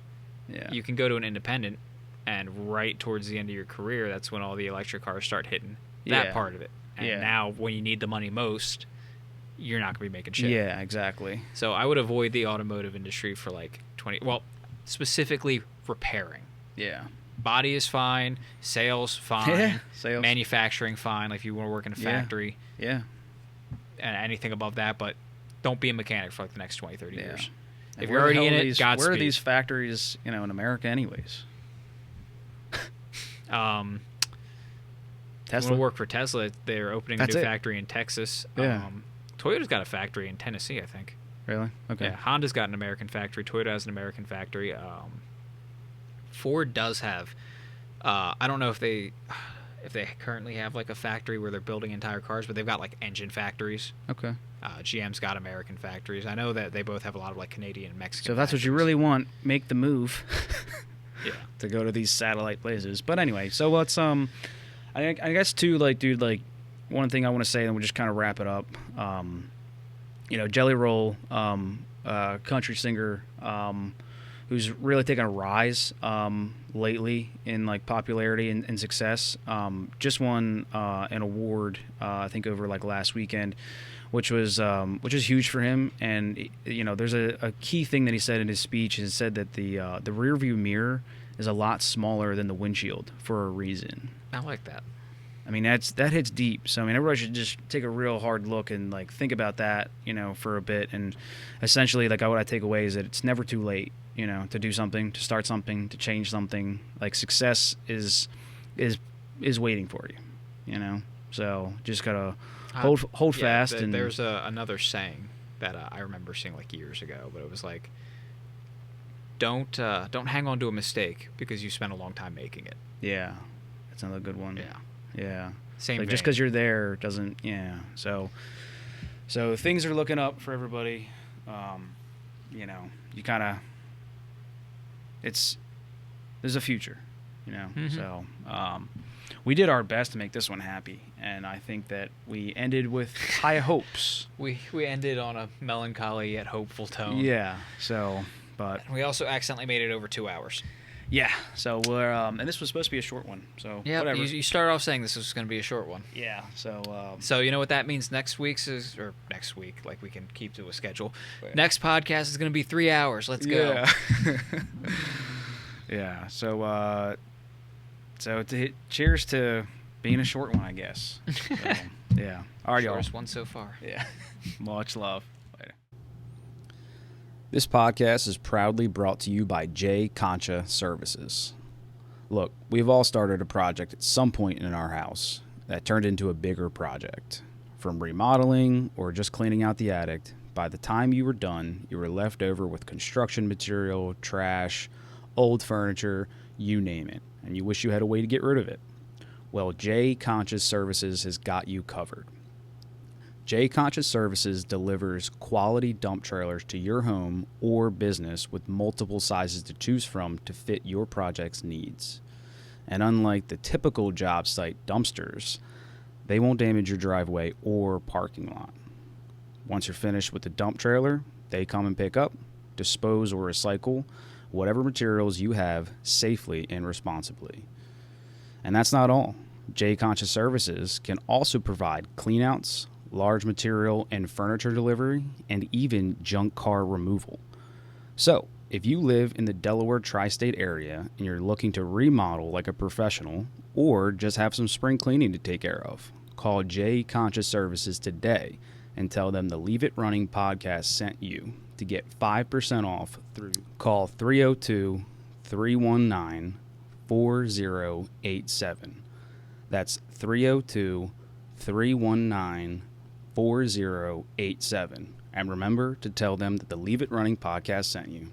you can go to an independent, and right towards the end of your career, that's when all the electric cars start hitting that part of it. And now, when you need the money most, you're not going to be making shit. Yeah, exactly. So I would avoid the automotive industry for like 20. Well, specifically repairing. Yeah. Body is fine. Sales fine. Sales. Manufacturing fine. Like if you want to work in a factory. Yeah. And anything above that, but don't be a mechanic for like the next 20, 30 years. And if you're already in it, Godspeed. Where are these factories, in America anyways? Tesla. Want to work for Tesla? They're opening a new factory in Texas. Yeah. Toyota's got a factory in Tennessee, I think. Really? Okay. Yeah. Honda's got an American factory. Toyota has an American factory. Ford does have. I don't know if they currently have like a factory where they're building entire cars, but they've got like engine factories. Okay. GM's got American factories. I know that they both have a lot of like Canadian and Mexican. So if that's factories. what you really want, make the move. Yeah. To go to these satellite places. But anyway, so let's I guess too, like, dude, like one thing I want to say, and we'll just kind of wrap it up. Jelly Roll, country singer, who's really taken a rise lately in like popularity and success. Just won an award, I think over like last weekend, which is huge for him. And there's a key thing that he said in his speech. He said that the rear view mirror is a lot smaller than the windshield for a reason. I like that. I mean, that hits deep. So I mean, everybody should just take a real hard look and like think about that, for a bit. And essentially, like what I take away is that it's never too late, to do something, to start something, to change something. Like success is waiting for you, So just gotta hold fast. And there's another saying that I remember seeing like years ago, but it was like, don't hang on to a mistake because you spent a long time making it. Yeah, that's another good one. Yeah. Same. Like just because you're there doesn't. Yeah. So things are looking up for everybody. You kind of. There's a future. Mm-hmm. So we did our best to make this one happy, and I think that we ended with high hopes. We ended on a melancholy yet hopeful tone. Yeah. So, but and we also accidentally made it over 2 hours. Yeah, so we're and this was supposed to be a short one, so whatever. You started off saying this was going to be a short one. Yeah, so so you know what that means? Next week, like we can keep to a schedule. Yeah. Next podcast is going to be 3 hours. Let's go. Yeah. So cheers to being a short one, I guess. So, yeah. All right, y'all. Shortest one so far. Yeah. Much love. This podcast is proudly brought to you by Concha Services. Look, we've all started a project at some point in our house that turned into a bigger project. From remodeling or just cleaning out the attic, by the time you were done, you were left over with construction material, trash, old furniture, you name it, and you wish you had a way to get rid of it. Well, Concha Services has got you covered. Concha Services delivers quality dump trailers to your home or business with multiple sizes to choose from to fit your project's needs. And unlike the typical job site dumpsters, they won't damage your driveway or parking lot. Once you're finished with the dump trailer, they come and pick up, dispose, or recycle whatever materials you have safely and responsibly. And that's not all. Concha Services can also provide cleanouts, large material and furniture delivery, and even junk car removal. So, if you live in the Delaware tri-state area and you're looking to remodel like a professional or just have some spring cleaning to take care of, call Concha Services today and tell them the Leave It Running podcast sent you to get 5% off through call 302-319-4087. That's 302-319-4087. And remember to tell them that the Leave It Running podcast sent you.